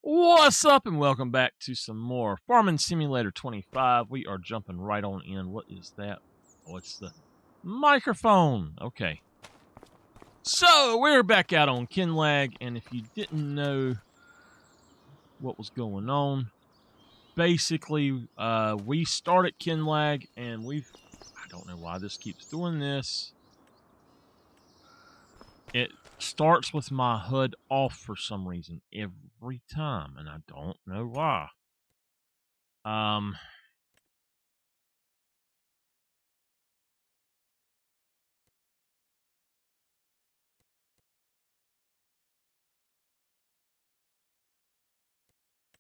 What's up, and welcome back to some more Farming Simulator 25. We are jumping right on in. What is that? Oh, it's the microphone. Okay. So, we're back out on Kinlag, and if you didn't know what was going on, basically, we started Kinlag, and I don't know why this keeps doing this. It starts with my HUD off for some reason every time, and I don't know why.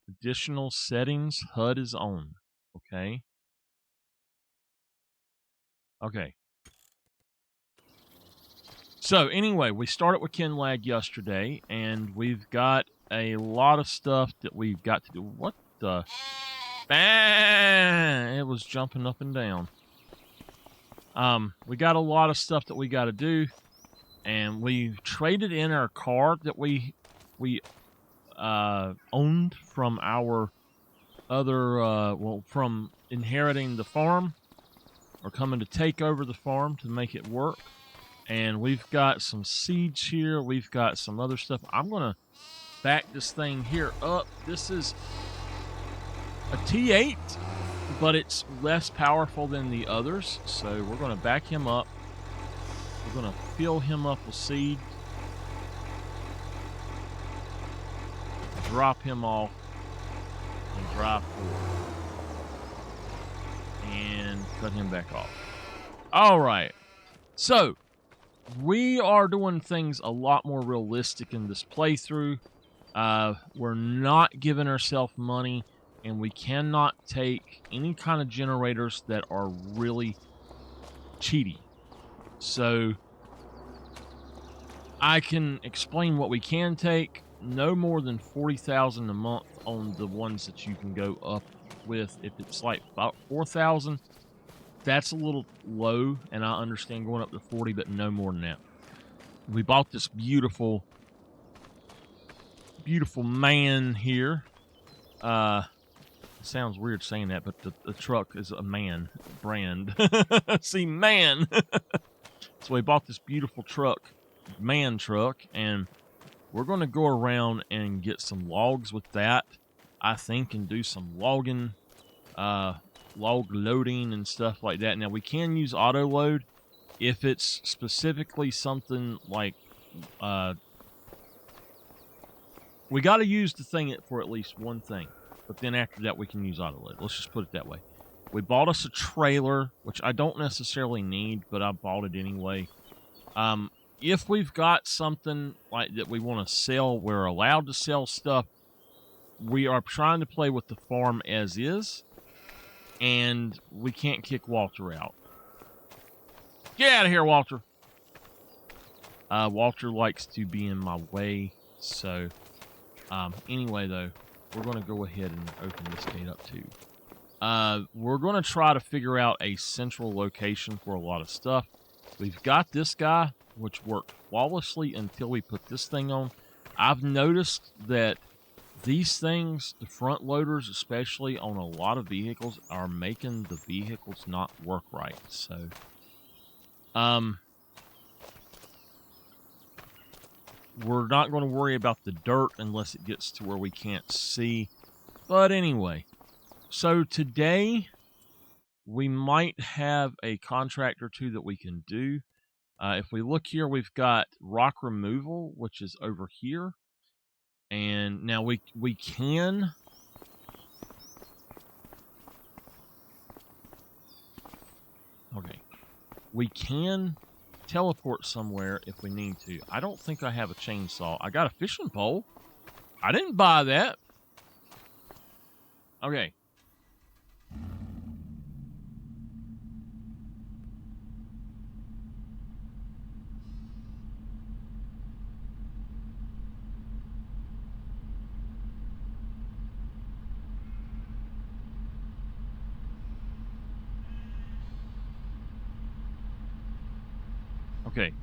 Additional settings, HUD is on. Okay. Okay. So anyway, we started with Kinlag yesterday, and we've got a lot of stuff that we've got to do. What the? It was jumping up and down. We got a lot of stuff that we got to do, and we've traded in our car that we owned from our other from inheriting the farm. Or coming to take over the farm to make it work. And we've got some seeds here. We've got some other stuff. I'm going to back this thing here up. This is a T8, but it's less powerful than the others. So we're going to back him up. We're going to fill him up with seed. Drop him off. And drive forward. And cut him back off. All right. So, we are doing things a lot more realistic in this playthrough. We're not giving ourselves money, and we cannot take any kind of generators that are really cheaty. So, I can explain what we can take. No more than 40,000 a month on the ones that you can go up with. If it's like about 4,000, that's a little low, and I understand going up to 40, but no more than that. We bought this beautiful man here. Sounds weird saying that, but the truck is a man brand. See, man. So we bought this beautiful man truck, and we're going to go around and get some logs with that, I think, and do some logging, log loading and stuff like that. Now, we can use auto load if it's specifically something like, we got to use the thing for at least one thing, but then after that we can use auto load. Let's just put it that way. We bought us a trailer, which I don't necessarily need, but I bought it anyway. If we've got something like that we want to sell, we're allowed to sell stuff. We are trying to play with the farm as is, and we can't kick Walter out. Get out of here, Walter. Walter likes to be in my way, so anyway, though, we're going to go ahead and open this gate up too. We're going to try to figure out a central location for a lot of stuff. We've got this guy, which worked flawlessly until we put this thing on. I've noticed that these things, the front loaders, especially on a lot of vehicles, are making the vehicles not work right. So, we're not going to worry about the dirt unless it gets to where we can't see. But anyway, so today we might have a contract or two that we can do. If we look here, we've got rock removal, which is over here. And now we can... Okay. We can teleport somewhere if we need to. I don't think I have a chainsaw. I got a fishing pole. I didn't buy that. Okay. Okay.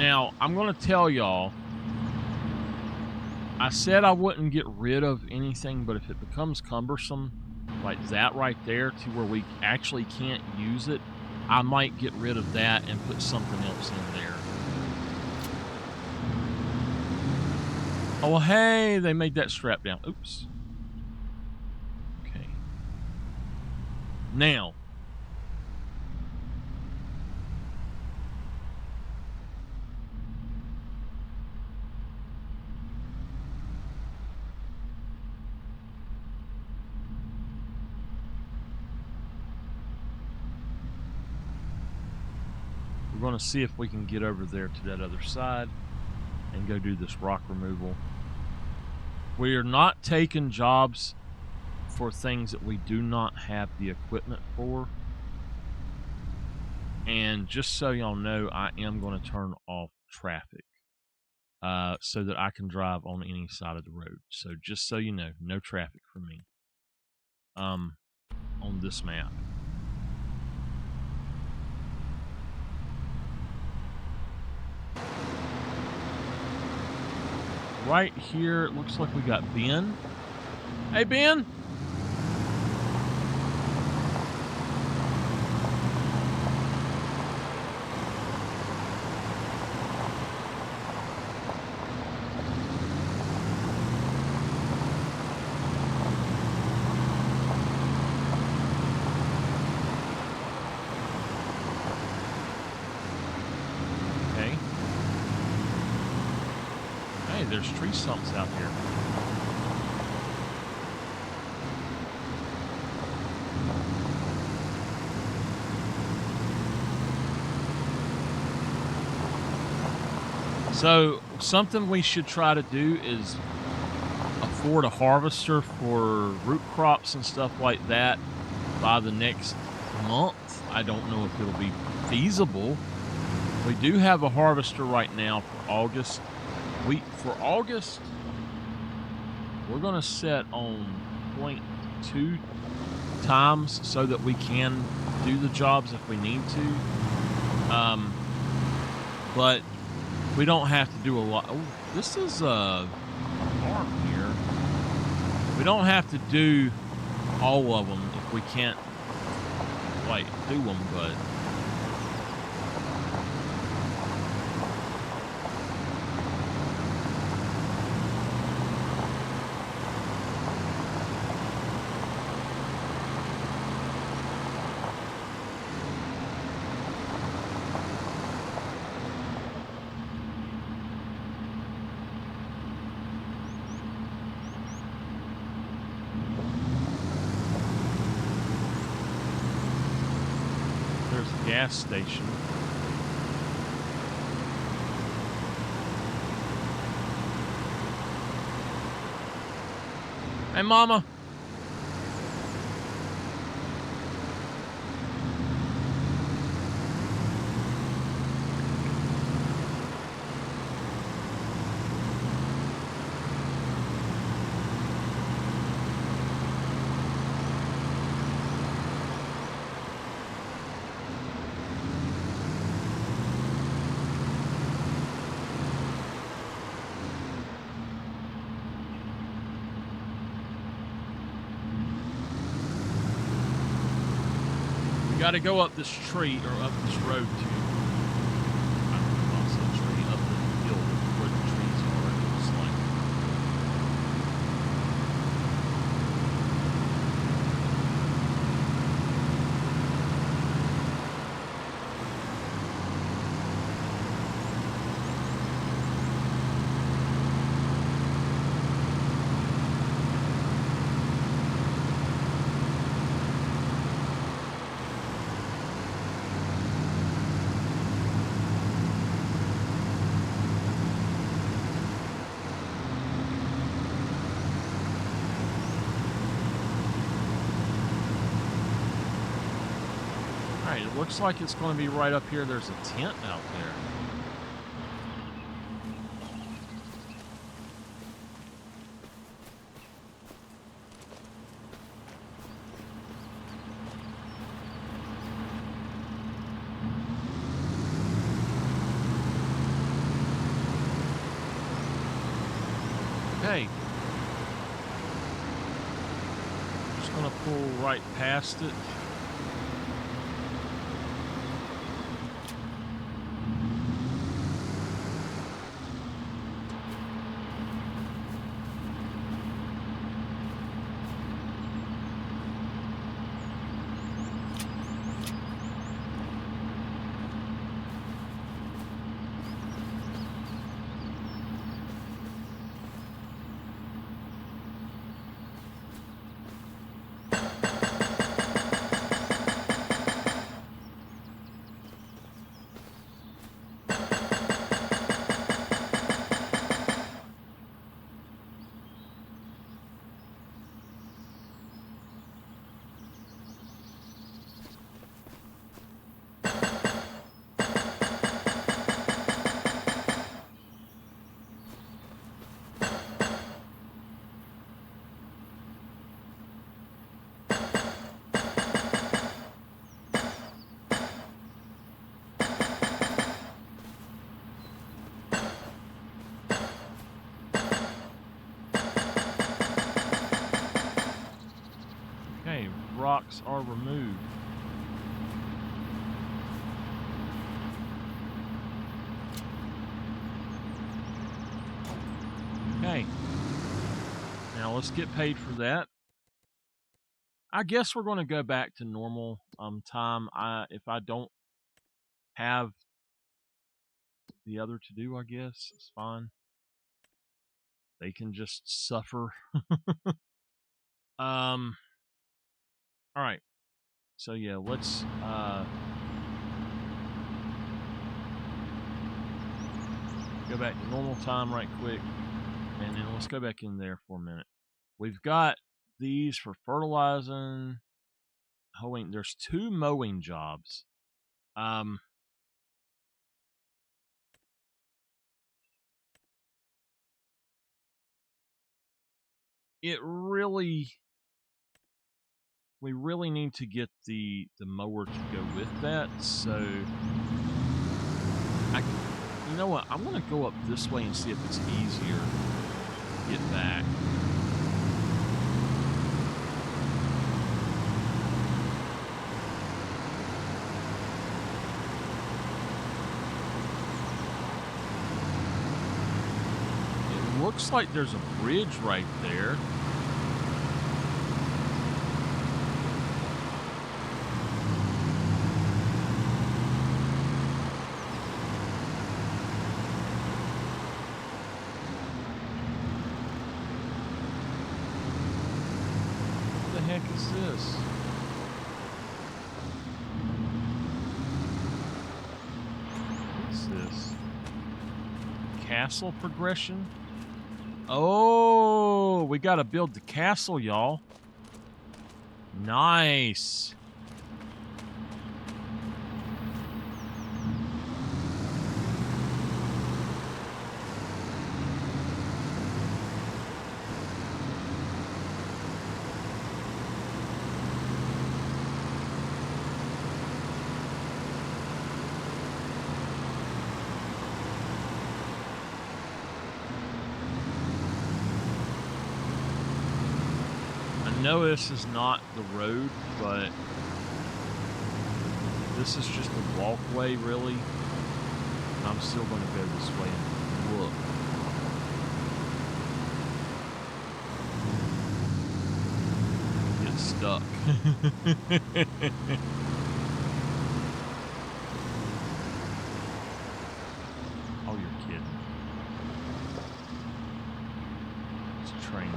Now, I'm going to tell y'all, I said I wouldn't get rid of anything, but if it becomes cumbersome, like that right there, to where we actually can't use it, I might get rid of that and put something else in there. Oh, hey, they made that strap down. Oops. Okay. Now, we're going to see if we can get over there to that other side and go do this rock removal. We are not taking jobs for things that we do not have the equipment for. And just so y'all know, I am going to turn off traffic so that I can drive on any side of the road. So just so you know, no traffic for me on this map. Right here, it looks like we got Ben. Hey, Ben. Okay. Hey, there's tree stumps out here. So something we should try to do is afford a harvester for root crops and stuff like that by the next month. I don't know if it'll be feasible. We do have a harvester right now for August. For August, we're going to set on 0.2 times so that we can do the jobs if we need to. But we don't have to do a lot. Oh, this is a farm here. We don't have to do all of them if we can't, like, do them, but gas station. Hey, Mama. Got to go up this tree or up this road to cross the tree up the hill where the trees are. It looks like. It looks like it's going to be right up here. There's a tent out there. Okay. Just gonna pull right past it. Okay, rocks are removed. Okay. Now let's get paid for that. I guess we're going to go back to normal time. If I don't have the other to do, I guess it's fine. They can just suffer. All right. So yeah, let's go back to normal time right quick, and then let's go back in there for a minute. We've got these for fertilizing, hoeing. There's 2 mowing jobs. It really, we really need to get the mower to go with that. So you know what? I'm gonna go up this way and see if it's easier to get back. It looks like there's a bridge right there. What the heck is this? What's this? Castle progression? Oh, we gotta build the castle, y'all. Nice. I know this is not the road, but this is just a walkway, really. And I'm still going to go this way and look. Get stuck. Oh, you're kidding. It's a train.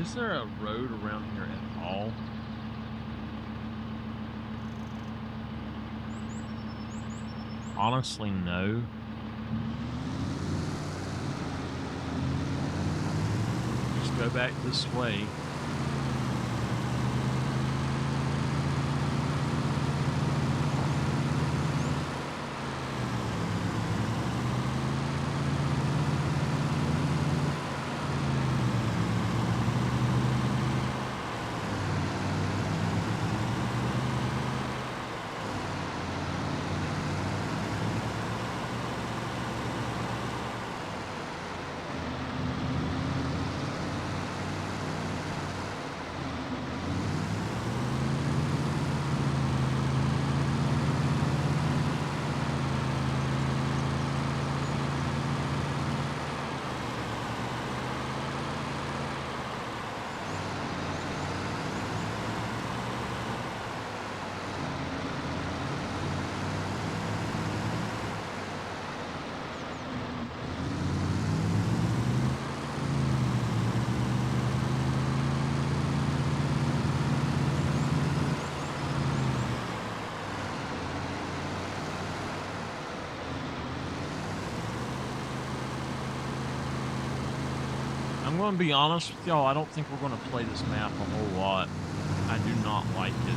Is there a road around here at all? Honestly, no. Just go back this way. I'm going to be honest with y'all, I don't think we're going to play this map a whole lot. I do not like it.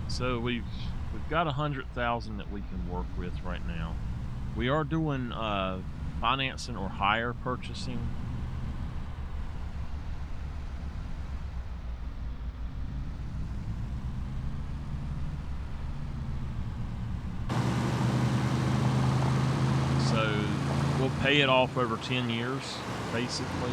So we've got 100,000 that we can work with right now. We are doing financing or hire purchasing. So we'll pay it off over 10 years, basically.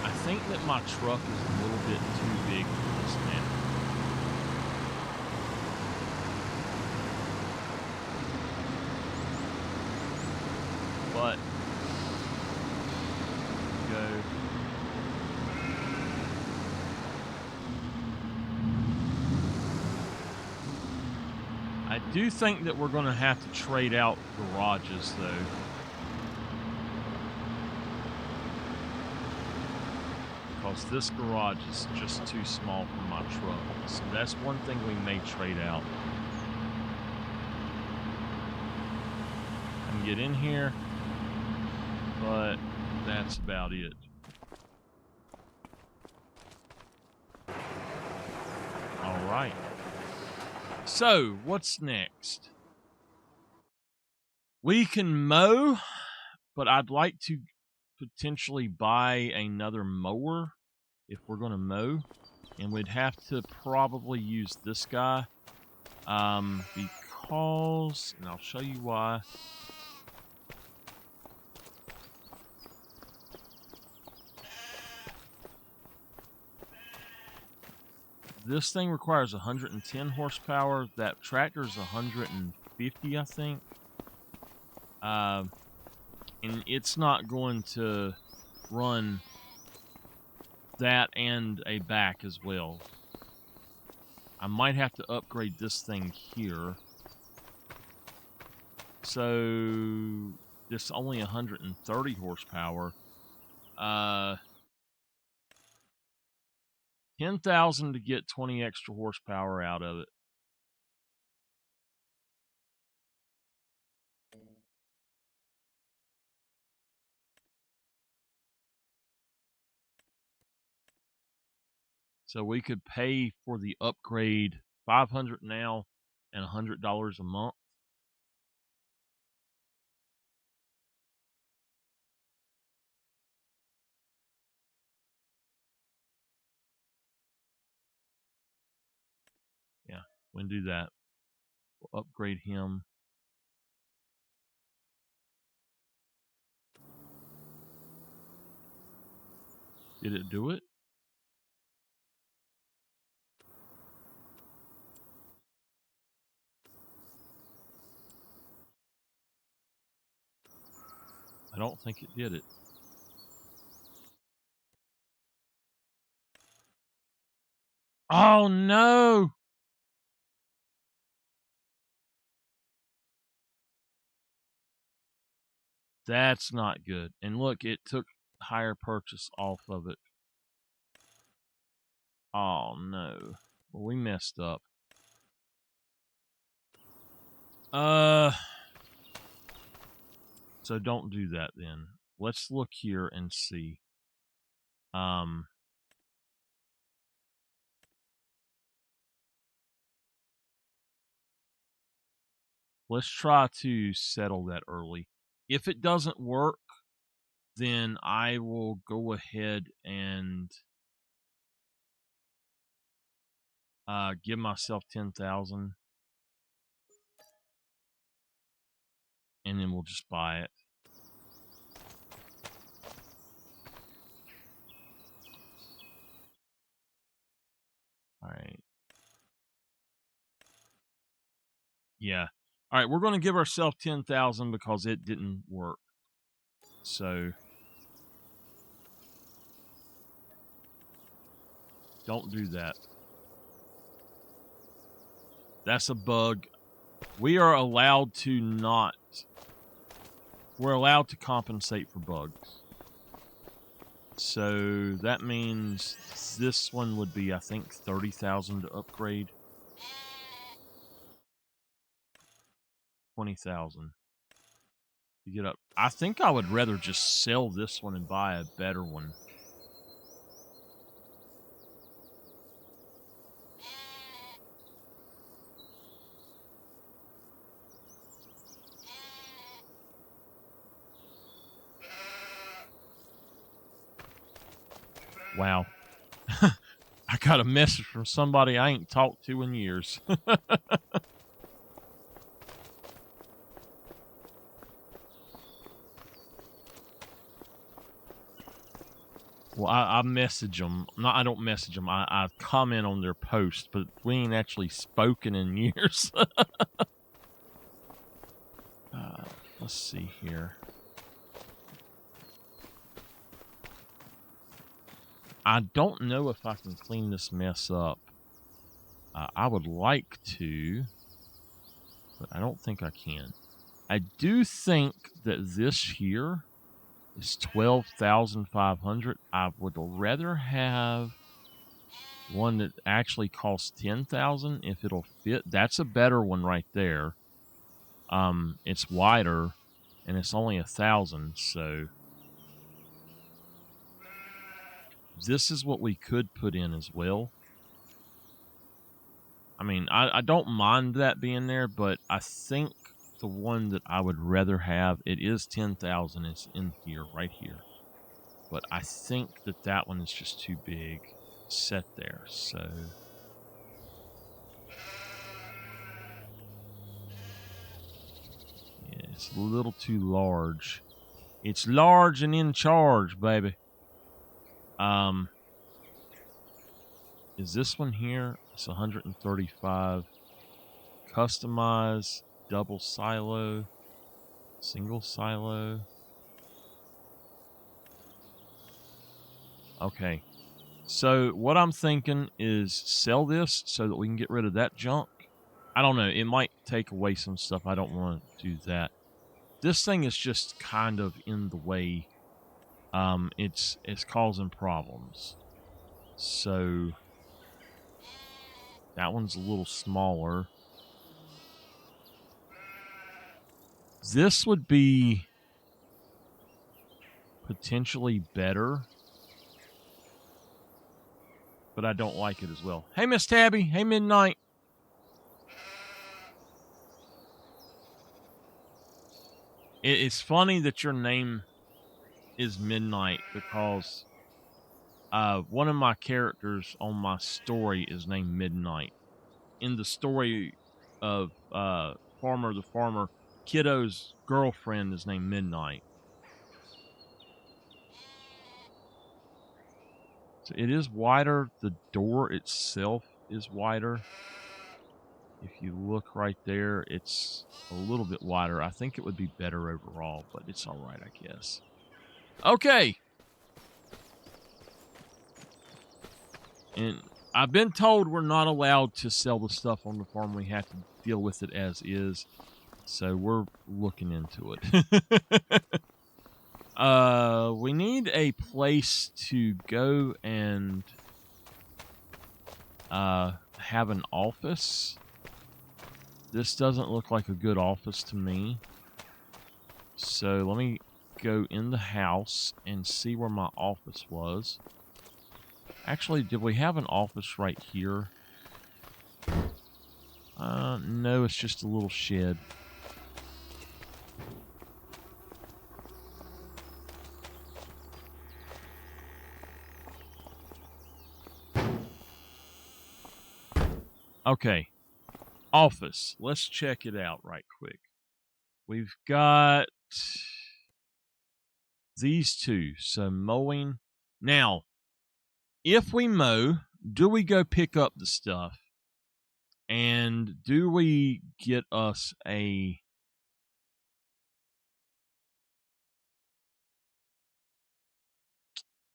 I think that my truck is a little bit too big for this map. But go. I do think that we're going to have to trade out garages, though. Because this garage is just too small for my truck. So that's one thing we may trade out. I can get in here, but that's about it. All right. So, what's next? We can mow, but I'd like to potentially buy another mower if we're going to mow. And we'd have to probably use this guy because, and I'll show you why. This thing requires 110 horsepower. That tractor is 150, I think. And it's not going to run that and a back as well. I might have to upgrade this thing here. So this only 130 horsepower. 10,000 to get 20 extra horsepower out of it. So we could pay for the upgrade $500 now and $100 a month. Yeah, we can do that. We'll upgrade him. Did it do it? I don't think it did it. Oh no! That's not good. And look, it took hire purchase off of it. Oh no. Well, we messed up. So don't do that then. Let's look here and see. Let's try to settle that early. If it doesn't work, then I will go ahead and give myself 10,000, and then we'll just buy it. All right. Yeah. All right, we're going to give ourselves 10,000 because it didn't work. So don't do that. That's a bug. We are allowed to not. We're allowed to compensate for bugs. So that means this one would be, I think, 30,000 to upgrade. 20,000 to get up. I think I would rather just sell this one and buy a better one. Wow. I got a message from somebody I ain't talked to in years. Well, I message them. No, I don't message them. I comment on their post, but we ain't actually spoken in years. Let's see here. I don't know if I can clean this mess up. I would like to, but I don't think I can. I do think that this here is 12,500. I would rather have one that actually costs 10,000 if it'll fit. That's a better one right there. It's wider and it's only 1,000. So this is what we could put in as well. I mean, I don't mind that being there, but I think the one that I would rather have, it is 10,000. It's in here, right here. But I think that one is just too big set there. So yeah, it's a little too large. It's large and in charge, baby. Is this one here? It's 135. Customize, double silo, single silo. Okay. So what I'm thinking is sell this so that we can get rid of that junk. I don't know. It might take away some stuff. I don't want to do that. This thing is just kind of in the way. It's causing problems. So that one's a little smaller. This would be potentially better, but I don't like it as well. Hey, Miss Tabby. Hey, Midnight. It's funny that your name is Midnight because one of my characters on my story is named Midnight. In the story of Farmer the Farmer, Kiddo's girlfriend is named Midnight. So it is wider. The door itself is wider. If you look right there, it's a little bit wider. I think it would be better overall, but it's all right, I guess. Okay. And I've been told we're not allowed to sell the stuff on the farm. We have to deal with it as is. So we're looking into it. We need a place to go and have an office. This doesn't look like a good office to me. So let me go in the house and see where my office was. Actually, did we have an office right here? No, it's just a little shed. Okay. Office. Let's check it out right quick. We've got these two. So mowing. Now, if we mow, do we go pick up the stuff? And do we get us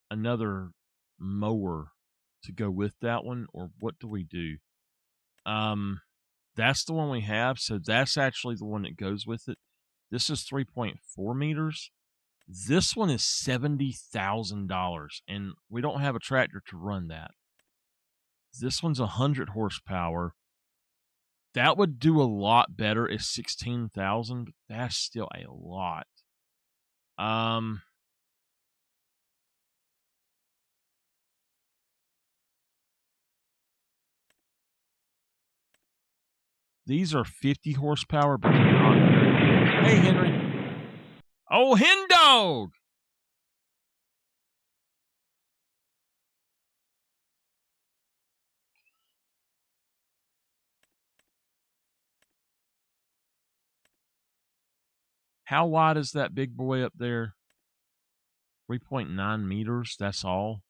another mower to go with that one, or what do we do? That's the one we have, so that's actually the one that goes with it. This is 3.4 meters. This one is $70,000, and we don't have a tractor to run that. This one's 100 horsepower. That would do a lot better at 16,000, but that's still a lot. These are 50 horsepower, but they're not very good. Hey, Henry. Oh, Hen Dog! How wide is that big boy up there? 3.9 meters, that's all.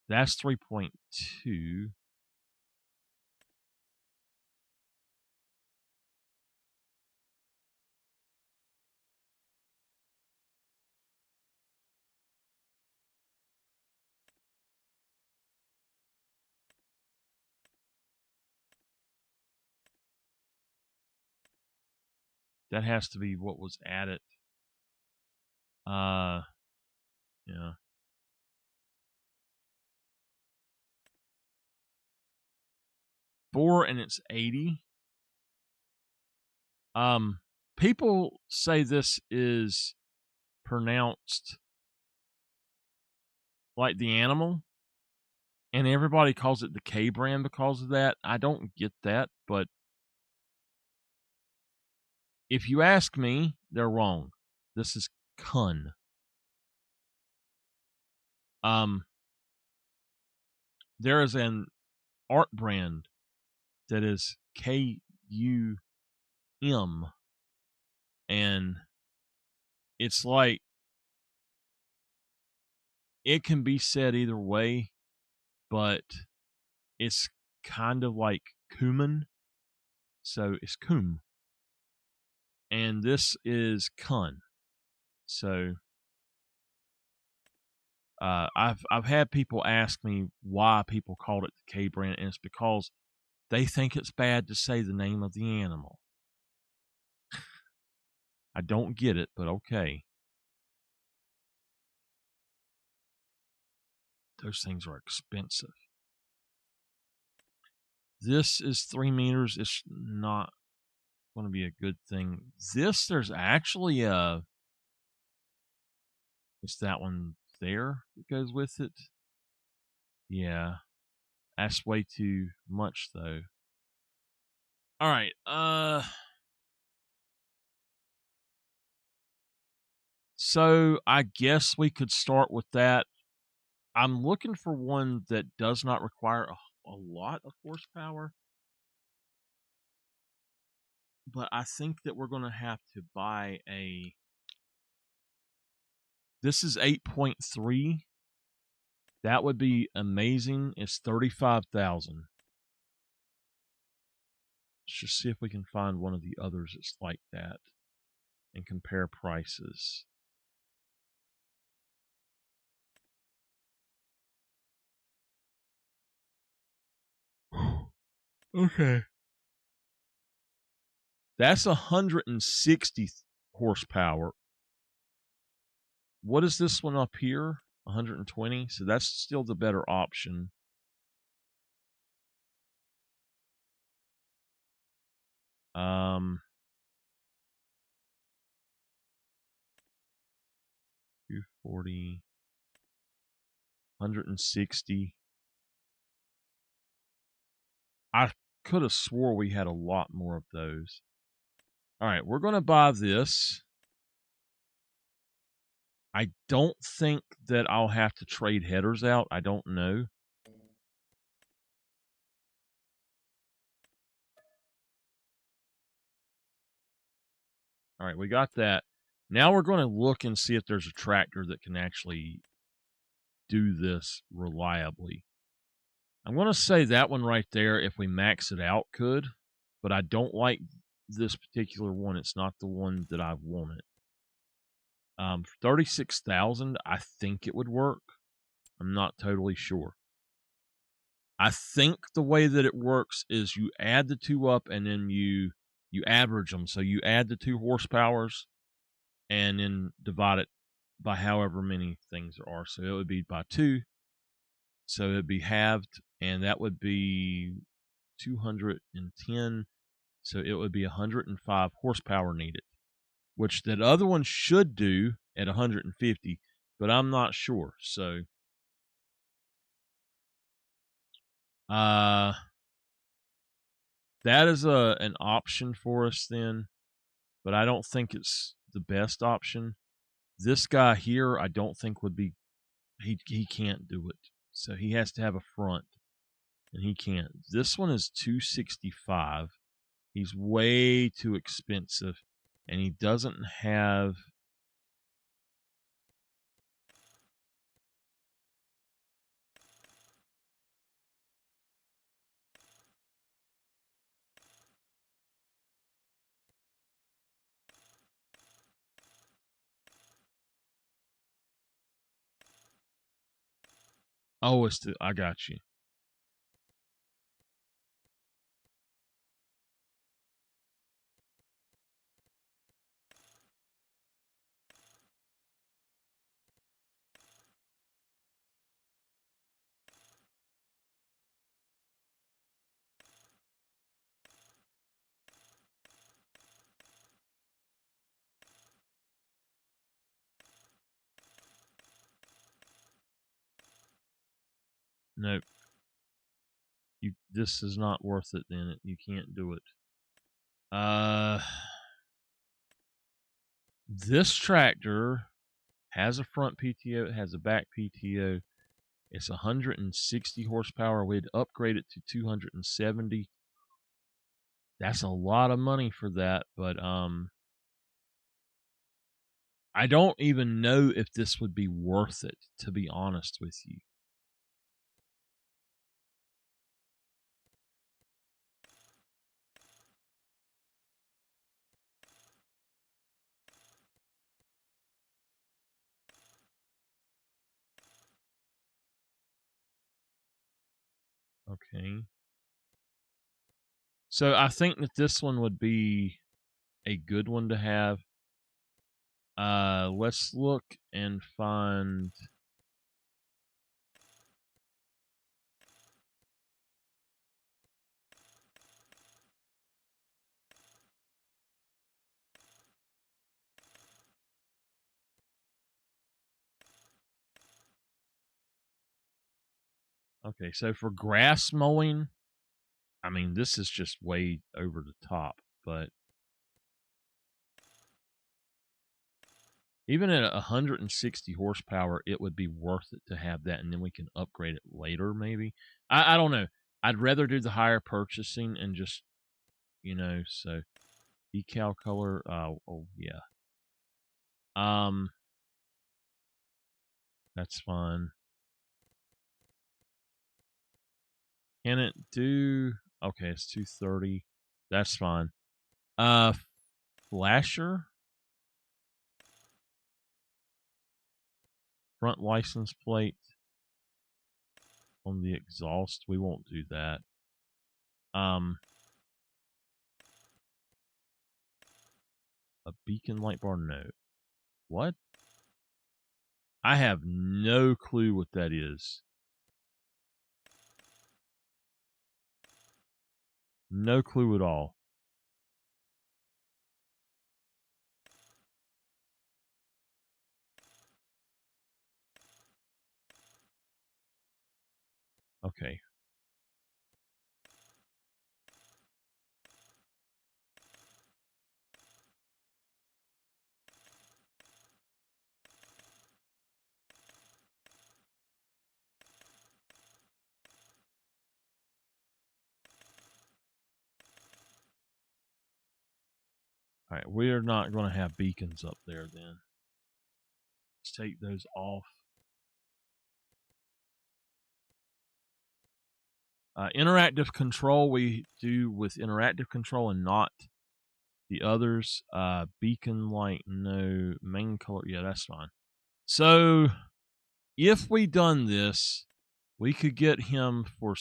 That's 3.2. That has to be what was added. Yeah. 4 and it's 80. People say this is pronounced like the animal, and everybody calls it the K brand because of that. I don't get that, but if you ask me, they're wrong. This is Kun. There is an art brand that is KUM, and it's like it can be said either way, but it's kind of like cumin, so it's cum, and this is kun. So I've had people ask me why people called it the K brand, and it's because they think it's bad to say the name of the animal. I don't get it, but okay. Those things are expensive. This is 3 meters. It's not going to be a good thing. This, there's actually a... It's that one there that goes with it. Yeah. That's way too much, though. All right. So I guess we could start with that. I'm looking for one that does not require a lot of horsepower. But I think that we're going to have to buy a... This is 8.3. That would be amazing. It's 35,000. Let's just see if we can find one of the others that's like that and compare prices. Okay. That's 160 horsepower. What is this one up here? 120. So that's still the better option. Um, 240, 160. I could have swore we had a lot more of those. All right, we're going to buy this. I don't think that I'll have to trade headers out. I don't know. All right, we got that. Now we're going to look and see if there's a tractor that can actually do this reliably. I'm going to say that one right there, if we max it out, could. But I don't like this particular one. It's not the one that I wanted. For 36,000, I think it would work. I'm not totally sure. I think the way that it works is you add the two up and then you average them. So you add the 2 horsepowers and then divide it by however many things there are. So it would be by 2. So it would be halved, and that would be 210. So it would be 105 horsepower needed, which that other one should do at 150, but I'm not sure. So that is an option for us then, but I don't think it's the best option. This guy here, I don't think would be... He can't do it. So he has to have a front, and he can't. This one is 265. He's way too expensive, and he doesn't have... Oh, I got you. Nope. This is not worth it then. You can't do it. This tractor has a front PTO, it has a back PTO. It's 160 horsepower. We'd upgrade it to 270. That's a lot of money for that, but I don't even know if this would be worth it, to be honest with you. Okay. So I think that this one would be a good one to have. Let's look and find. Okay, so for grass mowing, I mean, this is just way over the top, but even at 160 horsepower, it would be worth it to have that, and then we can upgrade it later, maybe. I don't know. I'd rather do the higher purchasing and just, so decal color. Oh yeah. That's fine. Can it do? Okay, it's 230. That's fine. Flasher. Front license plate on the exhaust. We won't do that. A beacon light bar. No. What? I have no clue what that is. No clue at all. Okay. All right, we're not going to have beacons up there then. Let's take those off. Interactive control we do with interactive control and not the others. Beacon light, no. Main color, yeah, that's fine. So if we done this, we could get him for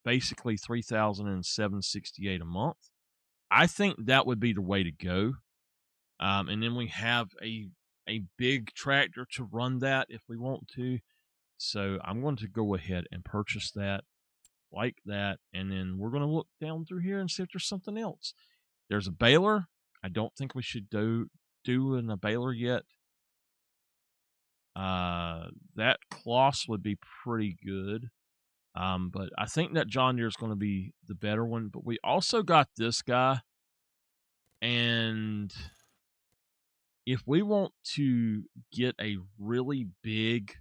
basically $3,768 a month. I think that would be the way to go. And then we have a big tractor to run that if we want to. So I'm going to go ahead and purchase that like that, and then we're going to look down through here and see if there's something else. There's a baler. I don't think we should do a baler yet. That Kloss would be pretty good. But I think that John Deere is going to be the better one. But we also got this guy, and if we want to get a really big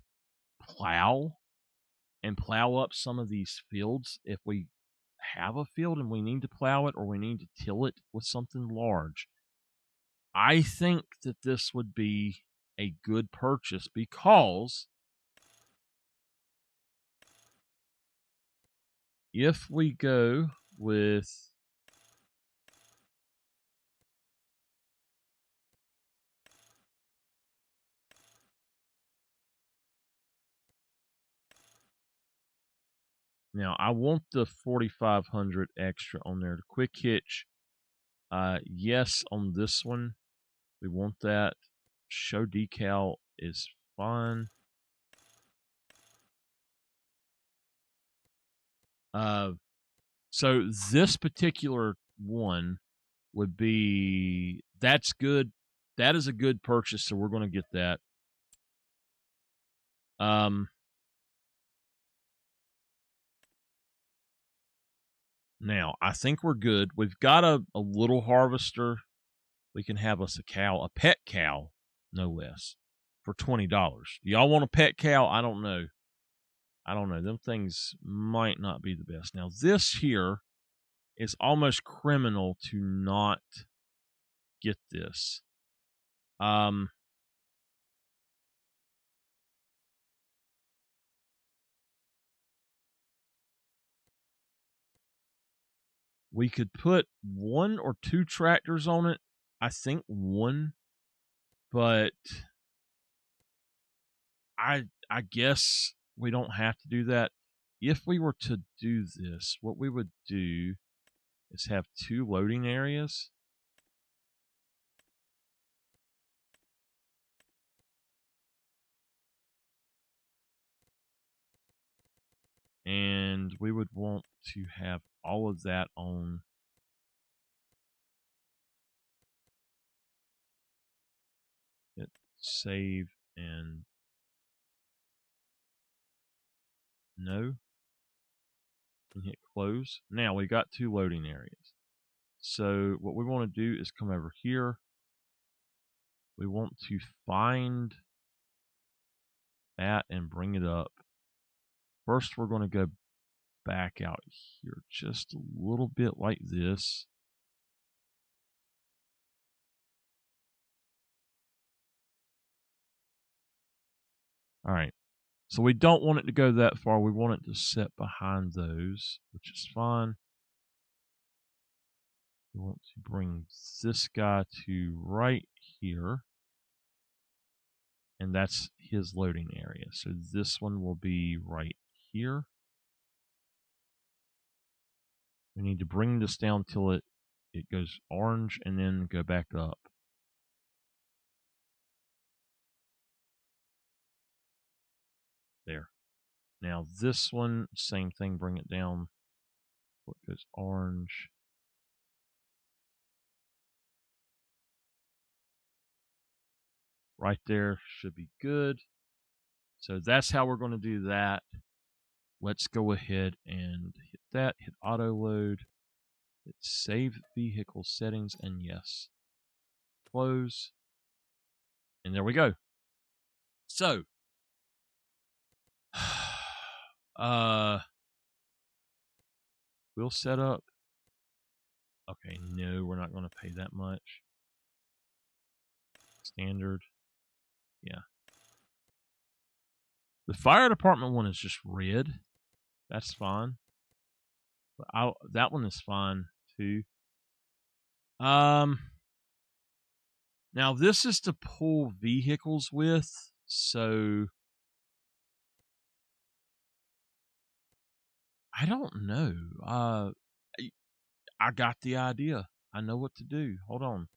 plow and plow up some of these fields, if we have a field and we need to plow it or we need to till it with something large, I think that this would be a good purchase because if we go with now, I want the 4,500 extra on there. The quick hitch, yes, on this one, we want that. Show decal is fine. So this particular one would be, that's good. That is a good purchase, so we're going to get that. Now, I think we're good. We've got a little harvester. We can have us a cow, a pet cow, no less, for $20. Do y'all want a pet cow? I don't know. Them things might not be the best. Now, this here is almost criminal to not get this. We could put 1 or 2 tractors on it. I think 1, but I guess we don't have to do that. If we were to do this, what we would do is have 2 loading areas. And we would want to have all of that on. Hit save and no. And hit close. Now we got 2 loading areas. So what we want to do is come over here. We want to find that and bring it up. First, we're going to go back out here just a little bit like this. All right. So we don't want it to go that far. We want it to sit behind those, which is fine. We want to bring this guy to right here. And that's his loading area. So this one will be right here. We need to bring this down till it goes orange and then go back up. There. Now this one, same thing, bring it down. So it goes orange. Right there should be good. So that's how we're going to do that. Let's go ahead and hit that, hit auto load, hit save vehicle settings, and yes, close. And there we go. So, we'll set up. Okay, no, we're not going to pay that much. Standard. Yeah. The fire department one is just red. That's fine. But that one is fine too. Now this is to pull vehicles with, so I don't know. I got the idea. I know what to do. Hold on.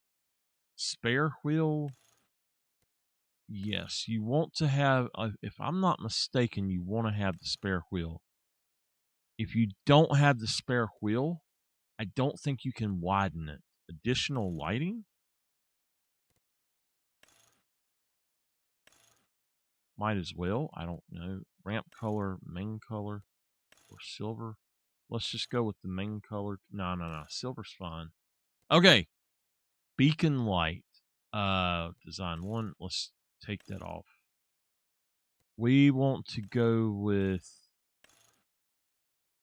Spare wheel. Yes, you want to have, if I'm not mistaken, you want to have the spare wheel. If you don't have the spare wheel, I don't think you can widen it. Additional lighting? Might as well. I don't know. Ramp color, main color, or silver. Let's just go with the main color. No. Silver's fine. Okay. Beacon light. Design 1. Let's take that off. We want to go with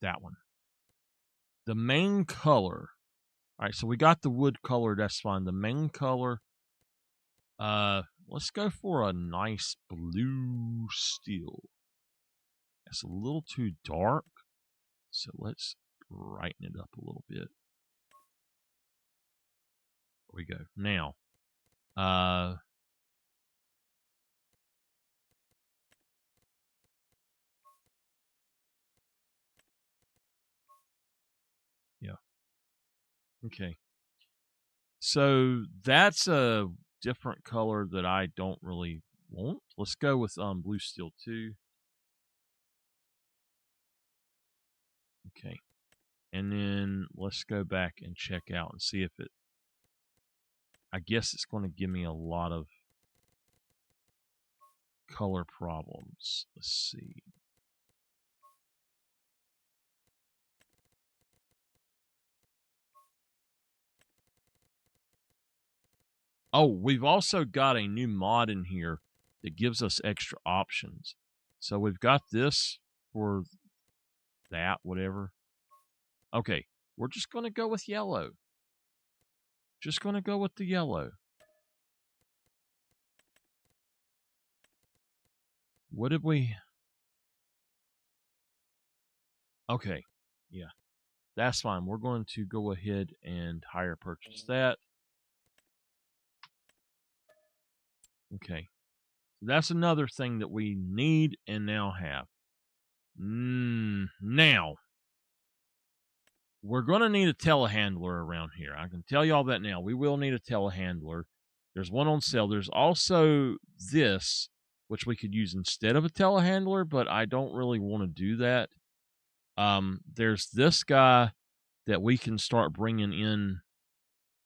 that one. The main color. All right, so we got the wood color. That's fine. The main color. Let's go for a nice blue steel. It's a little too dark, so let's brighten it up a little bit. There we go. Now, yeah. Okay. So that's a different color that I don't really want. Let's go with blue steel 2. Okay. And then let's go back and check out and see if it, I guess it's going to give me a lot of color problems. Let's see. Oh, we've also got a new mod in here that gives us extra options. So we've got this for that, whatever. Okay, we're just going to go with yellow. Just going to go with the yellow. What did we... Okay, yeah. That's fine. We're going to go ahead and hire purchase that. Okay. So that's another thing that we need and now have. Now, we're going to need a telehandler around here. I can tell you all that now. We will need a telehandler. There's one on sale. There's also this, which we could use instead of a telehandler, but I don't really want to do that. There's this guy that we can start bringing in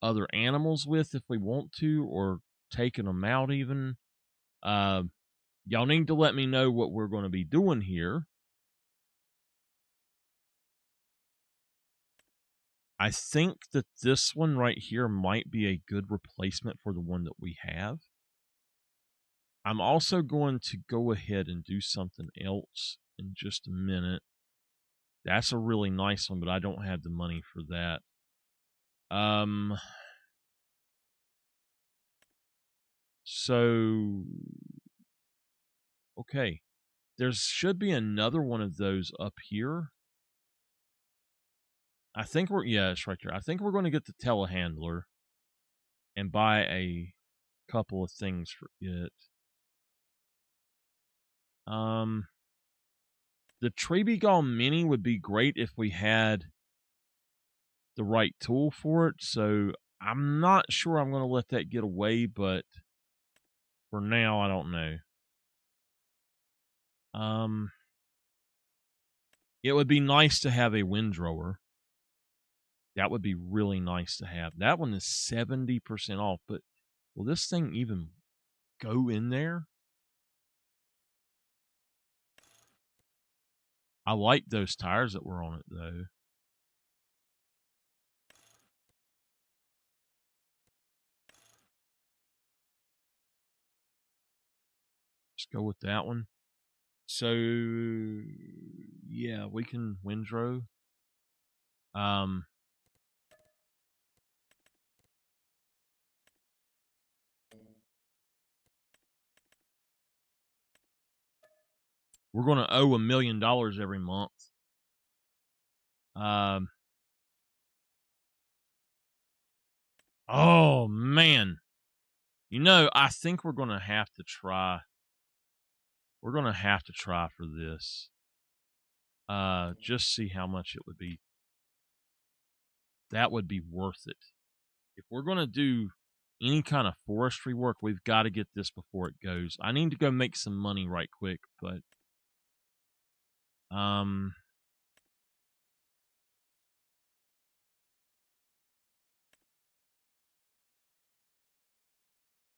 other animals with if we want to, or taking them out even. Y'all need to let me know what we're going to be doing here. I think that this one right here might be a good replacement for the one that we have. I'm also going to go ahead and do something else in just a minute. That's a really nice one, but I don't have the money for that. So, okay. There should be another one of those up here. I think yeah, it's right there. I think we're going to get the telehandler and buy a couple of things for it. The Treebeagle Mini would be great if we had the right tool for it. So I'm not sure I'm going to let that get away, but for now, I don't know. It would be nice to have a windrower. That would be really nice to have. That one is 70% off, but will this thing even go in there? I like those tires that were on it, though. Let's go with that one. So, yeah, we can windrow. We're going to owe $1 million every month. Oh, man. You know, I think we're going to have to try. We're going to have to try for this. Just see how much it would be. That would be worth it. If we're going to do any kind of forestry work, we've got to get this before it goes. I need to go make some money right quick, but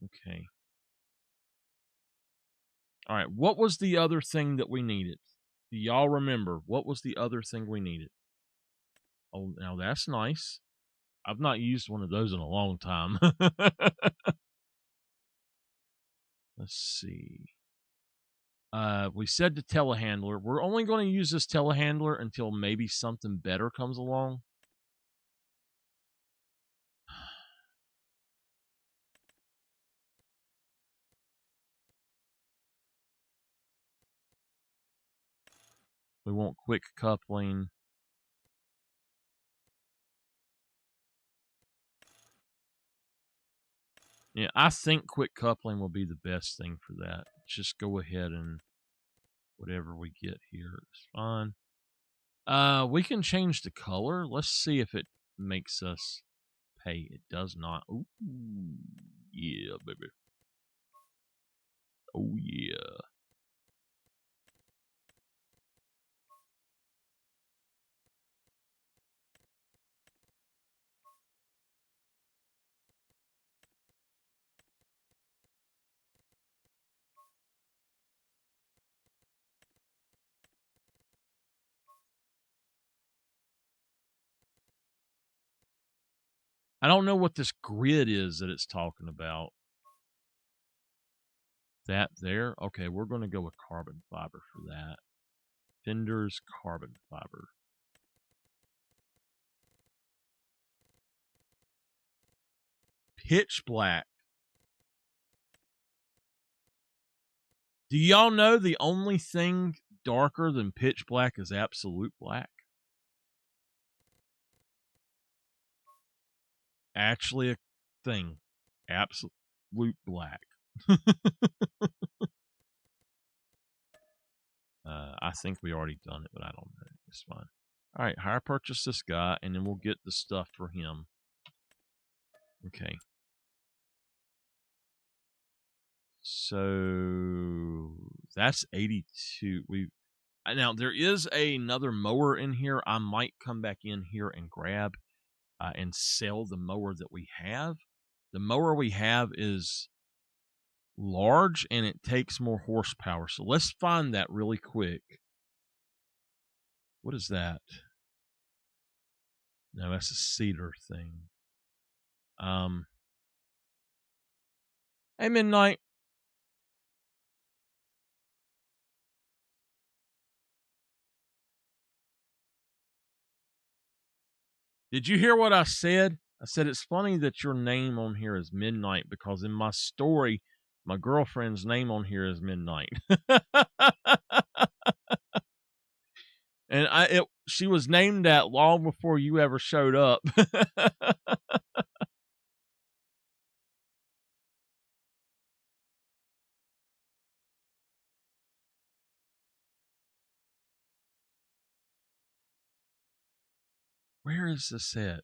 okay. All right, what was the other thing that we needed? Do y'all remember? What was the other thing we needed? Oh, now that's nice. I've not used one of those in a long time. Let's see. We said the telehandler. We're only going to use this telehandler until maybe something better comes along. We want quick coupling. Yeah, I think quick coupling will be the best thing for that. Just go ahead and whatever we get here is fine. We can change the color. Let's see if it makes us pay. It does not. Ooh, yeah, baby. Oh, yeah. I don't know what this grid is that it's talking about. That there? Okay, we're going to go with carbon fiber for that. Fender's carbon fiber. Pitch black. Do y'all know the only thing darker than pitch black is absolute black? Actually, a thing. Absolute black. I think we already done it, but I don't know. It's fine. All right, hire purchase this guy, and then we'll get the stuff for him. Okay. So that's 82. Now, there is another mower in here. I might come back in here and grab and sell the mower that we have. The mower we have is large and it takes more horsepower. So let's find that really quick. What is that? No, that's a cedar thing. Hey, Midnight. Did you hear what I said? I said it's funny that your name on here is Midnight because in my story, my girlfriend's name on here is Midnight. And she was named that long before you ever showed up. Where is this at?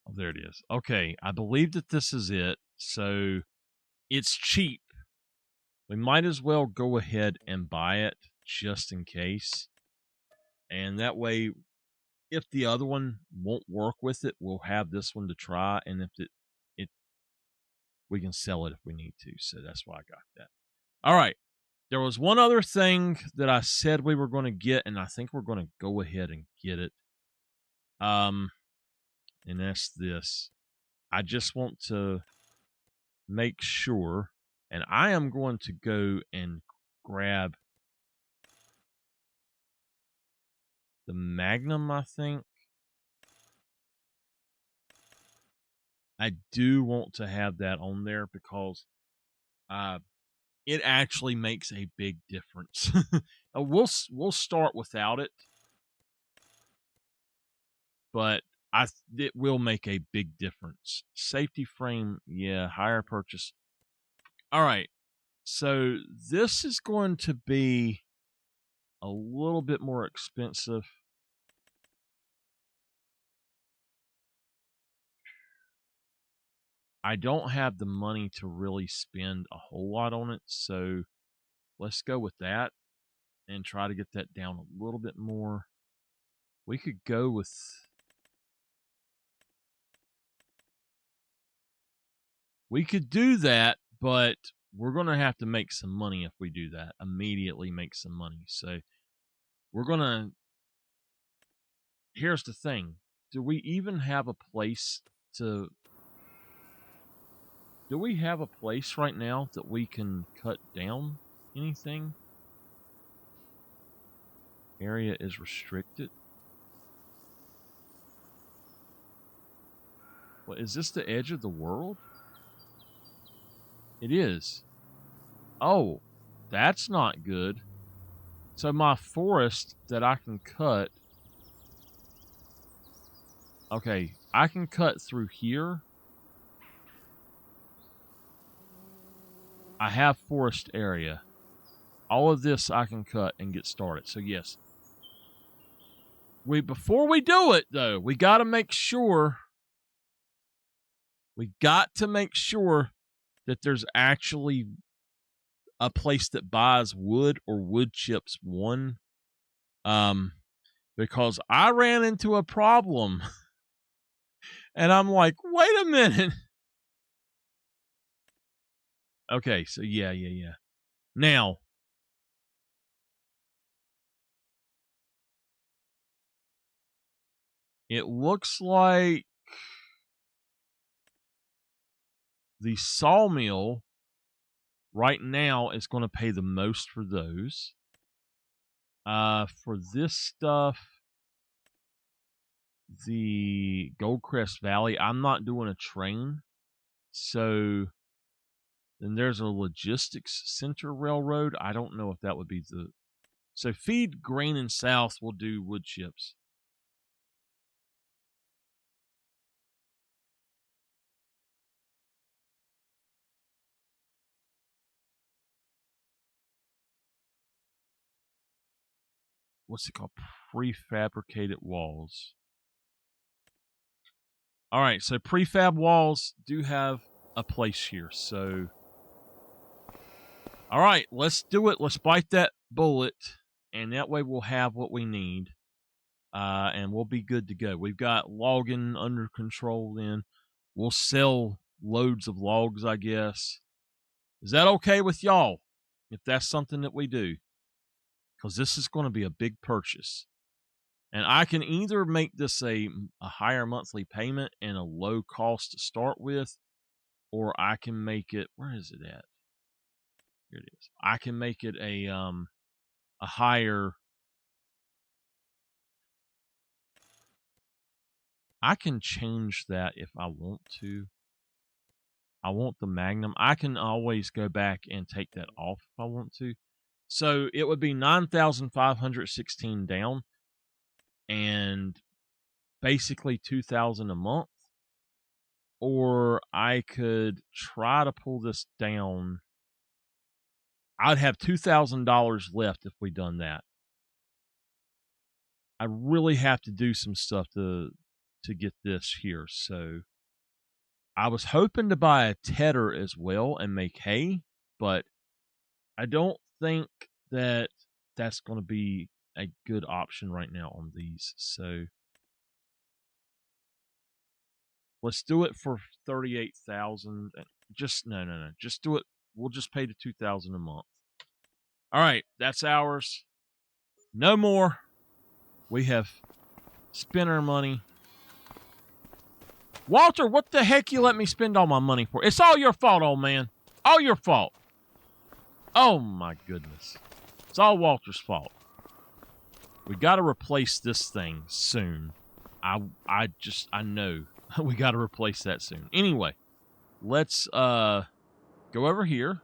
Oh, there it is. Okay, I believe that this is it. So it's cheap. We might as well go ahead and buy it just in case. And that way, if the other one won't work with it, we'll have this one to try. And if it we can sell it if we need to. So that's why I got that. All right. There was one other thing that I said we were going to get, and I think we're going to go ahead and get it. And that's this. I just want to make sure, and I am going to go and grab the Magnum, I think. I do want to have that on there because it actually makes a big difference. We'll start without it, but it will make a big difference. Safety frame, yeah, higher purchase. All right, so this is going to be a little bit more expensive. I don't have the money to really spend a whole lot on it, so let's go with that and try to get that down a little bit more. We could go with... We could do that, but we're going to have to make some money if we do that. Immediately make some money. So we're going to... Here's the thing. Do we even have a place to... Do we have a place right now that we can cut down anything? Area is restricted. What, is this the edge of the world? It is. Oh, that's not good. So my forest that I can cut... Okay, I can cut through here. I have forest area. All of this I can cut and get started. So yes. Before we do it though, we got to make sure that there's actually a place that buys wood or wood chips. Because I ran into a problem and I'm like, wait a minute. Okay, so yeah. Now, it looks like the sawmill right now is going to pay the most for those. For this stuff, the Goldcrest Valley. I'm not doing a train. So then there's a logistics center railroad. I don't know if that would be the... So feed grain and south, we'll do wood chips. What's it called? Prefabricated walls. All right, so prefab walls do have a place here. So, all right, let's do it. Let's bite that bullet, and that way we'll have what we need, and we'll be good to go. We've got logging under control then. We'll sell loads of logs, I guess. Is that okay with y'all, if that's something that we do? Because this is going to be a big purchase. And I can either make this a higher monthly payment and a low cost to start with, or I can make it... Where is it at? Here it is. I can make it a higher... I can change that if I want to. I want the Magnum. I can always go back and take that off if I want to. So it would be 9,516 down and basically 2,000 a month. Or I could try to pull this down. I'd have $2,000 left if we done that. I really have to do some stuff to get this here. So I was hoping to buy a tedder as well and make hay, but I don't think that that's going to be a good option right now on these. So let's do it for 38,000. Just no. Just do it. We'll just pay the 2,000 a month. All right, that's ours. No more. We have spent our money. Walter, what the heck you let me spend all my money for? It's all your fault, old man. All your fault. Oh, my goodness. It's all Walter's fault. We got to replace this thing soon. I know. We got to replace that soon. Anyway, let's go over here.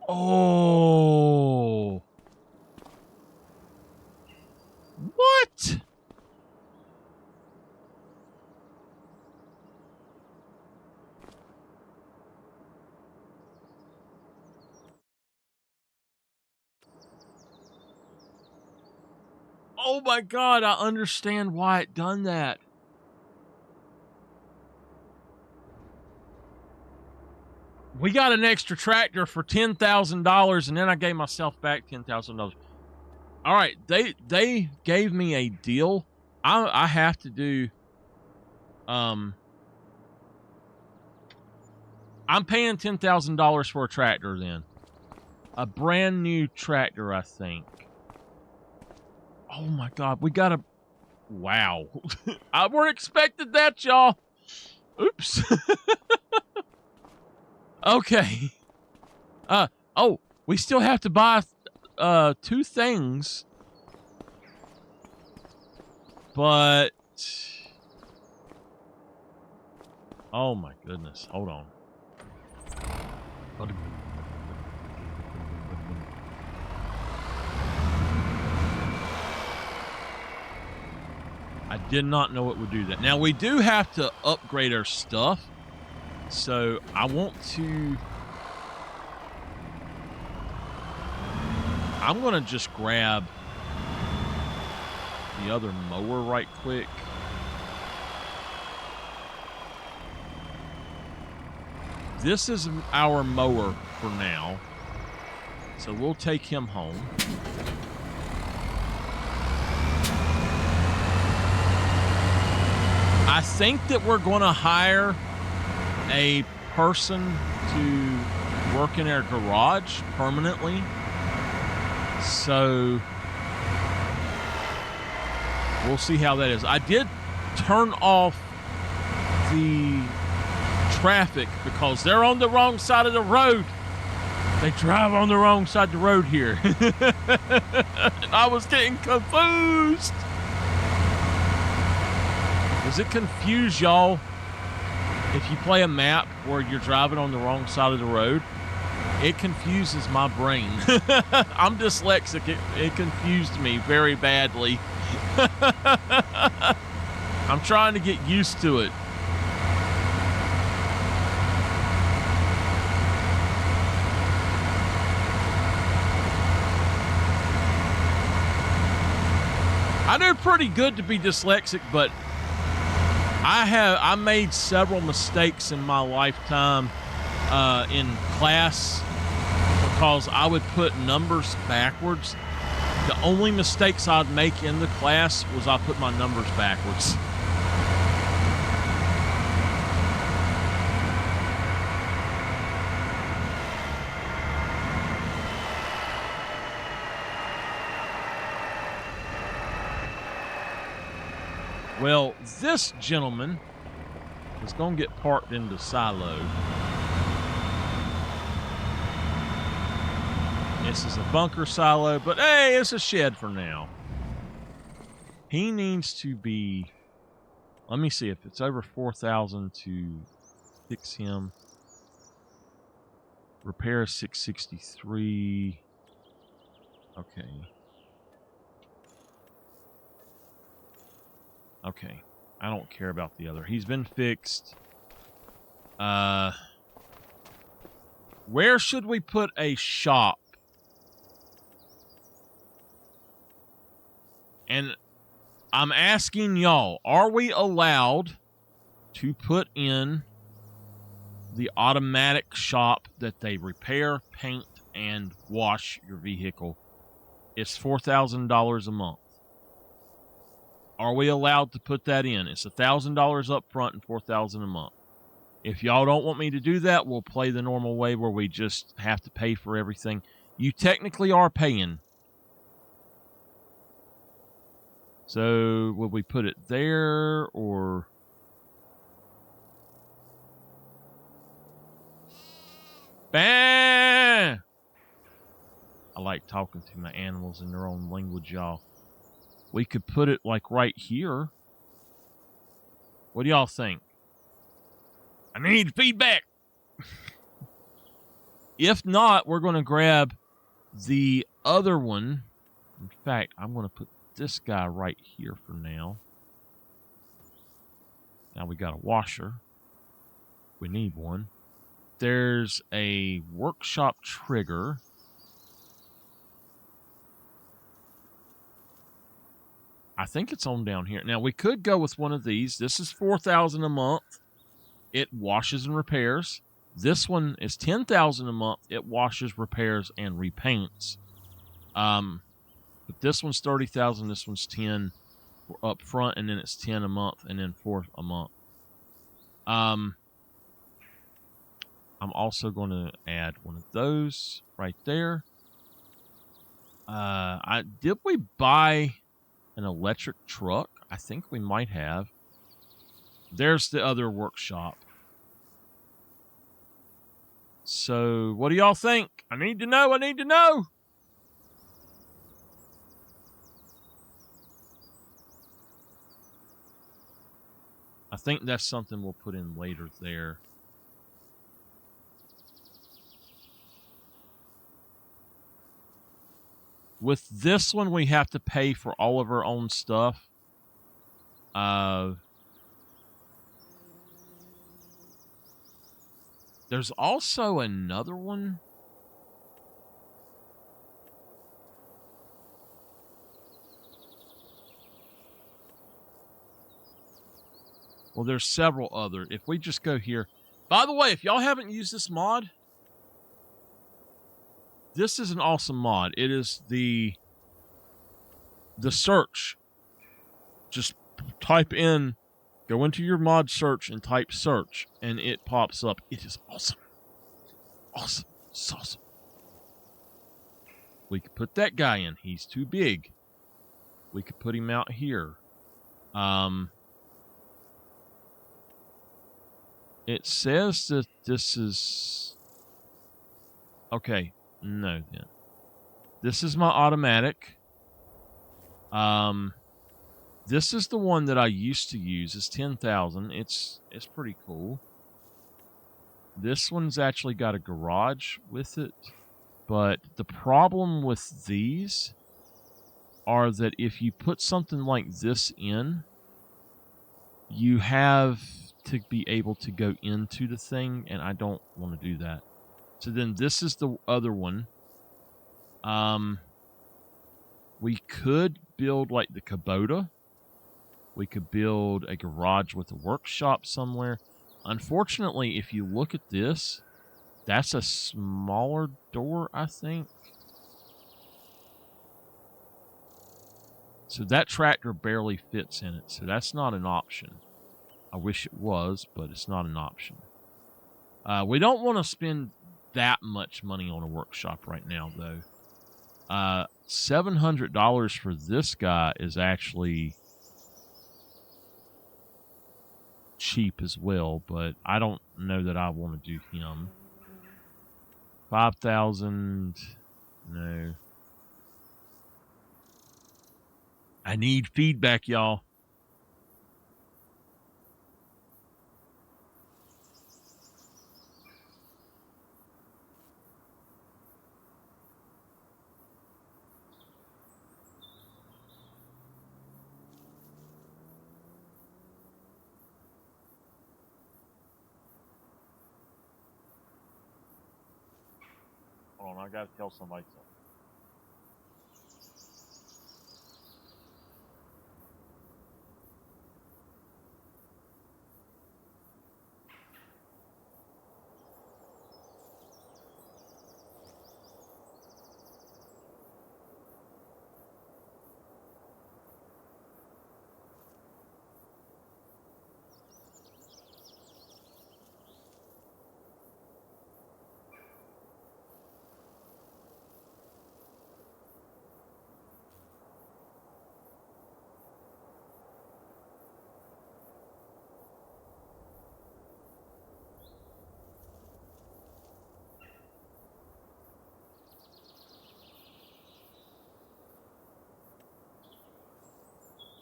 Oh. What? Oh my God, I understand why it done that. We got an extra tractor for $10,000, and then I gave myself back $10,000. All right, they gave me a deal. I have to do. I'm paying $10,000 for a tractor then, a brand new tractor, I think. Oh my God, we gotta. Wow, I weren't expecting that, y'all. Oops. Okay. Oh, we still have to buy 2 things. But oh my goodness, hold on. I did not know it would do that. Now we do have to upgrade our stuff. So I want to... I'm going to just grab the other mower right quick. This is our mower for now. So we'll take him home. I think that we're going to hire a person to work in our garage permanently. So we'll see how that is. I did turn off the traffic because they're on the wrong side of the road. They drive on the wrong side of the road here. And I was getting confused. Does it confuse y'all if you play a map where you're driving on the wrong side of the road? It confuses my brain. I'm dyslexic. It confused me very badly. I'm trying to get used to it. I do pretty good to be dyslexic, but I made several mistakes in my lifetime in class because I would put numbers backwards. The only mistakes I'd make in the class was I put my numbers backwards. Well, this gentleman is going to get parked into silo. This is a bunker silo, but hey, it's a shed for now. He needs to be... Let me see if it's over 4,000 to fix him. Repair 663. Okay. Okay. I don't care about the other. He's been fixed. Where should we put a shop? And I'm asking y'all, are we allowed to put in the automatic shop that they repair, paint, and wash your vehicle? It's $4,000 a month. Are we allowed to put that in? It's $1,000 up front and $4,000 a month. If y'all don't want me to do that, we'll play the normal way where we just have to pay for everything. You technically are paying. So, will we put it there or... Bah! I like talking to my animals in their own language, y'all. We could put it like right here. What do y'all think? I need feedback. If not, we're going to grab the other one. In fact, I'm going to put this guy right here for now. Now we got a washer. We need one. There's a workshop trigger. I think it's on down here. Now, we could go with one of these. This is $4,000 a month. It washes and repairs. This one is $10,000 a month. It washes, repairs, and repaints. But this one's $30,000. This one's $10,000 up front, and then it's $10,000 a month, and then $4,000 a month. I'm also going to add one of those right there. Did we buy an electric truck? I think we might have. There's the other workshop. So, what do y'all think? I need to know. I need to know. I think that's something we'll put in later there. With this one, we have to pay for all of our own stuff. There's also another one. Well, there's several other. If we just go here. By the way, if y'all haven't used this mod, this is an awesome mod. It is the search. Just type in, go into your mod search and type search, and it pops up. It is awesome. Awesome. It's awesome. We could put that guy in. He's too big. We could put him out here. It says that this is... Okay, No, then. This is my automatic. This is the one that I used to use. It's 10,000. It's pretty cool. This one's actually got a garage with it. But the problem with these are that if you put something like this in, you have to be able to go into the thing, and I don't want to do that. So then this is the other one. We could build like the Kubota. We could build a garage with a workshop somewhere. Unfortunately, if you look at this, that's a smaller door, I think. So that tractor barely fits in it. So that's not an option. I wish it was, but it's not an option. We don't want to spend that much money on a workshop right now, though. $700 for this guy is actually cheap as well, but I don't know that I want to do him. 5,000, no. I need feedback, y'all. Hold on, I gotta tell somebody something.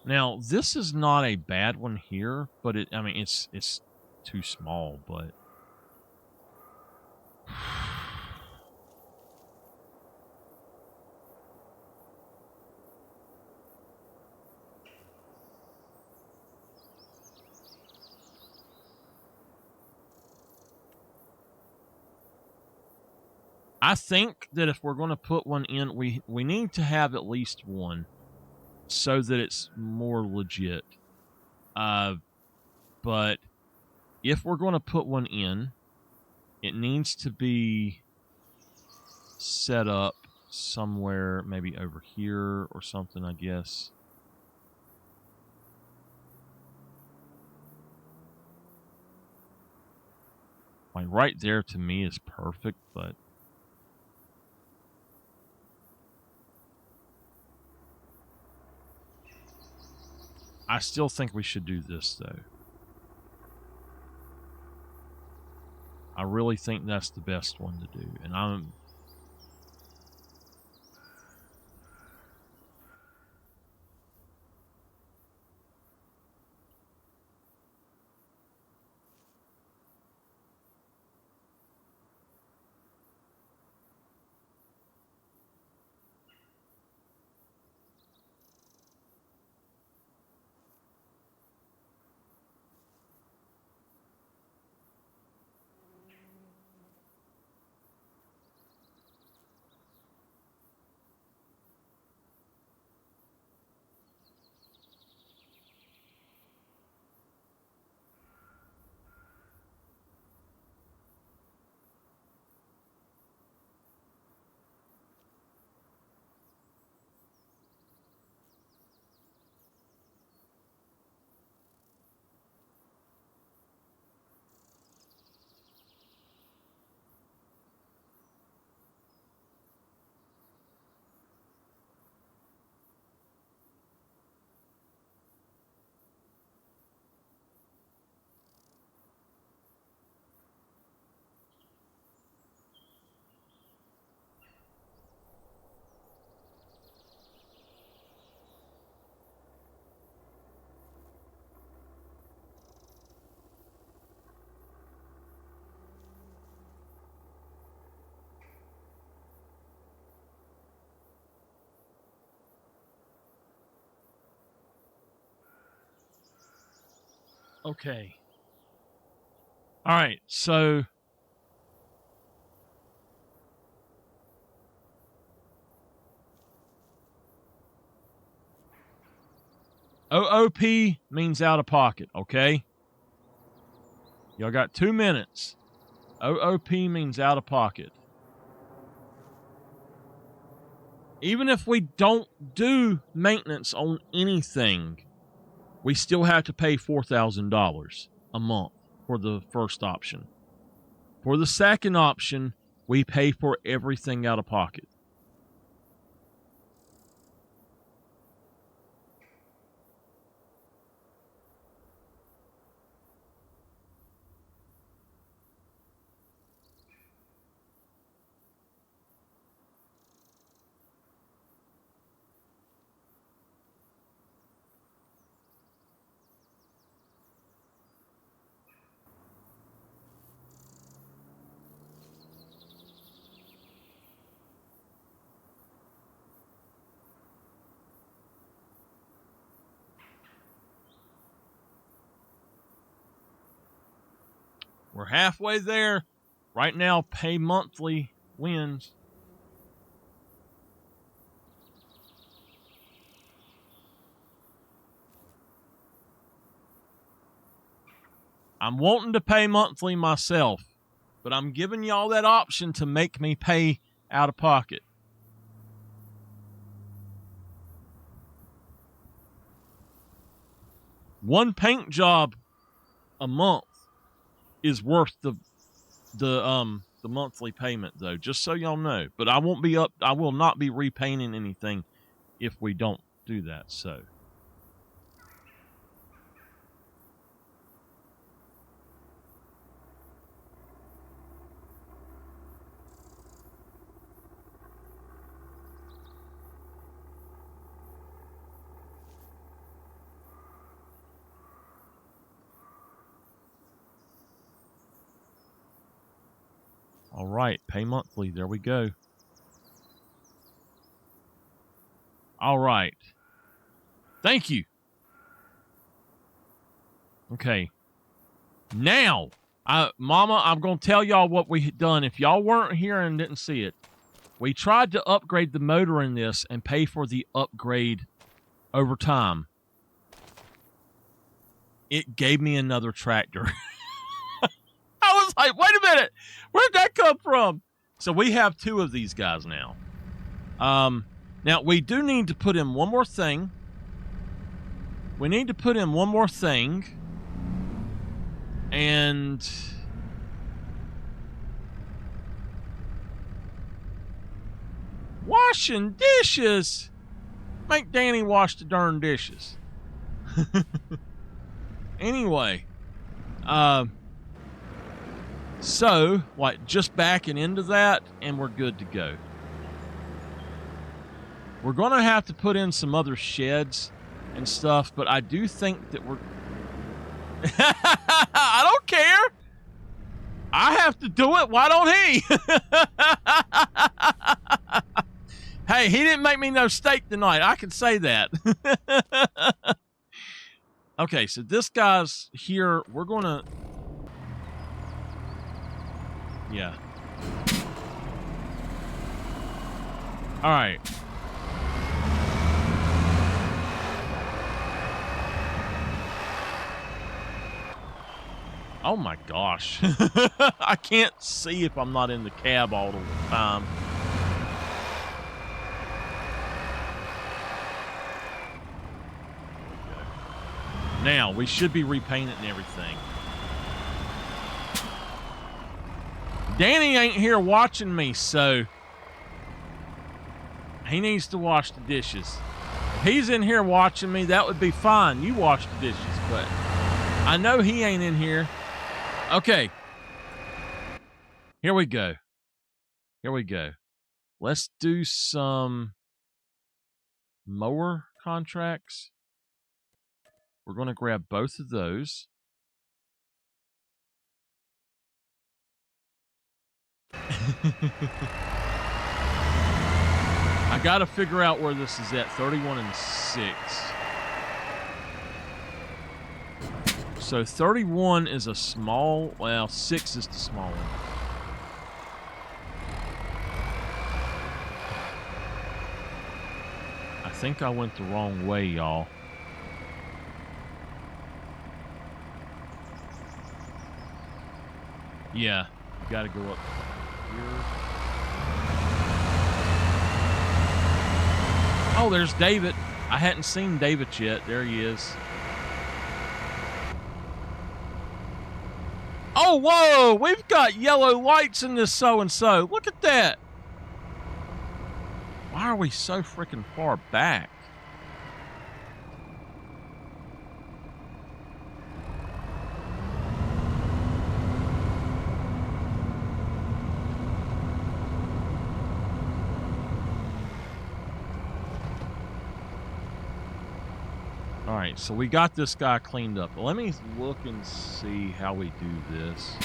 Now, this is not a bad one here, but it's too small, but I think that if we're going to put one in, we need to have at least one so that it's more legit. But if we're going to put one in, it needs to be set up somewhere, maybe over here or something, I guess. Like right there to me is perfect, but I still think we should do this, though. I really think that's the best one to do. And Okay. All right, so OOP means out of pocket, okay? Y'all got 2 minutes. OOP means out of pocket. Even if we don't do maintenance on anything, we still have to pay $4,000 a month for the first option. For the second option, we pay for everything out of pocket. We're halfway there. Right now, pay monthly wins. I'm wanting to pay monthly myself, but I'm giving y'all that option to make me pay out of pocket. One paint job a month is worth the monthly payment, though, just so y'all know. But I will not be repainting anything if we don't do that. So all right, pay monthly. There we go. All right. Thank you. Okay. Now, Mama, I'm going to tell y'all what we had done. If y'all weren't here and didn't see it, we tried to upgrade the motor in this and pay for the upgrade over time. It gave me another tractor. I was like, wait a minute, where'd that come from? So we have 2 of these guys now. Now, we do need to put in one more thing. We need to put in one more thing. And washing dishes. Make Danny wash the darn dishes. Anyway, so, like, just backing into that, and we're good to go. We're going to have to put in some other sheds and stuff, but I do think that we're... I don't care. I have to do it. Why don't he? Hey, he didn't make me no steak tonight. I can say that. Okay, so this guy's here. We're going to... Yeah. All right. Oh my gosh. I can't see if I'm not in the cab all the time. Now, we should be repainting everything. Danny ain't here watching me, so he needs to wash the dishes. If he's in here watching me, that would be fine. You wash the dishes, but I know he ain't in here. Okay. Here we go. Here we go. Let's do some mower contracts. We're going to grab both of those. I got to figure out where this is at. 31 and 6. So 31 is a small, well, 6 is the small one. I think I went the wrong way, y'all. Yeah, you gotta go up here. Oh, there's David. I hadn't seen David yet. There he is. Oh, whoa! We've got yellow lights in this so-and-so. Look at that. Why are we so freaking far back? All right, so we got this guy cleaned up. Let me look and see how we do this.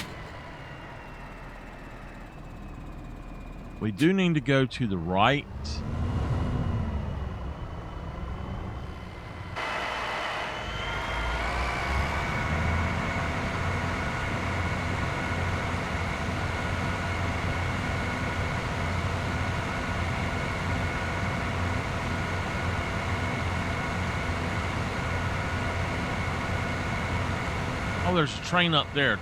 We do need to go to the right. Oh, there's a train up there.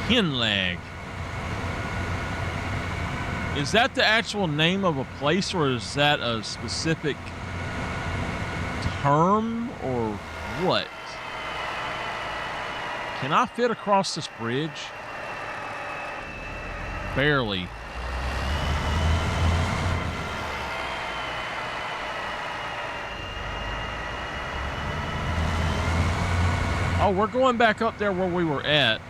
Hinlag. Is that the actual name of a place, or is that a specific term, or what? Can I fit across this bridge? Barely. Oh, we're going back up there where we were at.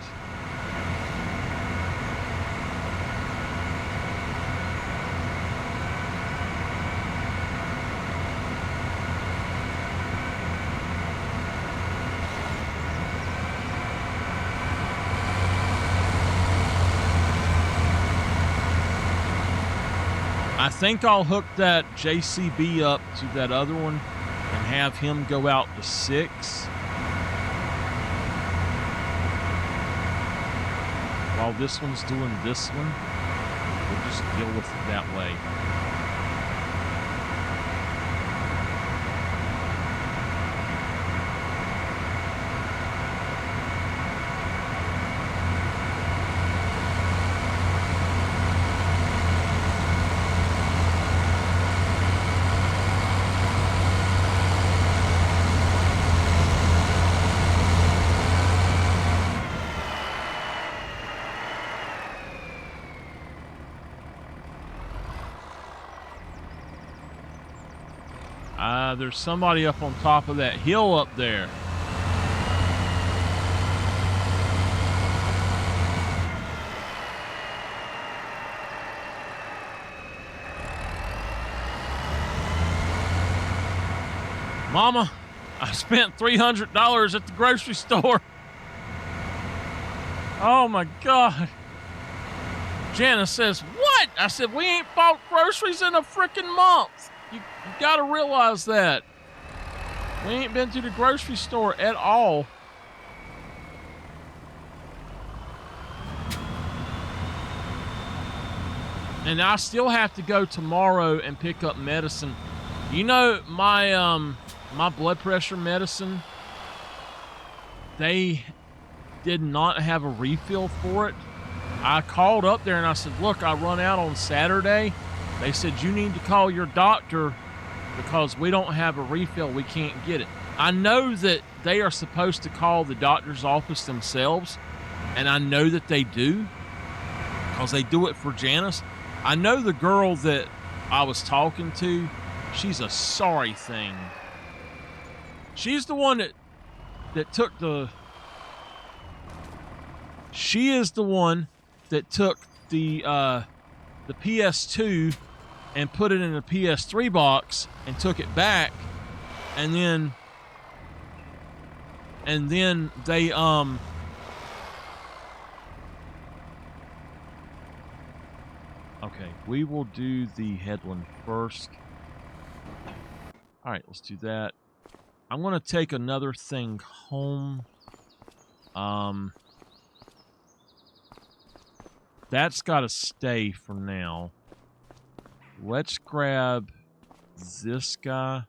I think I'll hook that JCB up to that other one and have him go out to 6. While this one's doing this one, we'll just deal with it that way. There's somebody up on top of that hill up there. Mama, I spent $300 at the grocery store. Oh my God. Janice says, what? I said, we ain't bought groceries in a freaking month. You gotta realize that. We ain't been to the grocery store at all. And I still have to go tomorrow and pick up medicine. You know, my my blood pressure medicine, they did not have a refill for it. I called up there and I said, look, I run out on Saturday. They said, you need to call your doctor because we don't have a refill. We can't get it. I know that they are supposed to call the doctor's office themselves, and I know that they do because they do it for Janice. I know the girl that I was talking to, she's a sorry thing. She's the one that took the... She is the one that took the PS2 and put it in a PS3 box and took it back, and then they Okay, we will do the headland first. All right, let's do that. I'm going to take another thing home. That's got to stay for now. Let's grab this guy.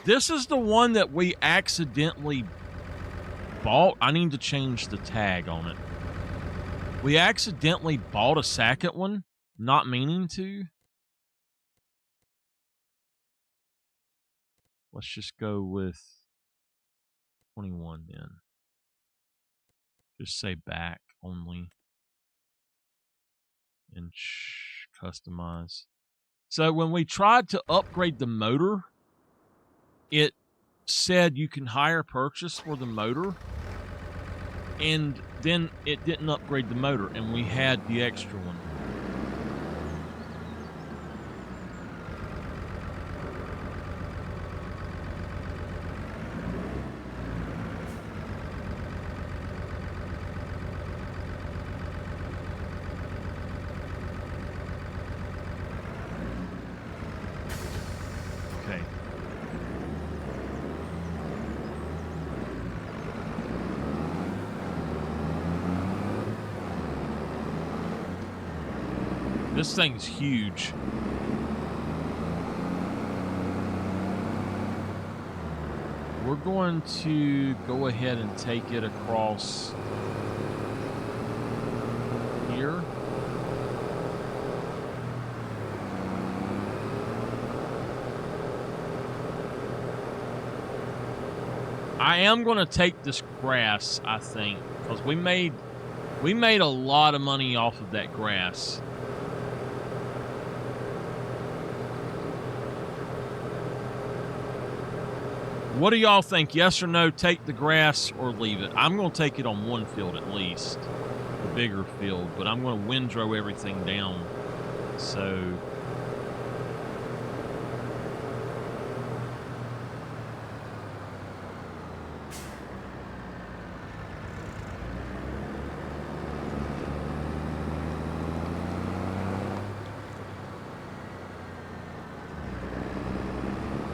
This is the one that we accidentally bought. I need to change the tag on it. We accidentally bought a second one, not meaning to. Let's just go with 21 then. Just say back only. And customize. So when we tried to upgrade the motor, it said you can hire purchase for the motor, and then it didn't upgrade the motor, and we had the extra one. Okay. This thing's huge. We're going to go ahead and take it across here. I am going to take this grass, I think, because we made a lot of money off of that grass. What do y'all think? Yes or no, take the grass or leave it? I'm going to take it on one field at least, the bigger field, but I'm going to windrow everything down. So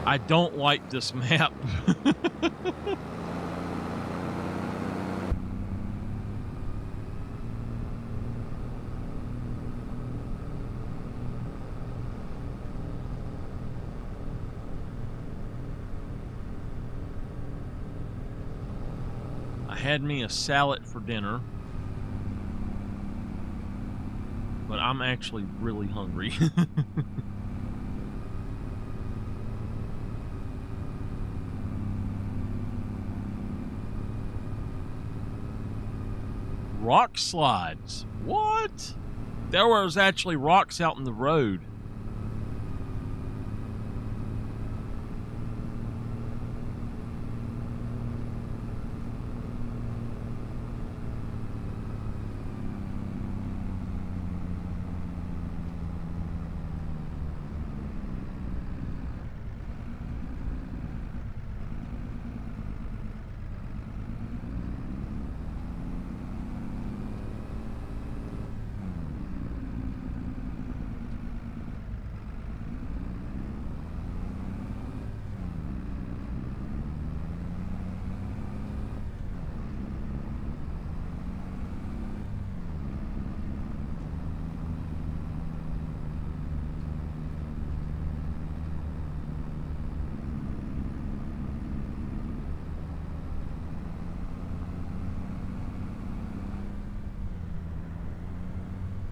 I don't like this map. I had me a salad for dinner, but I'm actually really hungry. Rock slides. What? There was actually rocks out in the road.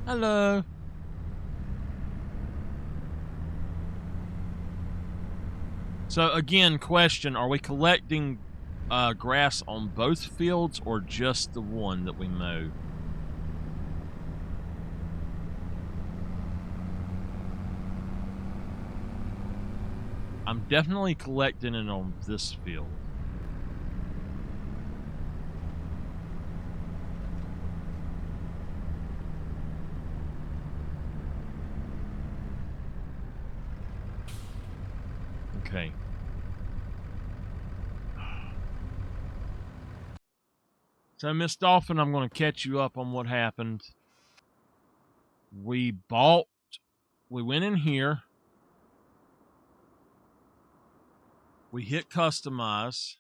Hello. So again, question, are we collecting grass on both fields or just the one that we mow? I'm definitely collecting it on this field. Okay. So, Miss Dolphin, I'm going to catch you up on what happened. We bought we went in here. We hit customize.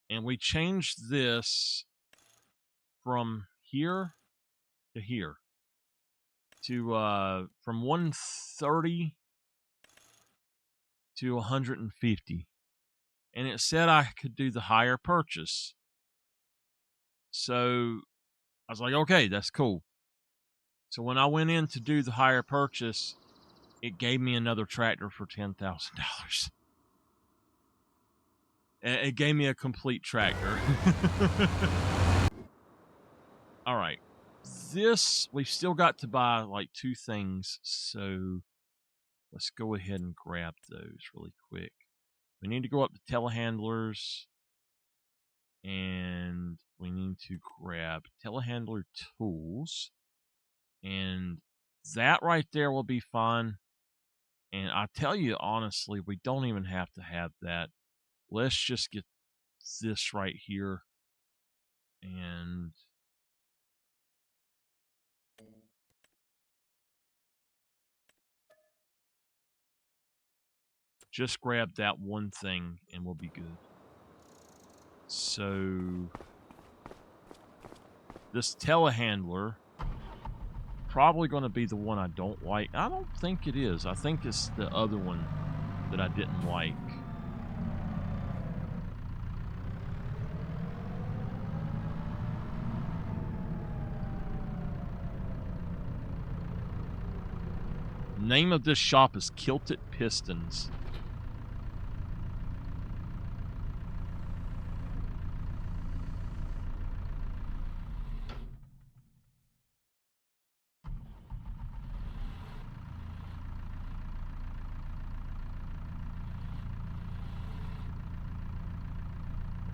And we changed this from here to here. To from 130 to 150. And it said I could do the higher purchase. So I was like, okay, that's cool. So when I went in to do the higher purchase, it gave me another tractor for $10,000. It gave me a complete tractor. All right. This, we've still got to buy like 2 things. So let's go ahead and grab those really quick. We need to go up to telehandlers. And we need to grab telehandler tools. And that right there will be fun. And I tell you honestly, we don't even have to have that. Let's just get this right here. And just grab that one thing and we'll be good. So this telehandler, probably going to be the one I don't like. I don't think it is. I think it's the other one that I didn't like. Name of this shop is Kilted Pistons.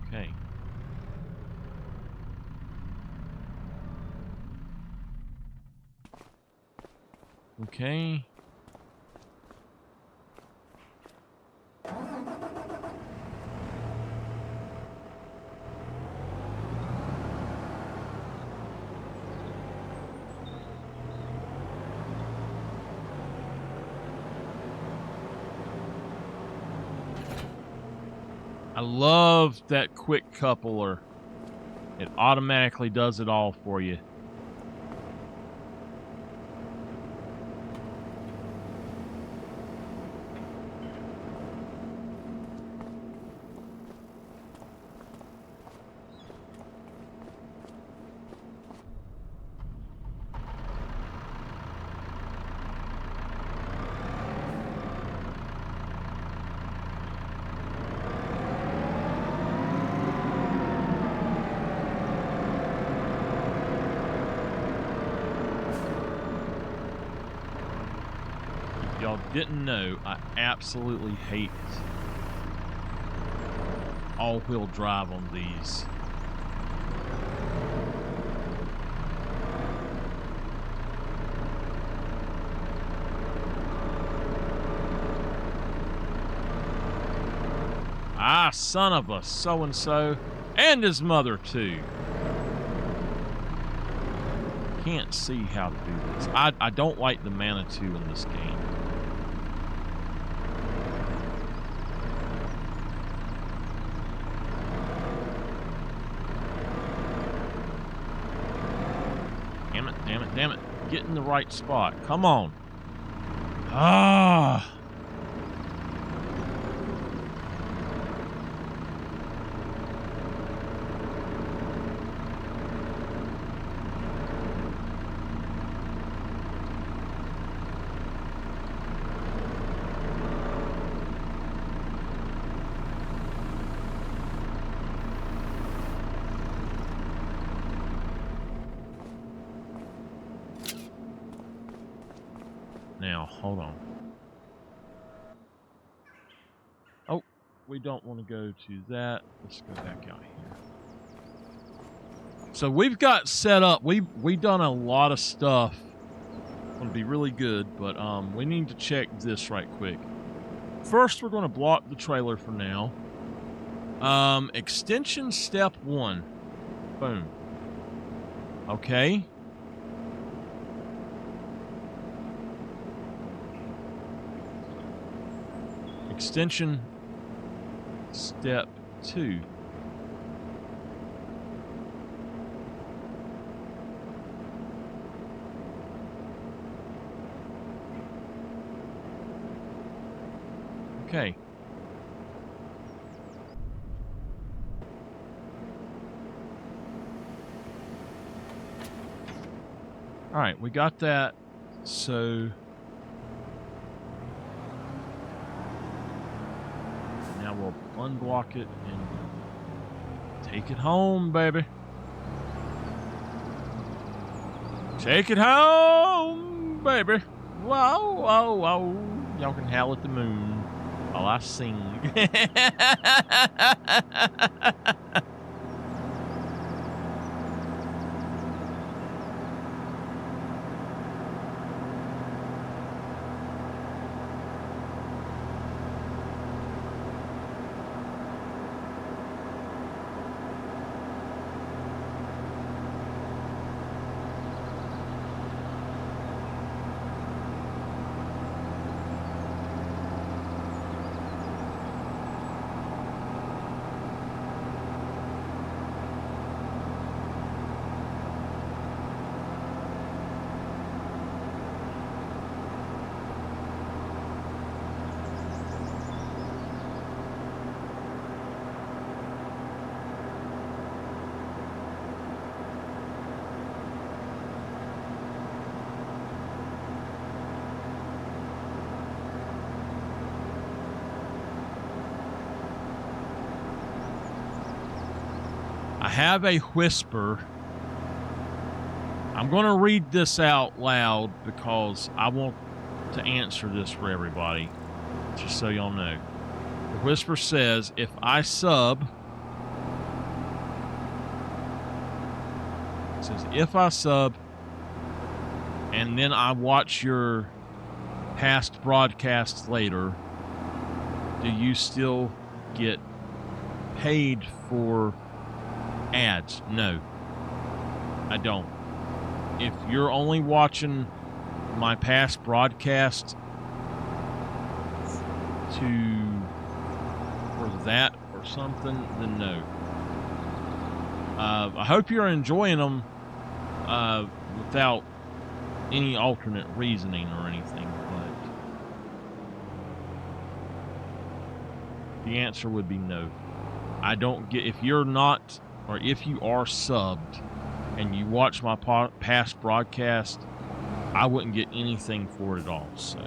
Okay. Okay. I love that quick coupler. It automatically does it all for you. Y'all didn't know, I absolutely hate all-wheel drive on these. Ah, son of a so-and-so, and his mother too. Can't see how to do this. I don't like the Manitou in this game. Damn it, damn it, damn it. Get in the right spot. Come on. Ah. Now, hold on. Oh, we don't want to go to that. Let's go back out here. So we've got set up. We've done a lot of stuff. It's going to be really good, but we need to check this right quick. First, we're going to block the trailer for now. Extension step 1. Boom. Okay. Extension step 2. Okay. All right, we got that. So now we'll unblock it and take it home, baby. Take it home, baby. Whoa, whoa, whoa. Y'all can howl at the moon while I sing. I have a whisper. I'm going to read this out loud because I want to answer this for everybody, just so y'all know. The whisper says, if I sub, it says, if I sub, and then I watch your past broadcasts later, do you still get paid for ads? No, I don't. If you're only watching my past broadcast for that or something, then no. I hope you're enjoying them without any alternate reasoning or anything, but the answer would be no. I don't get, if you're not, or if you are subbed and you watch my past broadcast, I wouldn't get anything for it at all. So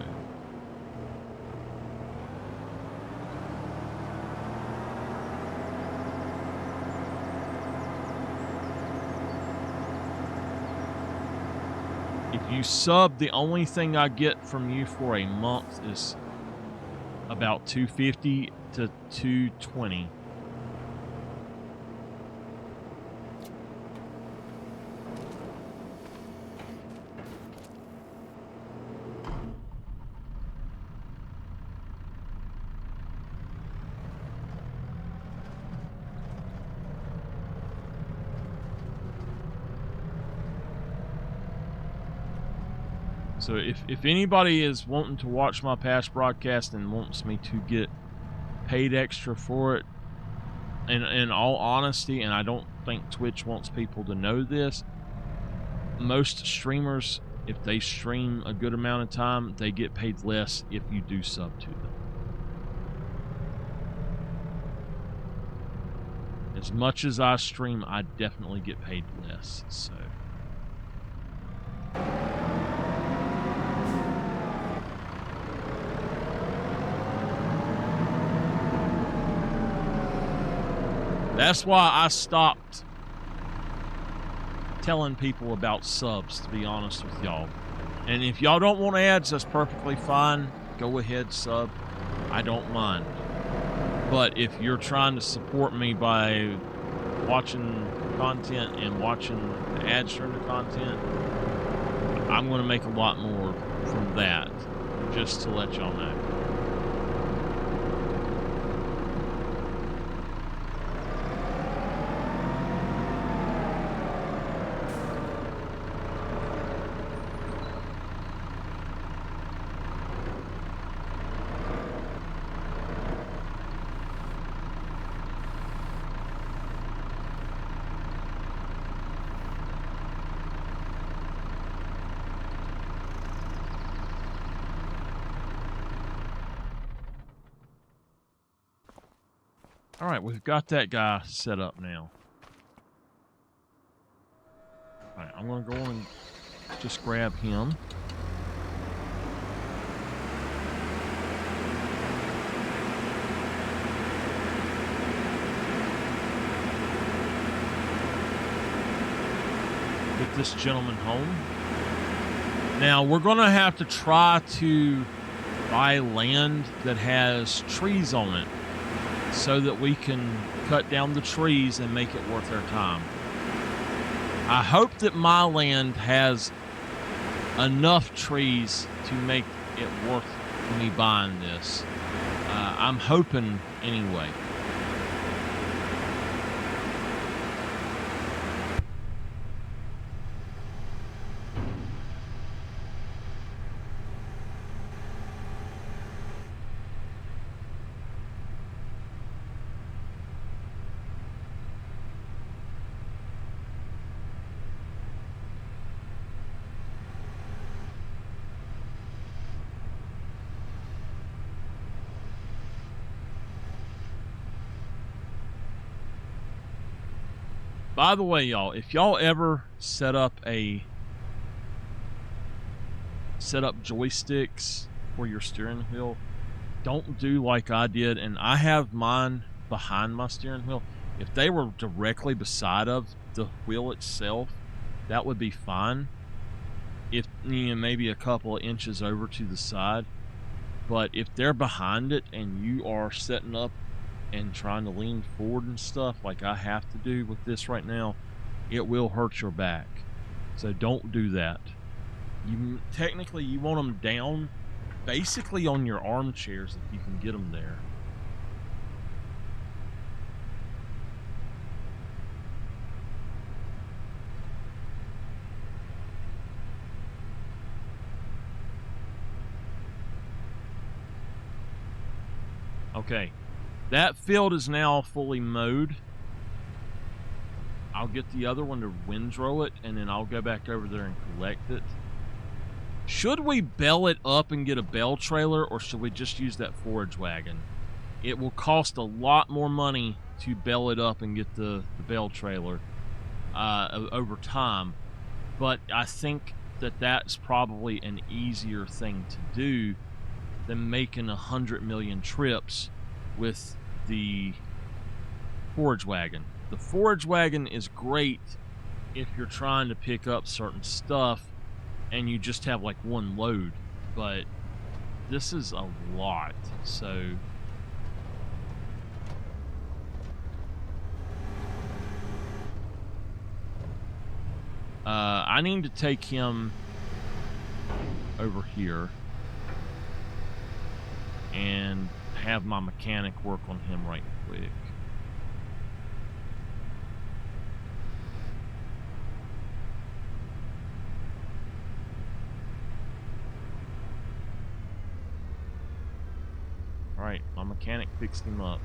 if you sub, the only thing I get from you for a month is about $250 to $220. So if anybody is wanting to watch my past broadcast and wants me to get paid extra for it, and in all honesty, and I don't think Twitch wants people to know this, most streamers, if they stream a good amount of time, they get paid less if you do sub to them. As much as I stream, I definitely get paid less, so... That's why I stopped telling people about subs, to be honest with y'all. And if y'all don't want ads, that's perfectly fine. Go ahead, sub. I don't mind. But if you're trying to support me by watching content and watching the ads during the content, I'm going to make a lot more from that, just to let y'all know. All right, we've got that guy set up now. All right, I'm going to go on and just grab him. Get this gentleman home. Now, we're going to have to try to buy land that has trees on it so that we can cut down the trees and make it worth our time. I hope that my land has enough trees to make it worth me buying this. I'm hoping anyway. By the way, y'all, if y'all ever set up joysticks for your steering wheel, don't do like I did, and I have mine behind my steering wheel. If they were directly beside of the wheel itself, that would be fine. If maybe a couple of inches over to the side, but if they're behind it and you are setting up and trying to lean forward and stuff like I have to do with this right now, it will hurt your back. So don't do that. Technically you want them down basically on your armchairs if you can get them there. Okay, that field is now fully mowed. I'll get the other one to windrow it, and then I'll go back over there and collect it. Should we bale it up and get a bale trailer, or should we just use that forage wagon? It will cost a lot more money to bale it up and get the bale trailer over time, but I think that that's probably an easier thing to do than making 100 million trips with the forage wagon. The forage wagon is great if you're trying to pick up certain stuff and you just have like one load, but this is a lot, so I need to take him over here and have my mechanic work on him right quick. Alright, my mechanic fixed him up.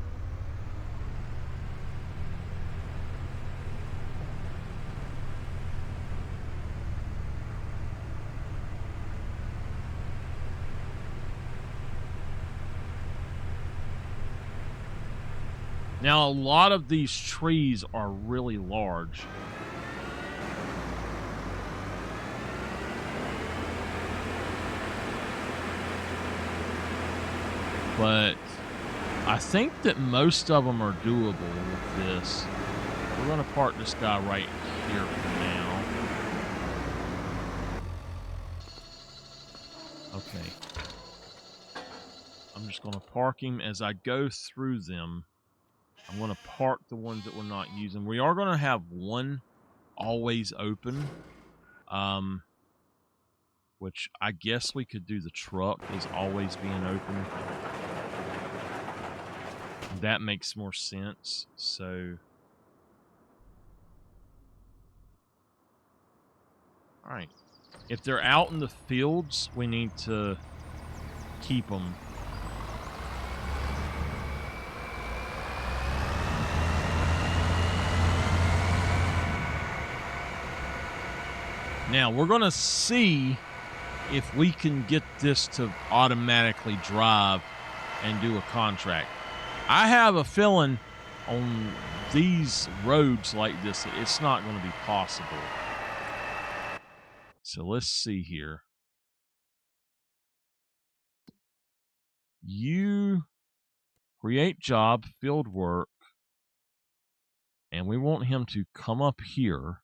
Now, a lot of these trees are really large. But I think that most of them are doable with this. We're going to park this guy right here for now. Okay. I'm just going to park him as I go through them. I'm going to park the ones that we're not using. We are going to have one always open, which I guess we could do the truck as always being open. That makes more sense. So, all right. If they're out in the fields, we need to keep them. Now, we're going to see if we can get this to automatically drive and do a contract. I have a feeling on these roads like this, it's not going to be possible. So let's see here. You create job, field work, and we want him to come up here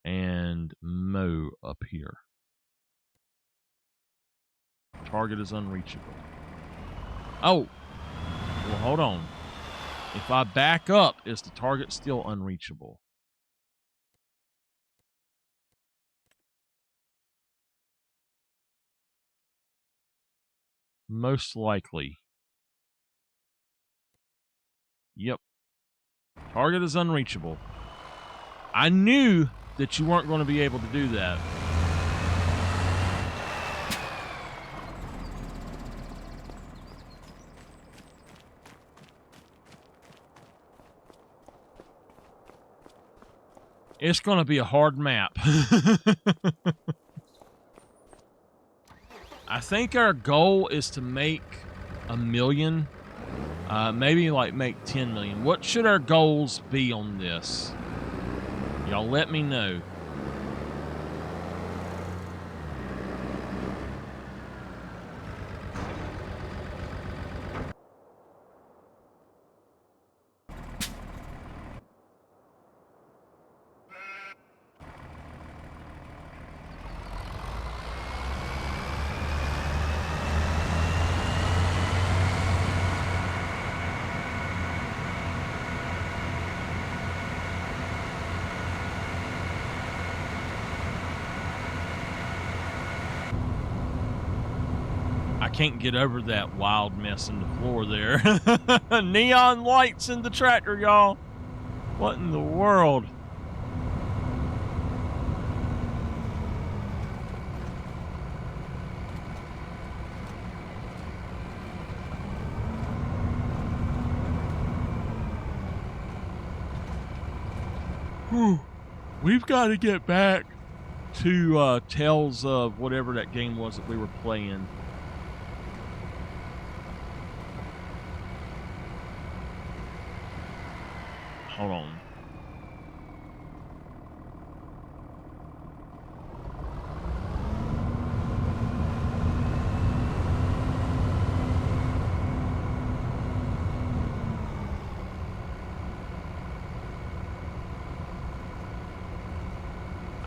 and mow up here. Target is unreachable. Oh, well, hold on. If I back up, is the target still unreachable? Most likely. Yep. Target is unreachable. I knew that you weren't going to be able to do that. It's going to be a hard map. I think our goal is to make 1 million. Maybe like make 10 million. What should our goals be on this? Y'all let me know. I can't get over that wild mess in the floor there. Neon lights in the tractor, y'all. What in the world? Whew. We've got to get back to Tales of whatever that game was that we were playing. Hold on.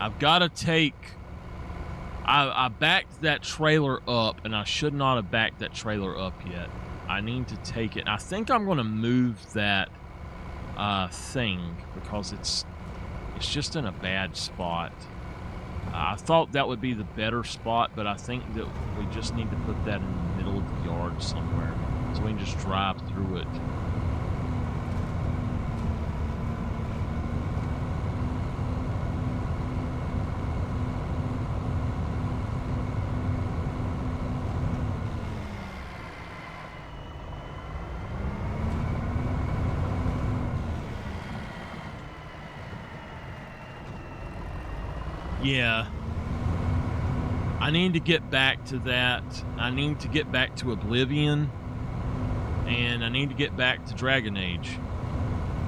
I've got to take... I backed that trailer up, and I should not have backed that trailer up yet. I need to take it. I think I'm going to move that thing because it's just in a bad spot. I thought that would be the better spot, but I think that we just need to put that in the middle of the yard somewhere so we can just drive through it. Yeah. I need to get back to that. I need to get back to Oblivion. And I need to get back to Dragon Age.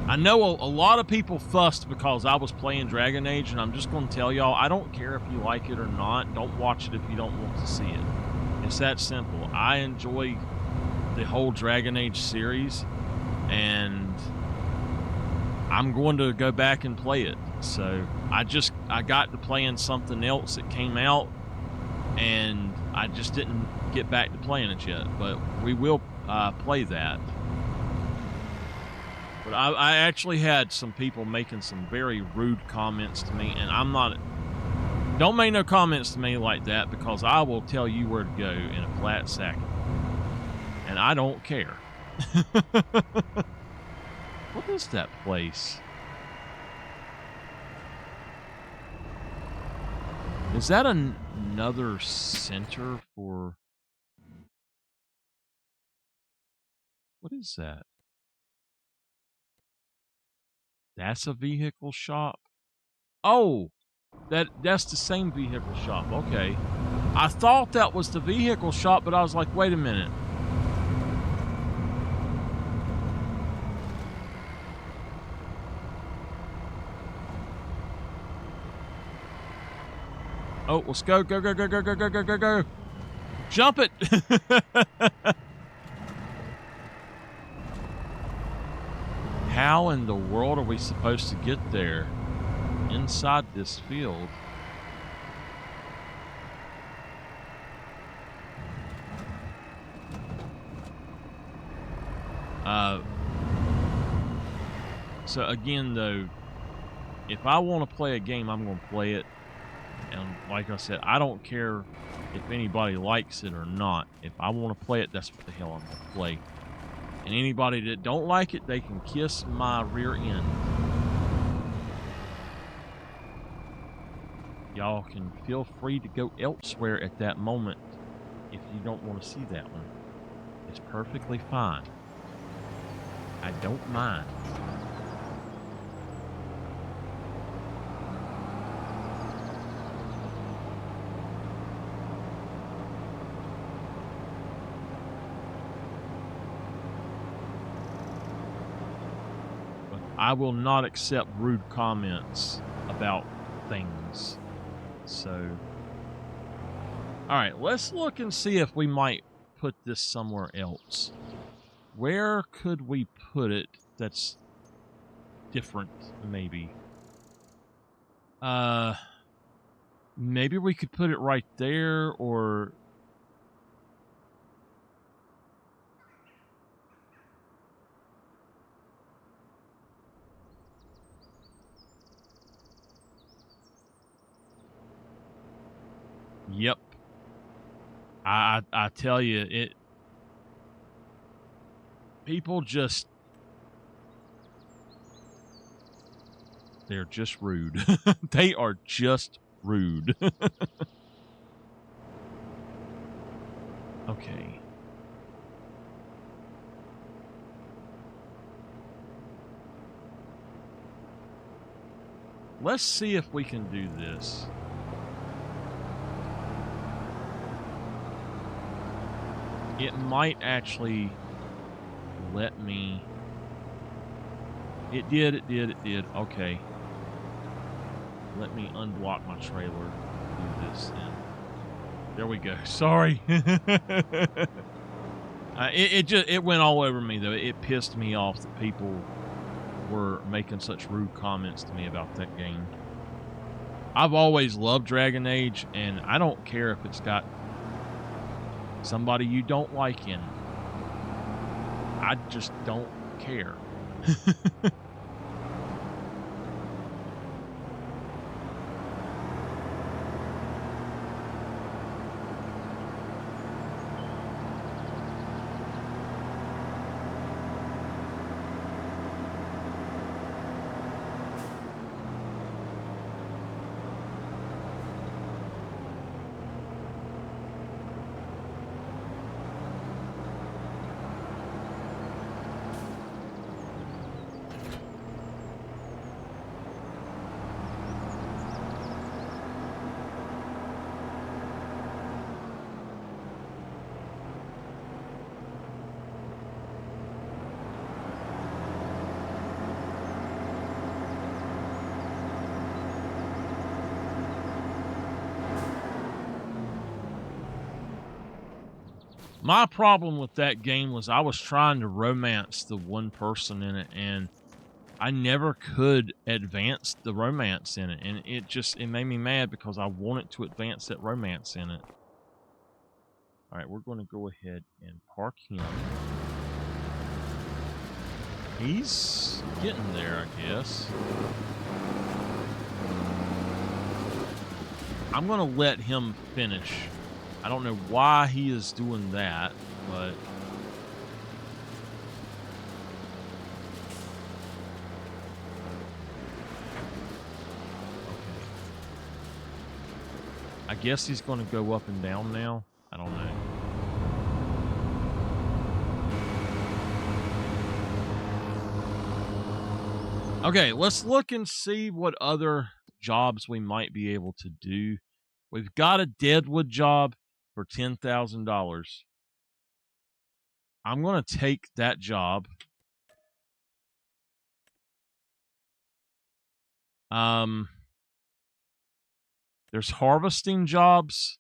I know a lot of people fussed because I was playing Dragon Age, and I'm just going to tell y'all, I don't care if you like it or not. Don't watch it if you don't want to see it. It's that simple. I enjoy the whole Dragon Age series, and I'm going to go back and play it. So I got to playing something else that came out, and I just didn't get back to playing it yet. But we will play that. But I actually had some people making some very rude comments to me, and I'm not... Don't make no comments to me like that, because I will tell you where to go in a flat second. And I don't care. What is that place? Is that another center for... What is that? That's a vehicle shop? Oh! That's the same vehicle shop. Okay. I thought that was the vehicle shop, but I was like, wait a minute. Oh, let's go, go, go, go, go, go, go, go, go, go. Jump it. How in the world are we supposed to get there inside this field? So again, though, if I want to play a game, I'm going to play it. And like I said, I don't care if anybody likes it or not. If I want to play it, that's what the hell I'm going to play. And anybody that don't like it, they can kiss my rear end. Y'all can feel free to go elsewhere at that moment if you don't want to see that one. It's perfectly fine. I don't mind. But I will not accept rude comments about things. So, all right, let's look and see if we might put this somewhere else. Where could we put it that's different, maybe? Maybe we could put it right there, or... Yep. I tell you, it... People just... They're just rude. They are just rude. Okay. Let's see if we can do this. It might actually let me... It did. Okay. Let me unblock my trailer. Do this and there we go. Sorry. It went all over me though. It pissed me off that people were making such rude comments to me about that game. I've always loved Dragon Age, and I don't care if it's got somebody you don't like in it. I just don't care. My problem with that game was I was trying to romance the one person in it, and I never could advance the romance in it. And it made me mad because I wanted to advance that romance in it. All right, we're going to go ahead and park him. He's getting there, I guess. I'm going to let him finish. I don't know why he is doing that, but... Okay. I guess he's going to go up and down now. I don't know. Okay, let's look and see what other jobs we might be able to do. We've got a Deadwood job for $10,000. I'm going to take that job. There's harvesting jobs.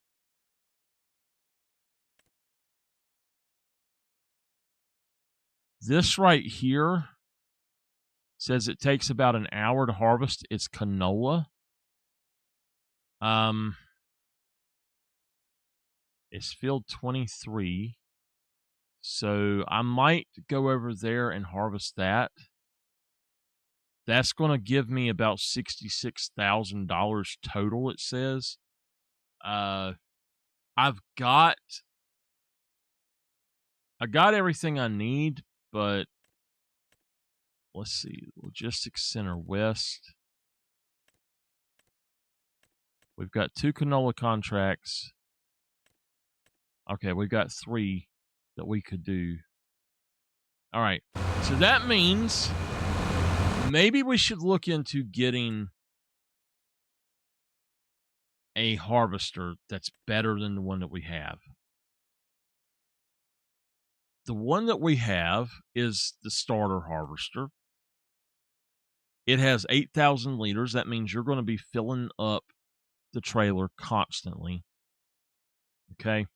This right here says it takes about an hour to harvest. It's canola. It's field 23. So I might go over there and harvest that. That's going to give me about $66,000 total, it says. I got everything I need, but let's see. Logistics Center West. We've got 2 canola contracts. Okay, we've got 3 that we could do. All right. So that means maybe we should look into getting a harvester that's better than the one that we have. The one that we have is the starter harvester. It has 8,000 liters. That means you're going to be filling up the trailer constantly. Okay.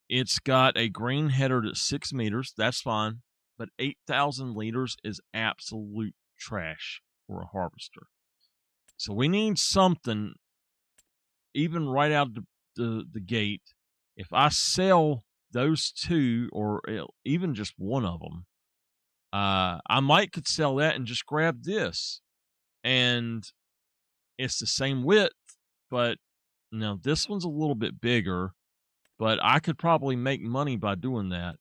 It's got a grain header that's 6 meters. That's fine. But 8,000 liters is absolute trash for a harvester. So we need something, even right out the gate. If I sell those 2 or even just one of them, I might could sell that and just grab this. And it's the same width, but now this one's a little bit bigger, but I could probably make money by doing that.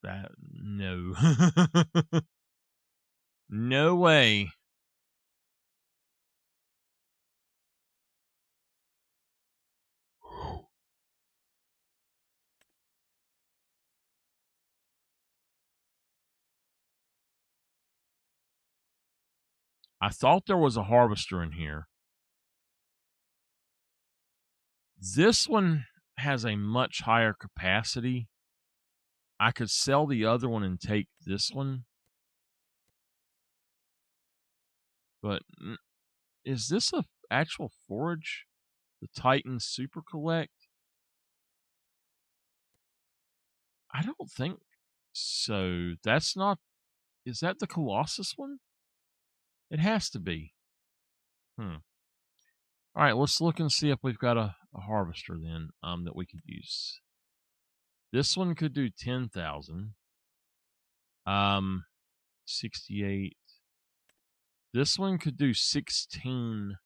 That no. No way. I thought there was a harvester in here. This one has a much higher capacity. I could sell the other one and take this one. But is this a actual forage? The Titan Super Collect? I don't think so. That's not... Is that the Colossus one? It has to be. All right, let's look and see if we've got a harvester then that we could use. This one could do 10,000. 68. This one could do 16.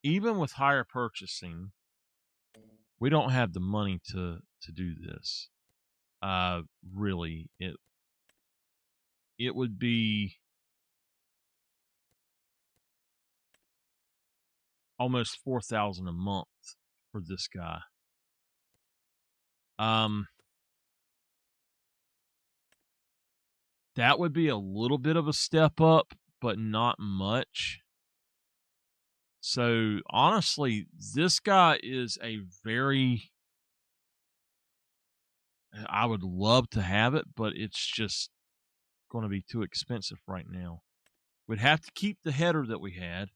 Even with higher purchasing, we don't have the money to do this. Really, it would be almost 4,000 a month for this guy. That would be a little bit of a step up, but not much. So honestly, this guy is a very... I would love to have it, but it's just going to be too expensive right now. We'd have to keep the header that we had.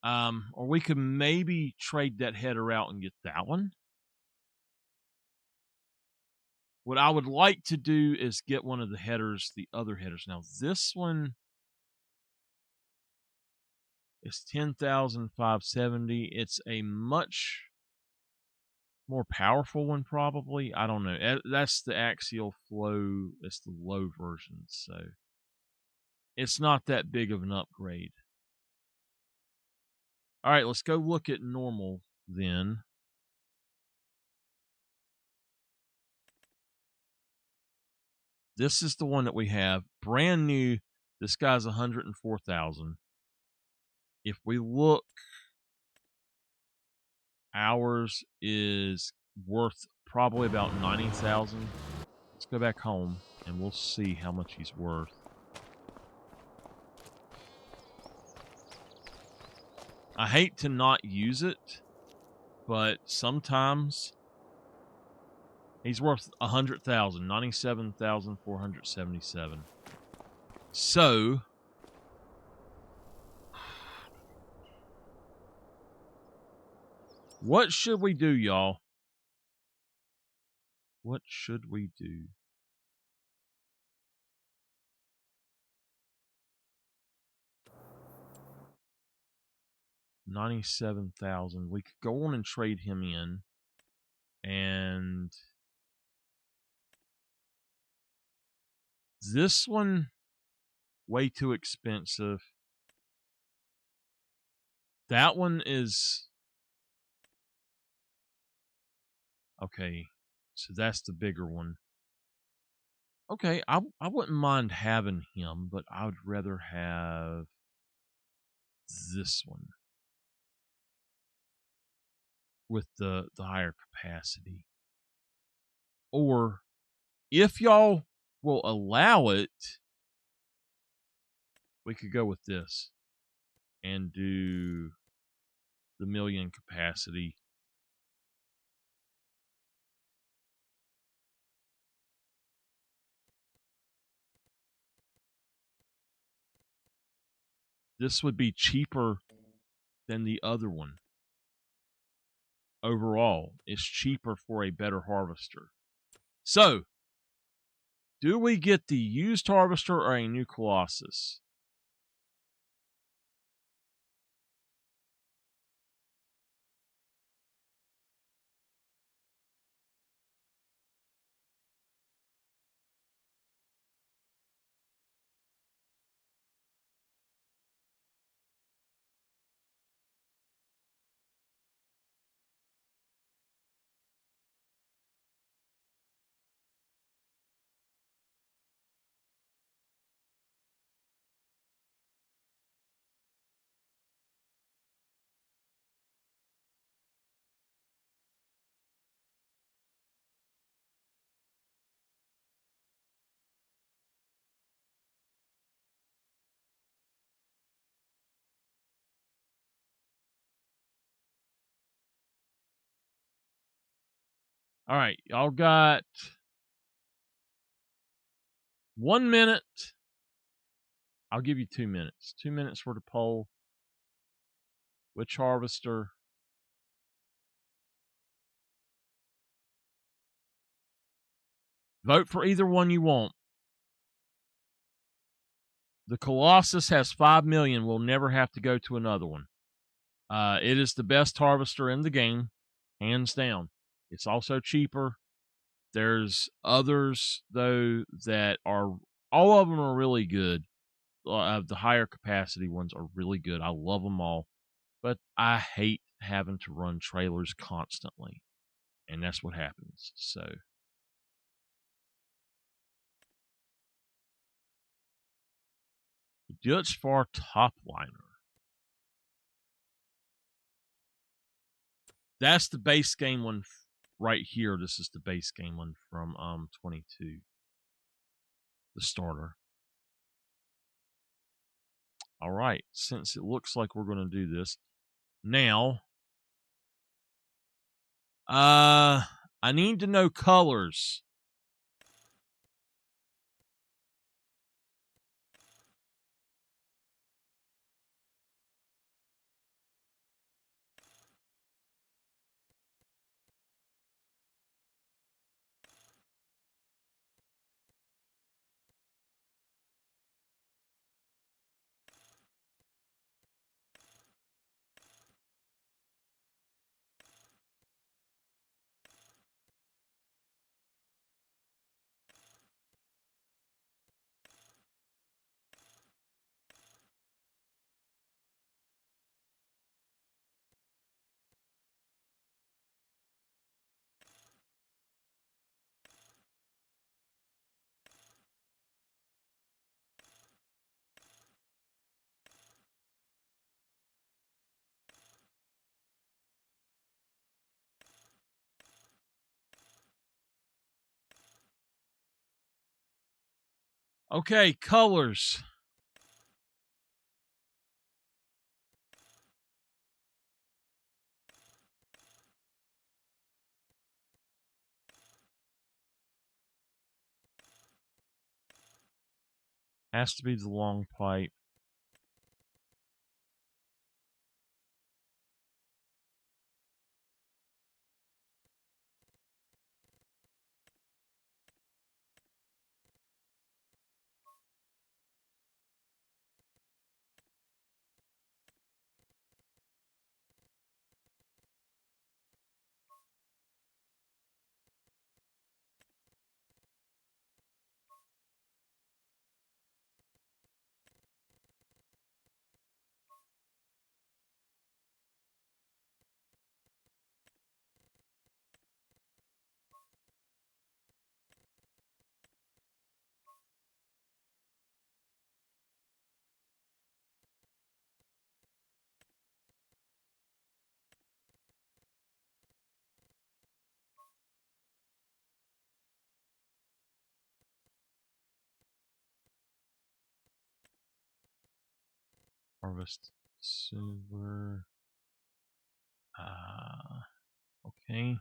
Or we could maybe trade that header out and get that one. What I would like to do is get one of the headers, the other headers. Now, this one is 10,570. It's a much more powerful one, probably. I don't know. That's the axial flow. It's the low version, so it's not that big of an upgrade. All right, let's go look at normal then. This is the one that we have. Brand new. This guy's 104,000. If we look, ours is worth probably about 90,000. Let's go back home and we'll see how much he's worth. I hate to not use it, but sometimes he's worth 100,000, 97,477. So what should we do, y'all? What should we do? $97,000. We could go on and trade him in, and this one way too expensive. That one is okay. So that's the bigger one. Okay, I wouldn't mind having him, but I would rather have this one with the higher capacity. Or if y'all will allow it, we could go with this and do the million capacity. This would be cheaper than the other one. Overall, it's cheaper for a better harvester. So, do we get the used harvester or a new Colossus? All right, y'all got 1 minute. I'll give you 2 minutes. 2 minutes for the poll. Which harvester? Vote for either one you want. The Colossus has 5 million. We'll never have to go to another one. It is the best harvester in the game, hands down. It's also cheaper. There's others, though, that are, all of them are really good. The higher capacity ones are really good. I love them all. But I hate having to run trailers constantly. And that's what happens. So, the Dutch Far Topliner. That's the base game one right here. This is the base game one from 22. The starter. All right, since it looks like we're going to do this now, I need to know colors. Okay, colors. Has to be the long pipe. Harvest silver. Okay.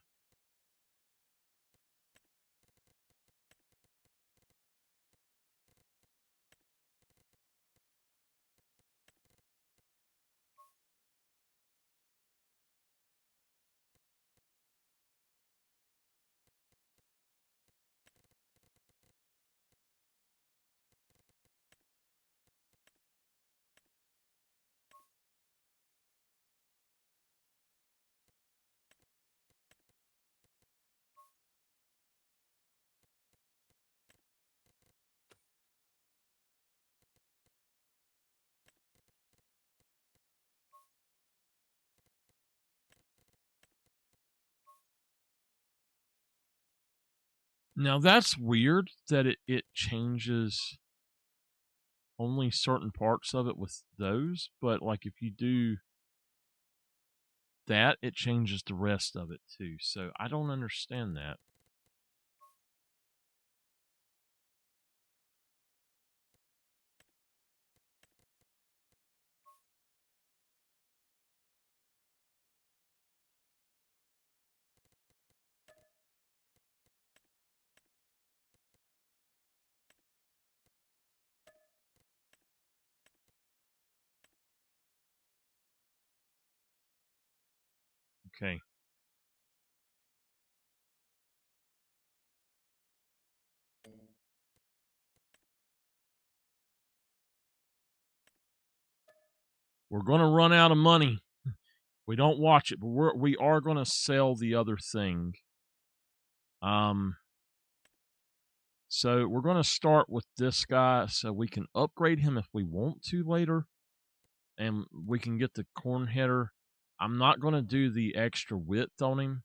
Now that's weird that it changes only certain parts of it with those, but like if you do that, it changes the rest of it too. So I don't understand that. Okay. We're going to run out of money. We don't watch it, but we are going to sell the other thing. So we're going to start with this guy so we can upgrade him if we want to later, and we can get the corn header. I'm not going to do the extra width on him.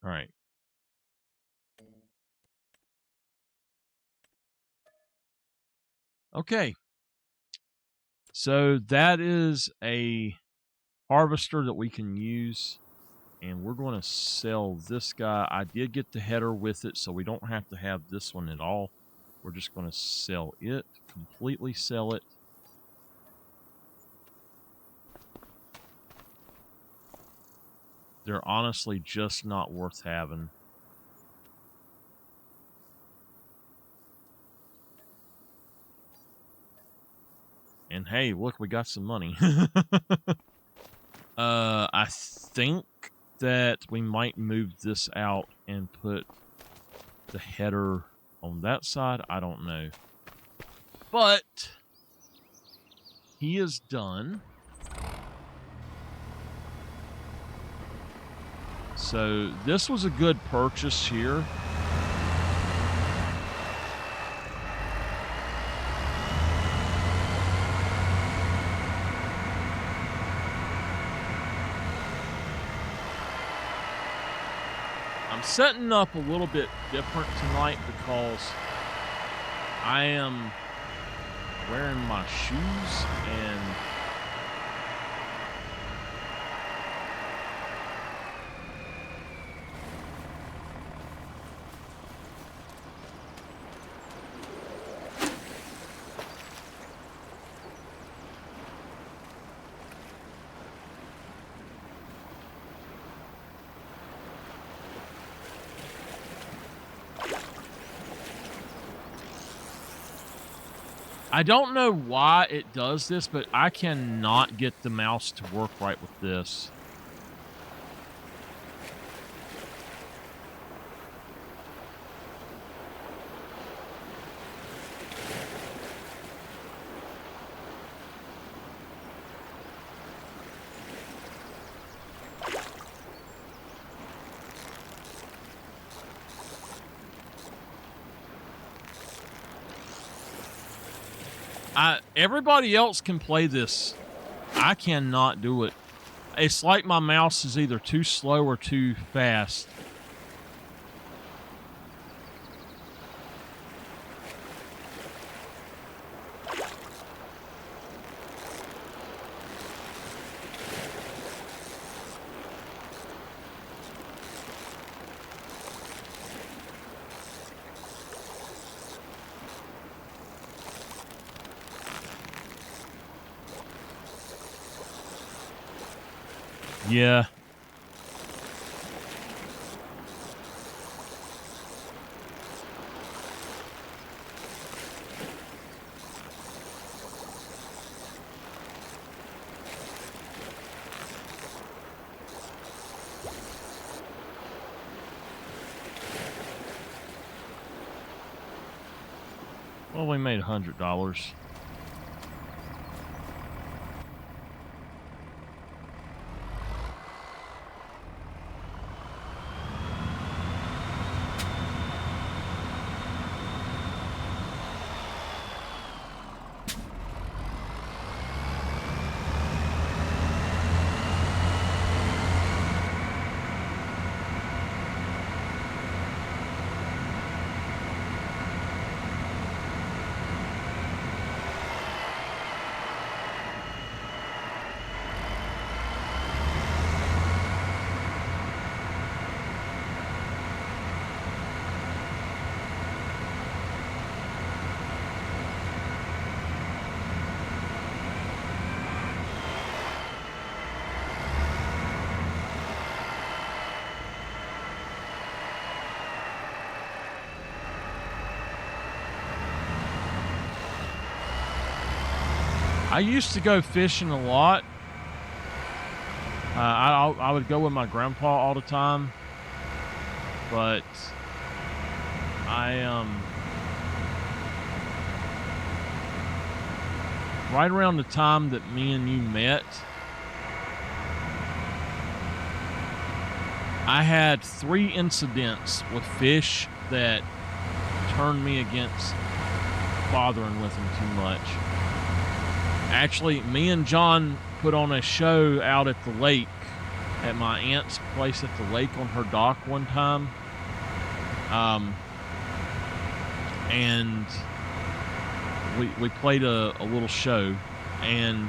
All right. Okay. So that is a harvester that we can use, and we're going to sell this guy. I did get the header with it, so we don't have to have this one at all. We're just going to sell it, completely sell it. They're honestly just not worth having. And hey, look, we got some money. I think that we might move this out and put the header on that side, I don't know. But he is done. So this was a good purchase here. I'm setting up a little bit different tonight because I am wearing my shoes and I don't know why it does this, but I cannot get the mouse to work right with this. Everybody else can play this. I cannot do it. It's like my mouse is either too slow or too fast. Yeah. Well, we made $100. I used to go fishing a lot. I would go with my grandpa all the time, but right around the time that me and you met, I had 3 incidents with fish that turned me against bothering with them too much. Actually, me and John put on a show out at the lake, at my aunt's place at the lake on her dock one time. And we played a little show, and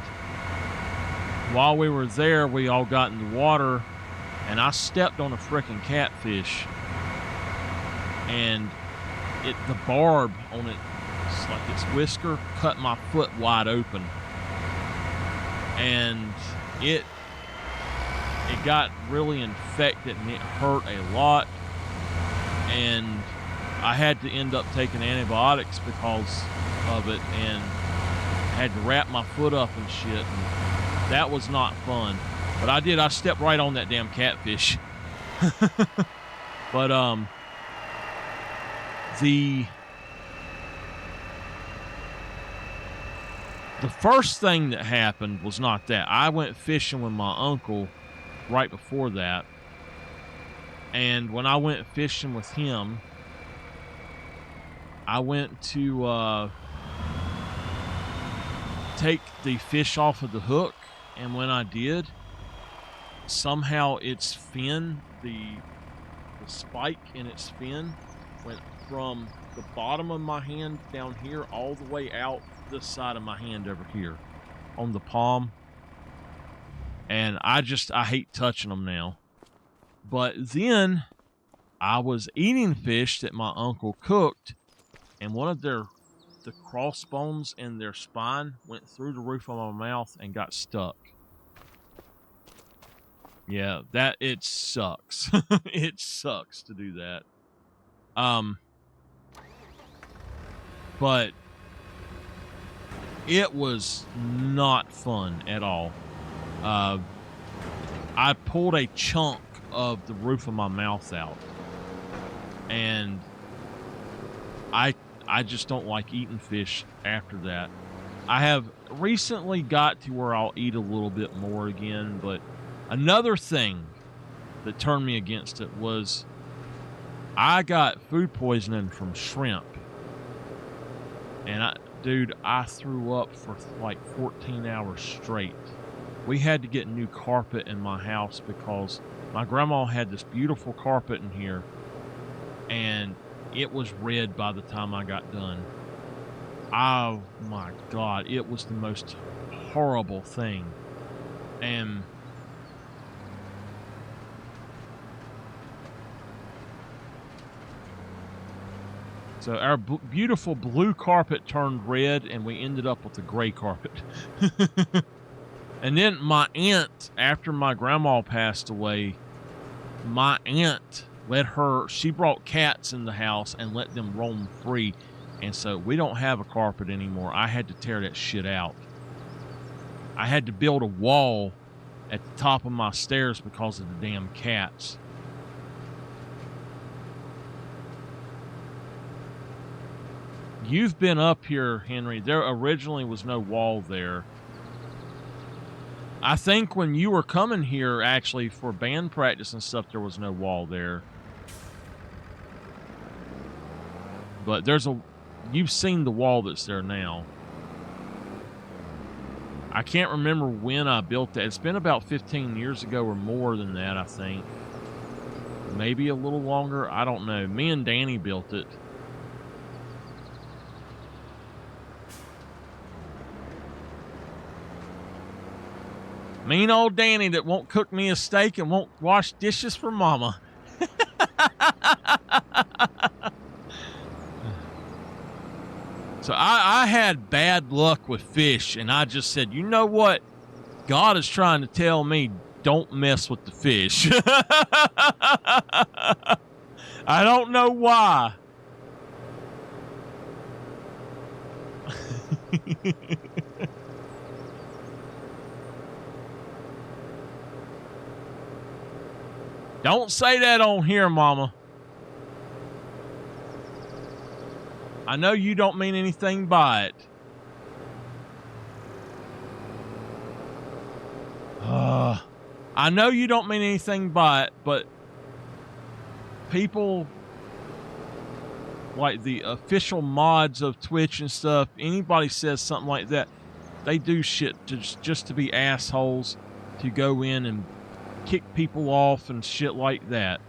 while we were there, we all got in the water, and I stepped on a frickin' catfish, and the barb on it, it's like its whisker, cut my foot wide open. And it got really infected and it hurt a lot, and I had to end up taking antibiotics because of it, and had to wrap my foot up and shit, and that was not fun. But I stepped right on that damn catfish. But The first thing that happened was not that. I went fishing with my uncle right before that. And when I went fishing with him, I went to take the fish off of the hook. And when I did, somehow its fin, the spike in its fin, went from the bottom of my hand down here all the way out this side of my hand over here on the palm. And I hate touching them now. But then I was eating fish that my uncle cooked, and one of the crossbones in their spine went through the roof of my mouth and got stuck. Yeah, it sucks. It sucks to do that. But it was not fun at all. I pulled a chunk of the roof of my mouth out, and I just don't like eating fish after that. I have recently got to where I'll eat a little bit more again, but another thing that turned me against it was I got food poisoning from shrimp. And I threw up for like 14 hours straight. We had to get new carpet in my house because my grandma had this beautiful carpet in here, and it was red by the time I got done. Oh my God, it was the most horrible thing. And so our beautiful blue carpet turned red, and we ended up with a gray carpet. And then my aunt, after my grandma passed away, my aunt she brought cats in the house and let them roam free. And so we don't have a carpet anymore. I had to tear that shit out. I had to build a wall at the top of my stairs because of the damn cats. You've been up here, Henry. There originally was no wall there. I think when you were coming here, actually, for band practice and stuff, there was no wall there. But you've seen the wall that's there now. I can't remember when I built that. It's been about 15 years ago or more than that, I think. Maybe a little longer. I don't know. Me and Danny built it. Mean old Danny that won't cook me a steak and won't wash dishes for Mama. So I had bad luck with fish, and I just said, you know what? God is trying to tell me, don't mess with the fish. I don't know why. Don't say that on here, Mama. I know you don't mean anything by it. I know you don't mean anything by it, but people like the official mods of Twitch and stuff, anybody says something like that, they do shit just to be assholes, to go in and kick people off and shit like that.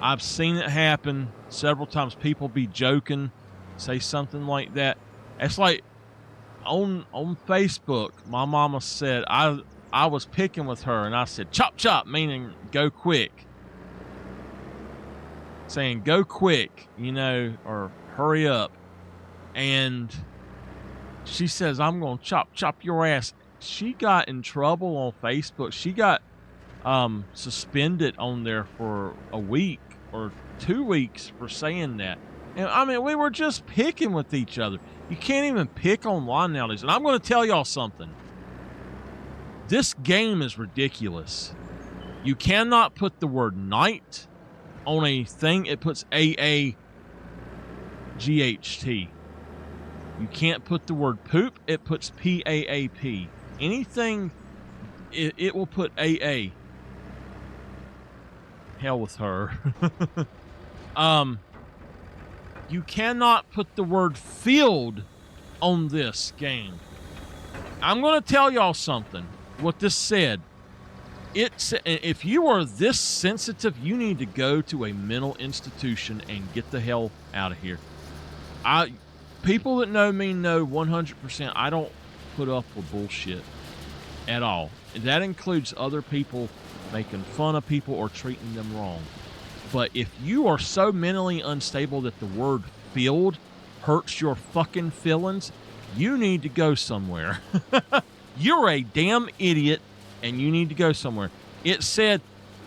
I've seen it happen several times. People be joking, say something like that. It's like on Facebook, my mama said I was picking with her, and I said chop chop, meaning go quick. Saying go quick, or hurry up. And she says, I'm going to chop your ass. She got in trouble on Facebook. She got suspended on there for a week or 2 weeks for saying that. And I mean, we were just picking with each other. You can't even pick online nowadays. And I'm going to tell y'all something. This game is ridiculous. You cannot put the word night on a thing. It puts AA GHT. You can't put the word poop. It puts PAAP. Anything, it will put AA. Hell with her. You cannot put the word field on this game. I'm going to tell y'all something. What this said. If you are this sensitive, you need to go to a mental institution and get the hell out of here. People that know me know 100% I don't put up with bullshit at all. That includes other people making fun of people or treating them wrong. But if you are so mentally unstable that the word field hurts your fucking feelings, you need to go somewhere. You're a damn idiot and you need to go somewhere. It said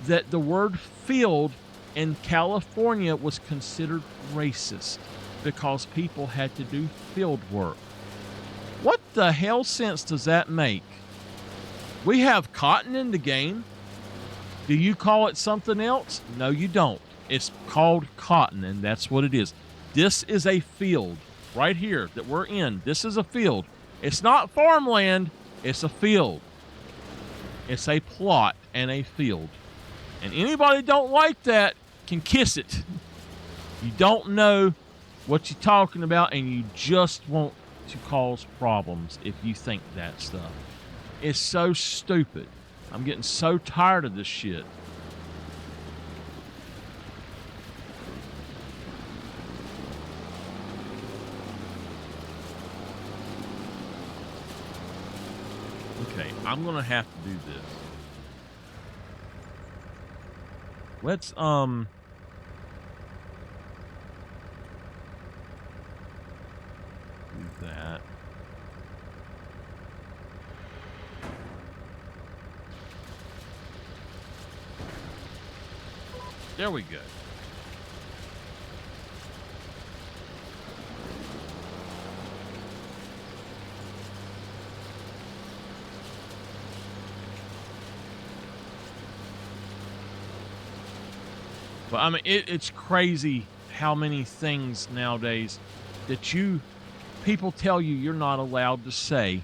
that the word field in California was considered racist because people had to do field work. What the hell sense does that make? We have cotton in the game. Do you call it something else? No, you don't. It's called cotton, and that's what it is. This is a field right here that we're in. This is a field. It's not farmland. It's a field. It's a plot and a field. And anybody don't like that can kiss it. You don't know what you're talking about, and you just want to cause problems if you think that stuff. It's so stupid. I'm getting so tired of this shit. Okay, I'm gonna have to do this. Let's do that. There we go. But I mean, it's crazy how many things nowadays that people tell you you're not allowed to say.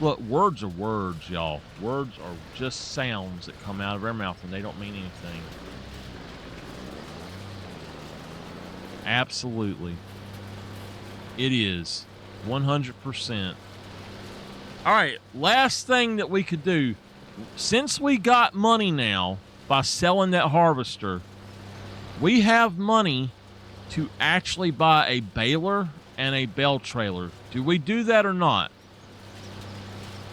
Look, words are words, y'all. Words are just sounds that come out of our mouth and they don't mean anything. Absolutely. It is. 100%. All right, last thing that we could do. Since we got money now by selling that harvester, we have money to actually buy a baler and a bale trailer. Do we do that or not?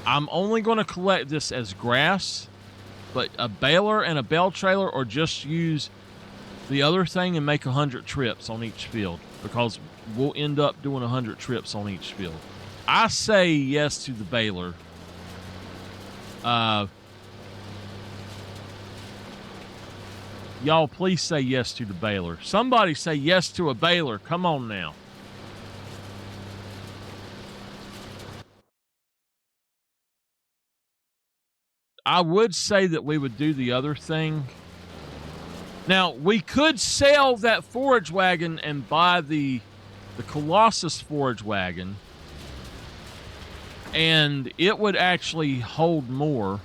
I'm only going to collect this as grass, but a baler and a bale trailer, or just use the other thing and make 100 trips on each field, because we'll end up doing 100 trips on each field. I say yes to the baler. Y'all, please say yes to the baler. Somebody say yes to a baler. Come on now. I would say that we would do the other thing. Now, we could sell that forage wagon and buy the Colossus forage wagon, and it would actually hold more.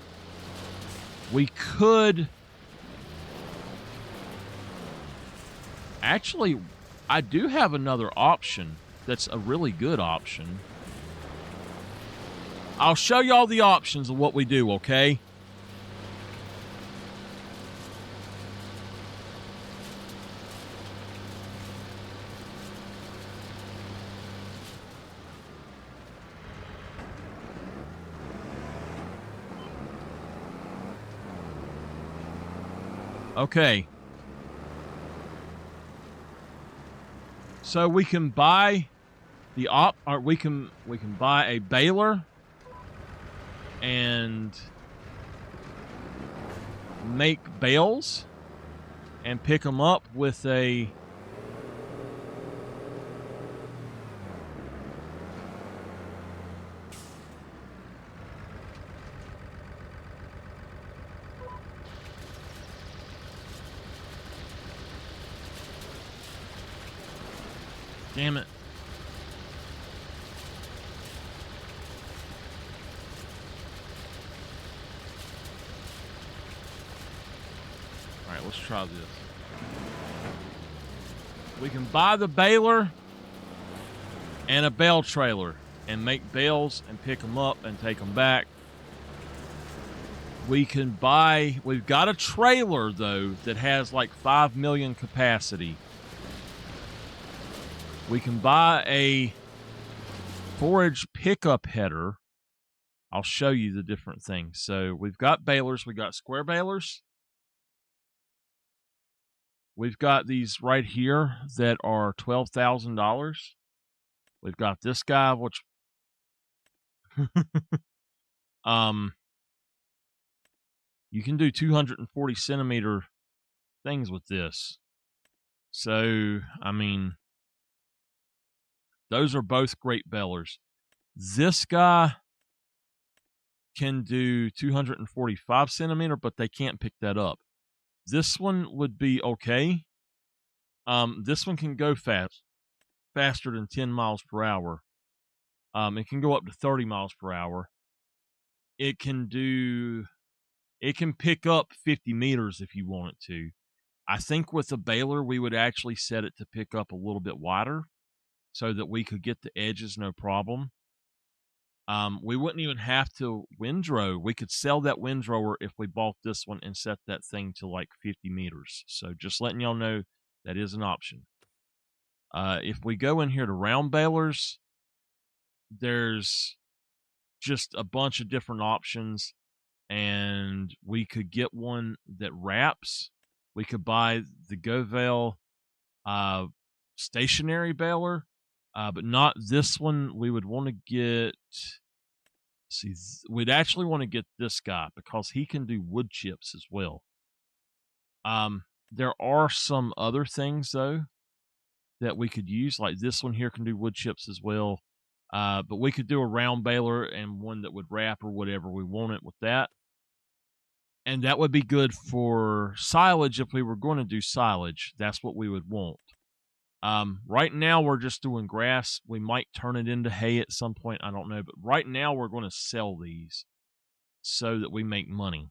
We could... Actually, I do have another option that's a really good option. I'll show y'all the options of what we do, okay? Okay. So we can buy we can buy a baler and make bales and pick them up with a Damn it. All right, let's try this. We can buy the baler and a bale trailer and make bales and pick them up and take them back. We've got a trailer though that has like 5 million capacity. We can buy a forage pickup header. I'll show you the different things. So we've got balers, we got square balers. We've got these right here that are $12,000. We've got this guy, which you can do 240 centimeter things with this. So, I mean, those are both great balers. This guy can do 245 centimeter, but they can't pick that up. This one would be okay. This one can go faster than 10 miles per hour. It can go up to 30 miles per hour. It can pick up 50 meters if you want it to. I think with a baler, we would actually set it to pick up a little bit wider so that we could get the edges no problem. We wouldn't even have to windrow. We could sell that windrower if we bought this one and set that thing to like 50 meters. So just letting y'all know that is an option. If we go in here to round balers, there's just a bunch of different options, and we could get one that wraps. We could buy the GoVale stationary baler, but not this one. We would want to get. See, we'd actually want to get this guy because he can do wood chips as well. There are some other things though that we could use, like this one here can do wood chips as well. But we could do a round baler and one that would wrap or whatever we wanted with that. And that would be good for silage if we were going to do silage. That's what we would want. Right now we're just doing grass. We might turn it into hay at some point. I don't know. But right now we're going to sell these so that we make money.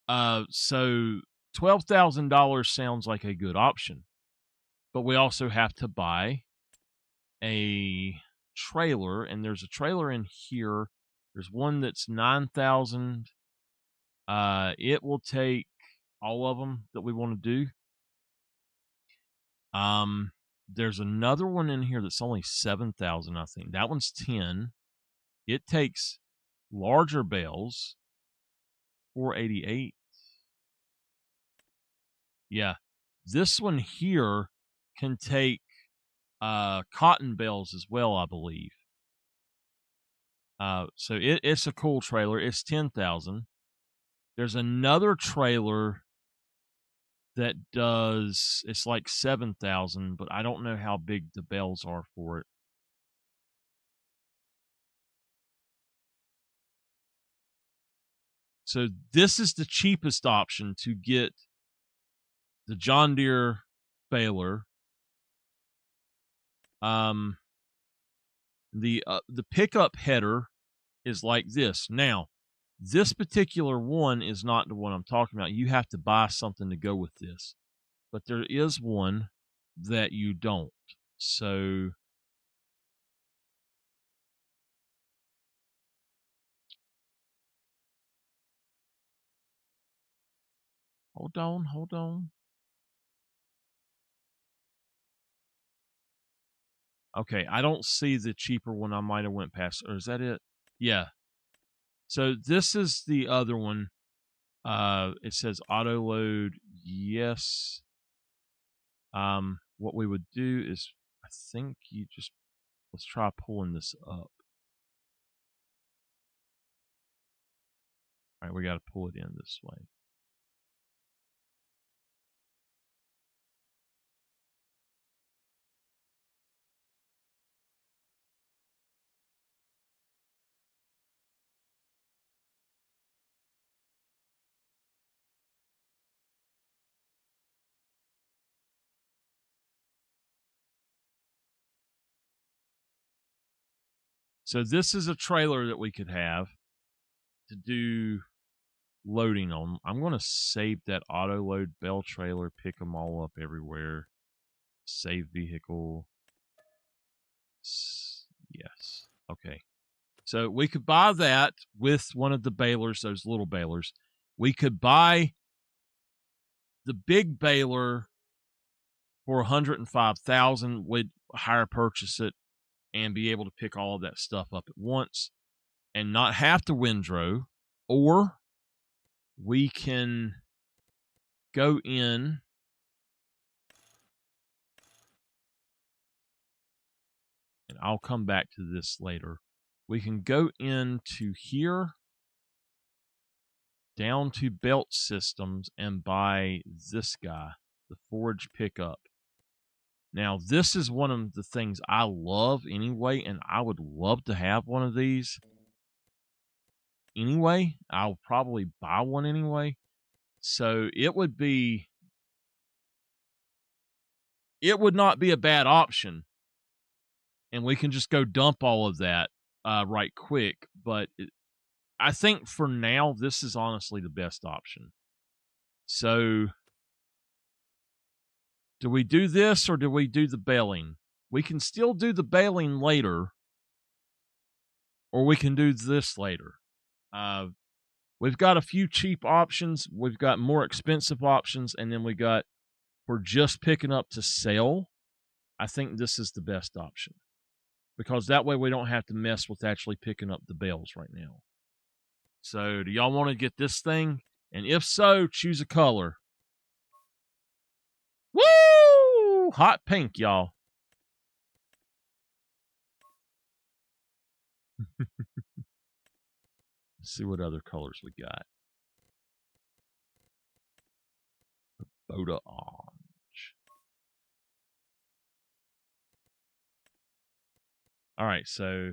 So $12,000 sounds like a good option. But we also have to buy a trailer, and there's a trailer in here. There's one that's 9,000. It will take all of them that we want to do. There's another one in here that's only 7,000, I think. That one's 10. It takes larger bales, 488. Yeah. This one here can take cotton bales as well, I believe. So it's a cool trailer. It's 10,000. There's another trailer that does, it's like 7,000, but I don't know how big the bales are for it. So this is the cheapest option to get the John Deere baler. The pickup header is like this. Now, this particular one is not the one I'm talking about. You have to buy something to go with this. But there is one that you don't. So hold on. Okay, I don't see the cheaper one. I might have went past. Or is that it? Yeah. So this is the other one. It says auto load. Yes. What we would do is, I think let's try pulling this up. All right, we got to pull it in this way. So this is a trailer that we could have to do loading on. I'm going to save that auto load bell trailer, pick them all up everywhere. Save vehicle. Yes. Okay. So we could buy that with one of the balers, those little balers. We could buy the big baler for $105,000. We'd hire purchase it and be able to pick all of that stuff up at once and not have to windrow. Or we can go in and I'll come back to this later. We can go into here, down to belt systems, and buy this guy, the forage pickup. Now, this is one of the things I love anyway, and I would love to have one of these anyway. I'll probably buy one anyway. So it would not be a bad option. And we can just go dump all of that right quick. But I think for now, this is honestly the best option. So do we do this or do we do the baling? We can still do the baling later, or we can do this later. We've got a few cheap options. We've got more expensive options. And then for just picking up to sell, I think this is the best option. Because that way we don't have to mess with actually picking up the bales right now. So do y'all want to get this thing? And if so, choose a color. Woo! Hot pink, y'all. Let's see what other colors we got. Boda orange. All right, so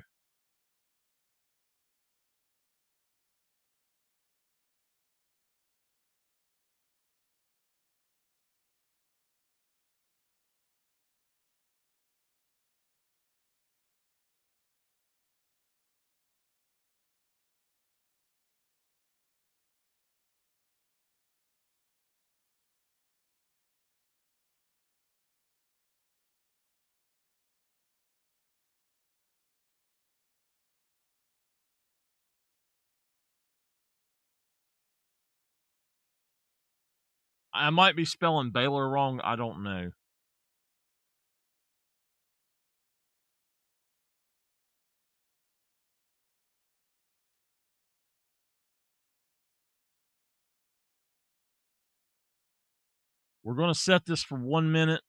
I might be spelling Baylor wrong. I don't know. We're going to set this for 1 minute.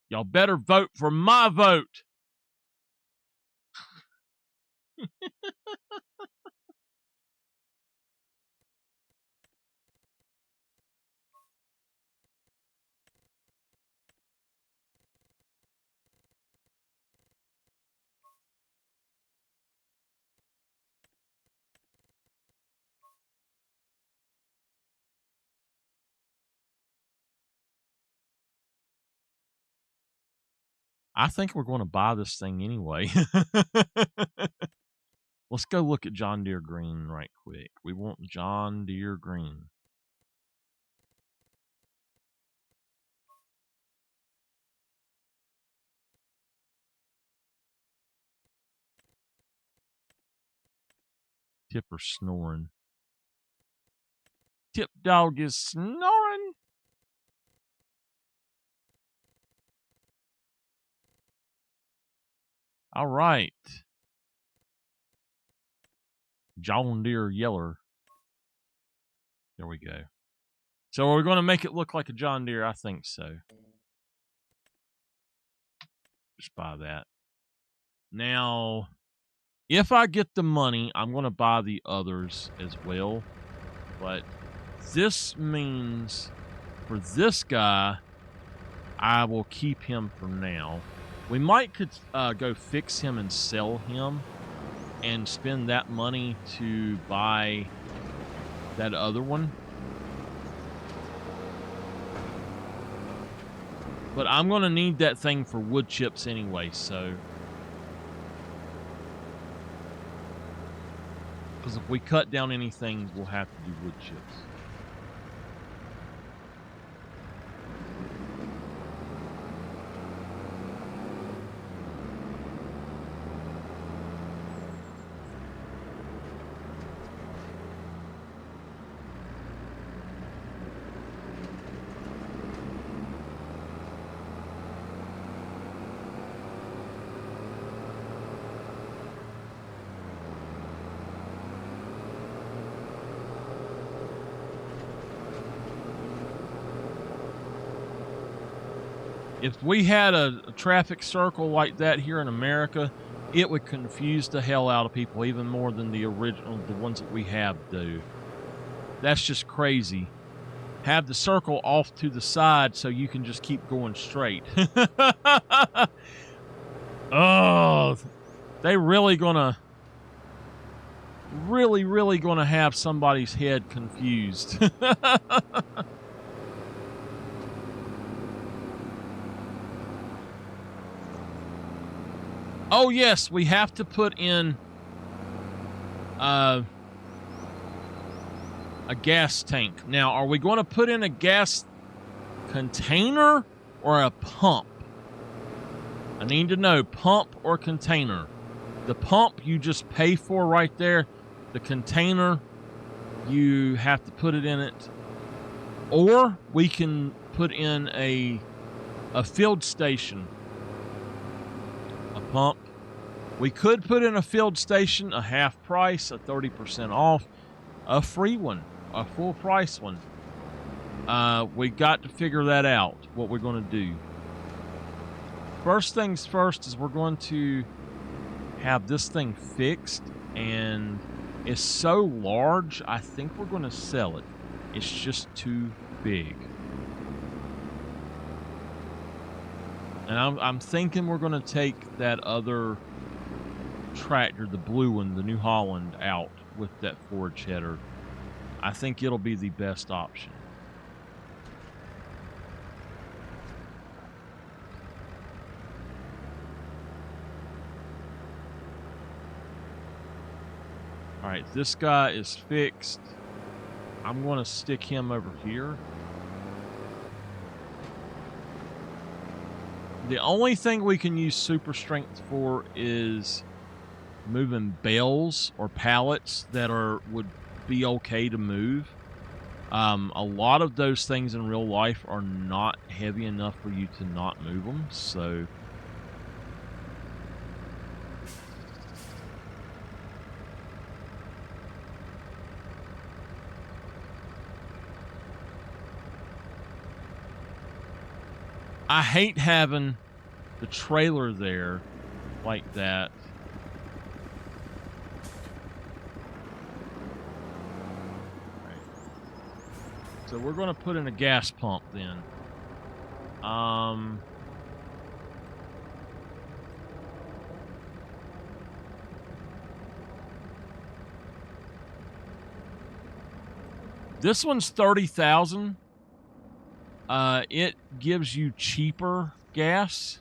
Y'all better vote for my vote. I think we're going to buy this thing anyway. Let's go look at John Deere Green right quick. We want John Deere Green. Tipper snoring. Tip dog is snoring. All right. John Deere Yeller. There we go. So we're going to make it look like a John Deere? I think so. Just buy that. Now, if I get the money, I'm going to buy the others as well. But this means for this guy, I will keep him for now. We might could go fix him and sell him and spend that money to buy that other one. But I'm going to need that thing for wood chips anyway, so Because if we cut down anything, we'll have to do wood chips. If we had a traffic circle like that here in America, it would confuse the hell out of people even more than the ones that we have do. That's just crazy. Have the circle off to the side so you can just keep going straight. Oh, they really gonna have somebody's head confused. Oh, yes, we have to put in a gas tank. Now, are we going to put in a gas container or a pump? I need to know, pump or container. The pump you just pay for right there. The container, you have to put it in it. Or we can put in a field station. Pump. We could put in a field station, a half price, a 30% off, a free one, a full price one. We got to figure that out, what we're going to do. First things first is we're going to have this thing fixed, and it's so large, I think we're going to sell it. It's just too big. And I'm thinking we're going to take that other tractor, the blue one, the New Holland, out with that forage header. I think it'll be the best option. All right, this guy is fixed. I'm going to stick him over here. The only thing we can use super strength for is moving bales or pallets that would be okay to move. A lot of those things in real life are not heavy enough for you to not move them, so I hate having the trailer there like that. Right. So we're going to put in a gas pump then. This one's 30,000. It gives you cheaper gas.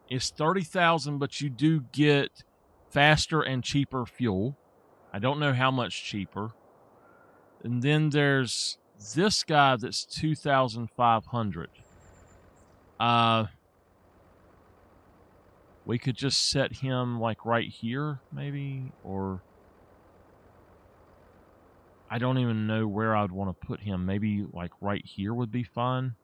It's 30,000, but you do get faster and cheaper fuel. I don't know how much cheaper. And then there's this guy that's 2,500. We could just set him like right here, maybe, or I don't even know where I'd want to put him. Maybe like right here would be fine.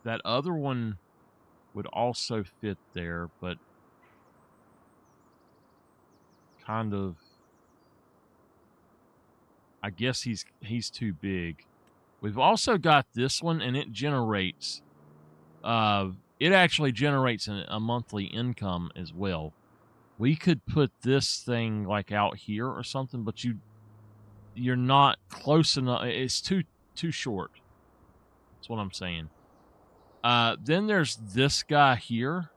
That other one would also fit there, but kind of, I guess he's too big. We've also got this one, and it generates, it actually generates a monthly income as well. We could put this thing like out here or something, but you're not close enough. It's too short. That's what I'm saying. Then there's this guy here.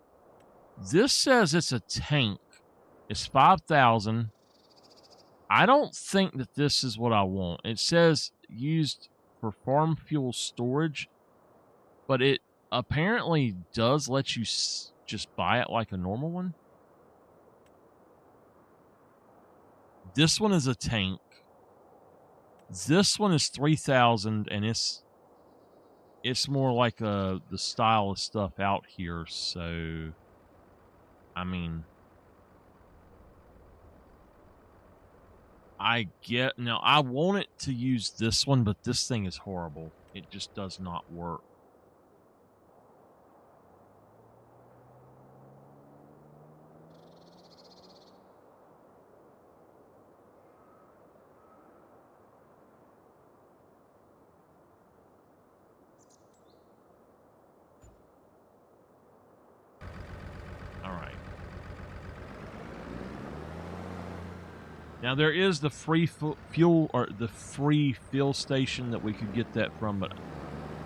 This says it's a tank. It's 5,000. I don't think that this is what I want. It says used for farm fuel storage, but it apparently does let you just buy it like a normal one. This one is a tank. This one is 3,000, and it's more like the style of stuff out here. So, I mean, I get now. I want it to use this one, but this thing is horrible. It just does not work. Now there is the free fuel or the free fill station that we could get that from, but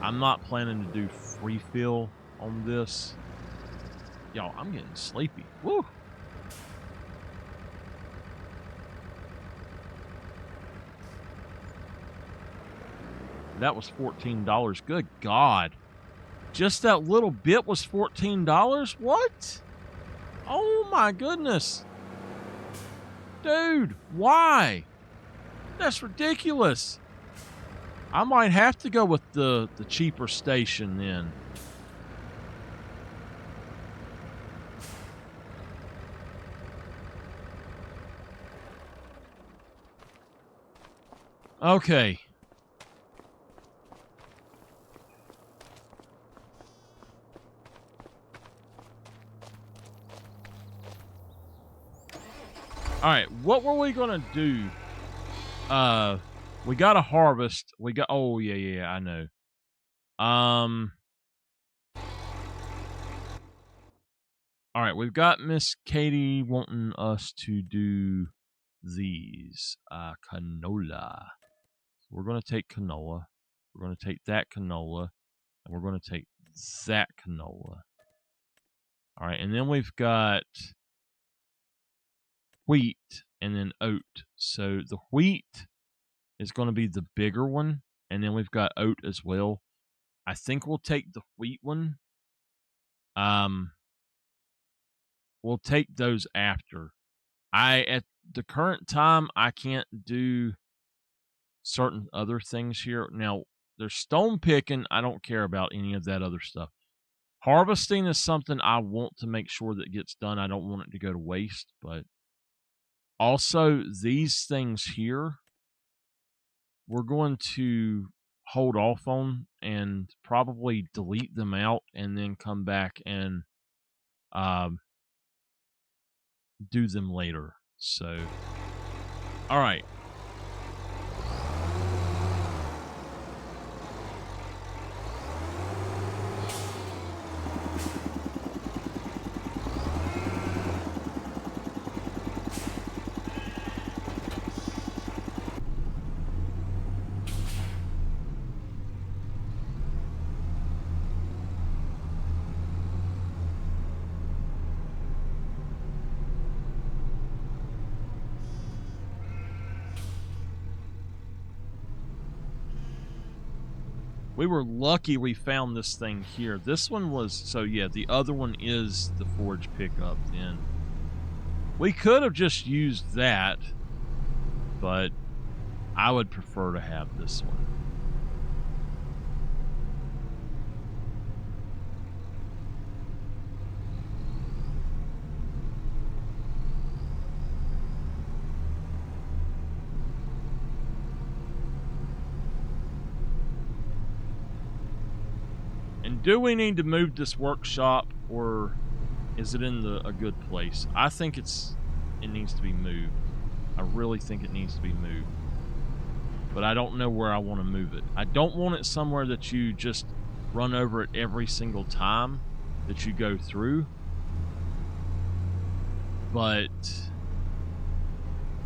I'm not planning to do free fill on this. Y'all, I'm getting sleepy. Woo! That was $14. Good God. Just that little bit was $14? What? Oh my goodness. Dude, why? That's ridiculous. I might have to go with the cheaper station then. Okay. All right, what were we gonna do? We got to harvest. We got. Oh yeah, I know. All right, we've got Miss Katie wanting us to do these canola. We're gonna take canola. We're gonna take that canola, and we're gonna take that canola. All right, and then we've got wheat and then oat. So the wheat is going to be the bigger one, and then we've got oat as well. I think we'll take the wheat one. We'll take those after. At the current time, I can't do certain other things here. Now, there's stone picking. I don't care about any of that other stuff. Harvesting is something I want to make sure that gets done. I don't want it to go to waste, but also these things here, we're going to hold off on and probably delete them out and then come back and do them later. So, all right. We were lucky we found this thing here. This one was, so yeah, the other one is the forage pickup then. We could have just used that, but I would prefer to have this one. And do we need to move this workshop, or is it in a good place? I think it needs to be moved. I really think it needs to be moved. But I don't know where I want to move it. I don't want it somewhere that you just run over it every single time that you go through. But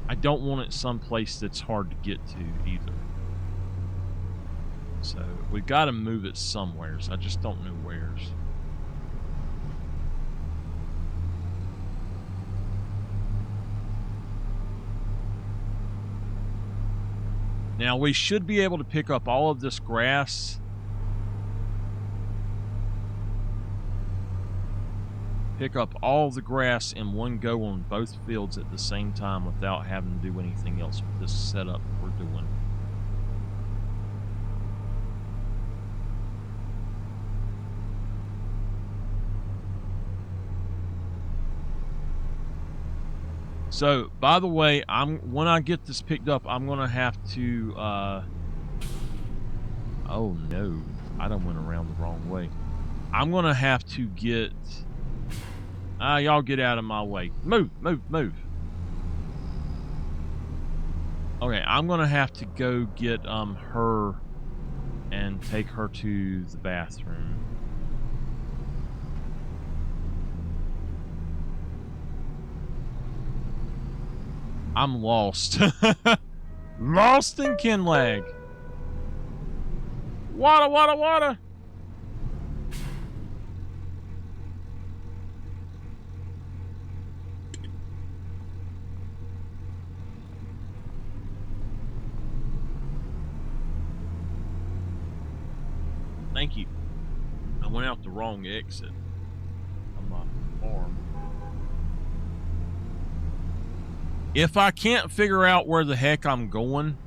I don't want it someplace that's hard to get to either. So we've got to move it somewhere. I just don't know where's. Now, we should be able to pick up all of this grass. Pick up all the grass in one go on both fields at the same time without having to do anything else with this setup we're doing. So, by the way, when I get this picked up, I'm gonna have to. Oh no, I done went around the wrong way. I'm gonna have to get. Y'all get out of my way. Move, move, move. Okay, I'm gonna have to go get her and take her to the bathroom. I'm lost. Lost in Kinlag. Water, water, water. Thank you. I went out the wrong exit on my farm. If I can't figure out where the heck I'm going,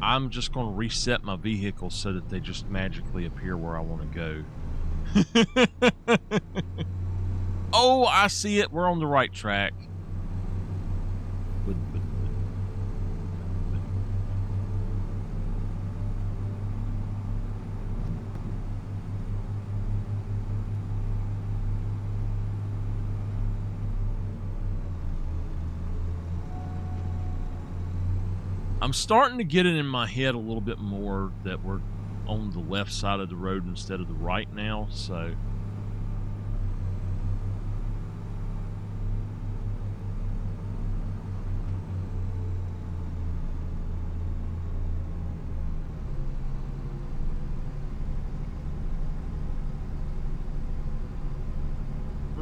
I'm just going to reset my vehicle so that they just magically appear where I want to go. Oh, I see it. We're on the right track. I'm starting to get it in my head a little bit more that we're on the left side of the road instead of the right now, so...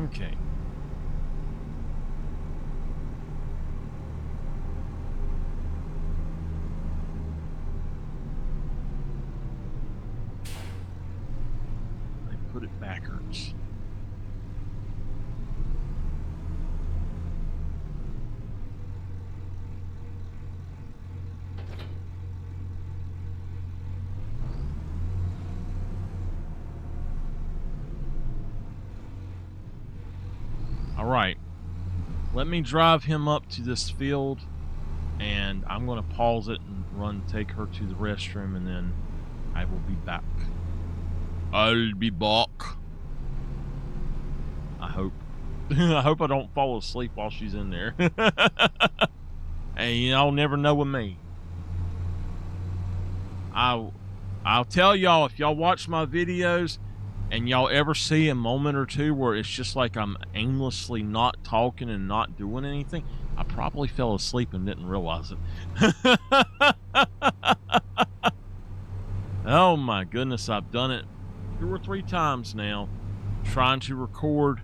Okay. Put it backwards. All right. Let me drive him up to this field, and I'm going to pause it and take her to the restroom, and then I will be back. I'll be back. I hope. I hope I don't fall asleep while she's in there. And y'all never know with me. I'll tell y'all, if y'all watch my videos and y'all ever see a moment or two where it's just like I'm aimlessly not talking and not doing anything, I probably fell asleep and didn't realize it. Oh my goodness, I've done it 2 or 3 times now, trying to record,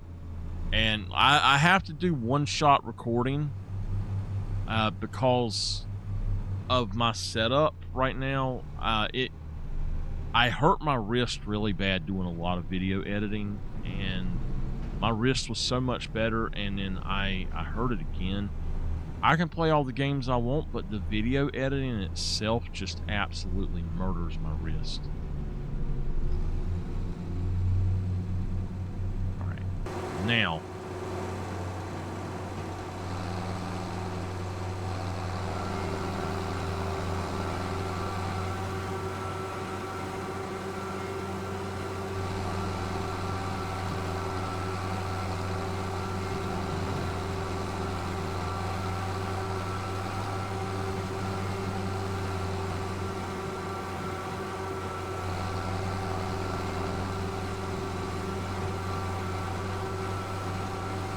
and I have to do one-shot recording because of my setup right now. I hurt my wrist really bad doing a lot of video editing, and my wrist was so much better, and then I hurt it again. I can play all the games I want, but the video editing itself just absolutely murders my wrist. Now,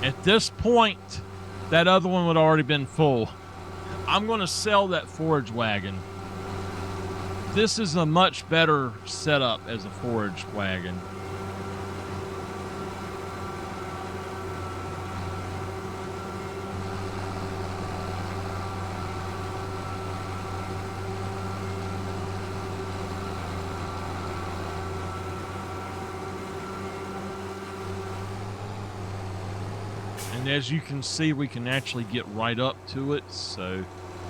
at this point, that other one would already been full. I'm going to sell that forage wagon. This is a much better setup as a forage wagon. And as you can see, we can actually get right up to it, so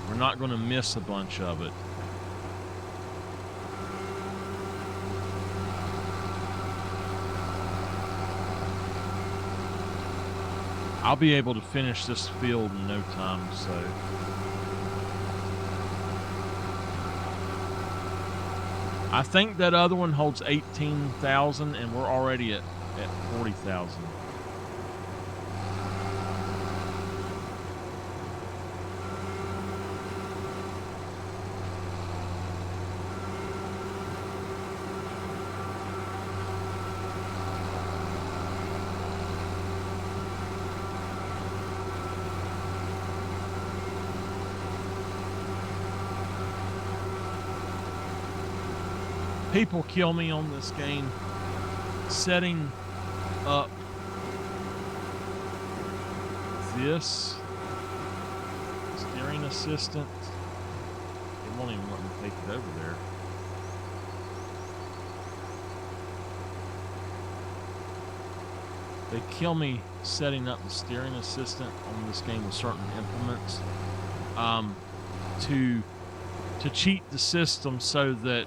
we're not going to miss a bunch of it. I'll be able to finish this field in no time, so. I think that other one holds 18,000, and we're already at 40,000. People kill me on this game setting up this steering assistant. It won't even let me take it over there. They kill me setting up the steering assistant on this game with certain implements to cheat the system so that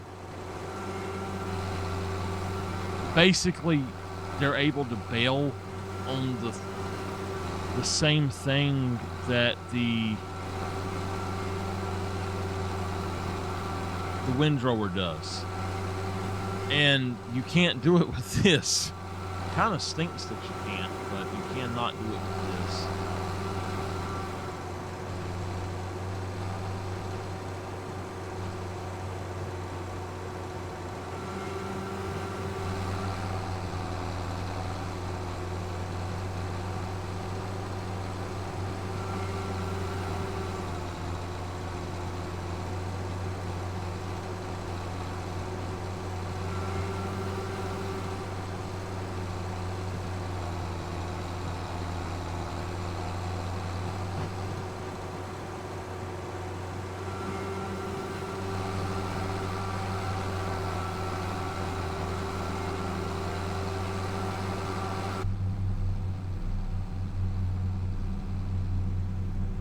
basically they're able to bail on the same thing that the windrower does. And you can't do it with this. It kind of stinks that you can't, but you cannot do it with this.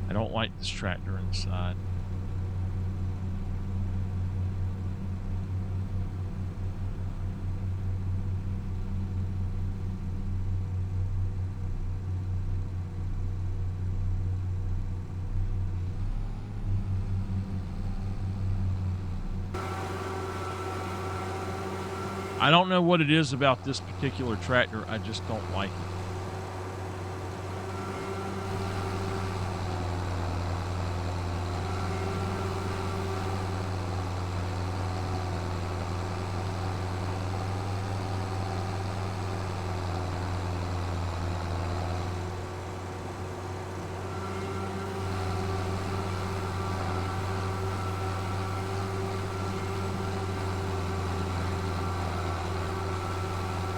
I don't like this tractor inside. I don't know what it is about this particular tractor. I just don't like it.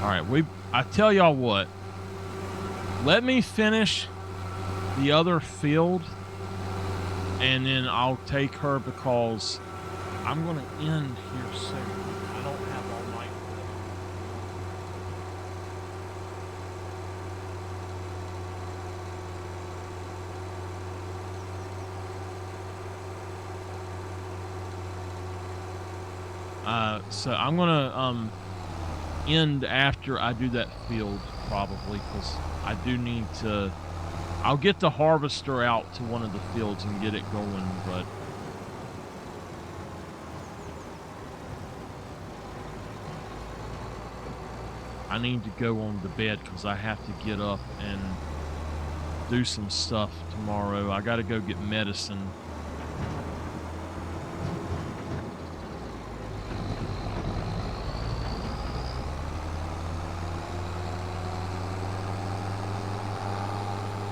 All right, I tell y'all what. Let me finish the other field, and then I'll take her because I'm going to end here soon. I don't have all night for this. So I'm going to end after I do that field probably, because I do need to. I'll get the harvester out to one of the fields and get it going, but I need to go on to bed because I have to get up and do some stuff tomorrow. I got to go get medicine.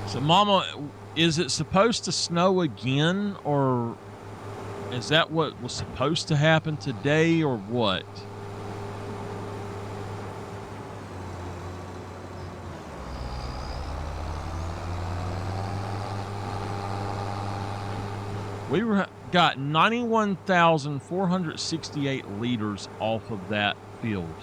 So, Mama, is it supposed to snow again, or is that what was supposed to happen today, or what? We got 91,468 liters off of that field.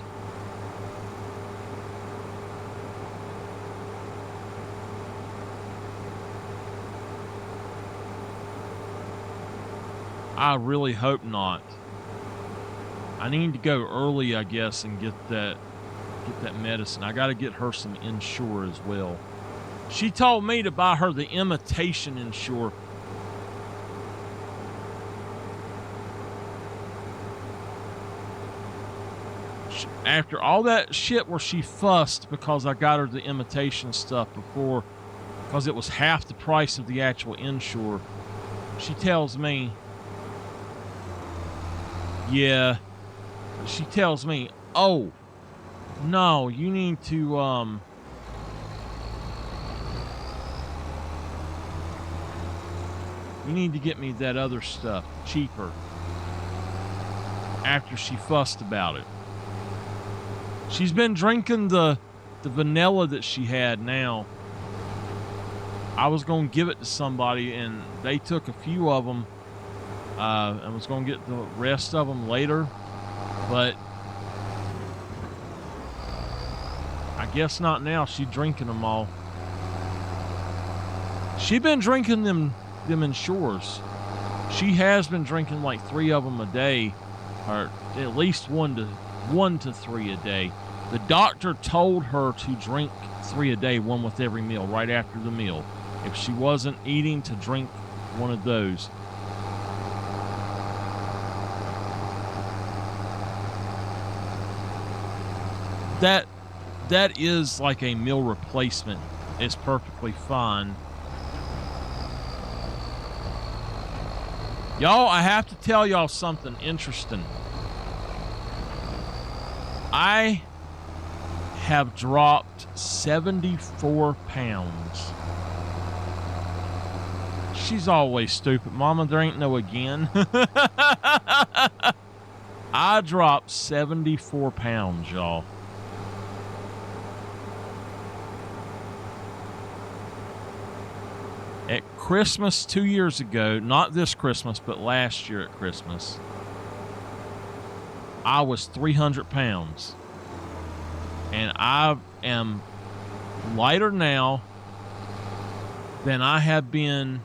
I really hope not. I need to go early, I guess, and get that medicine. I got to get her some Ensure as well. She told me to buy her the imitation Ensure. After all that shit where she fussed because I got her the imitation stuff before, because it was half the price of the actual Ensure, she tells me, yeah, she tells me, oh, no, you need to, you need to get me that other stuff cheaper. After she fussed about it. She's been drinking the vanilla that she had now. I was going to give it to somebody, and they took a few of them, and was going to get the rest of them later. But I guess not now. She's drinking them all. She been drinking them Ensures. She has been drinking like 3 of them a day, or at least 1 to 3 a day. The doctor told her to drink 3 a day, 1 with every meal, right after the meal. If she wasn't eating, to drink 1 of those. That is like a meal replacement. It's perfectly fine. Y'all, I have to tell y'all something interesting. I have dropped 74 pounds. She's always stupid. Mama, there ain't no again. I dropped 74 pounds, y'all. At Christmas 2 years ago, not this Christmas, but last year at Christmas, I was 300 pounds. And I am lighter now than I have been.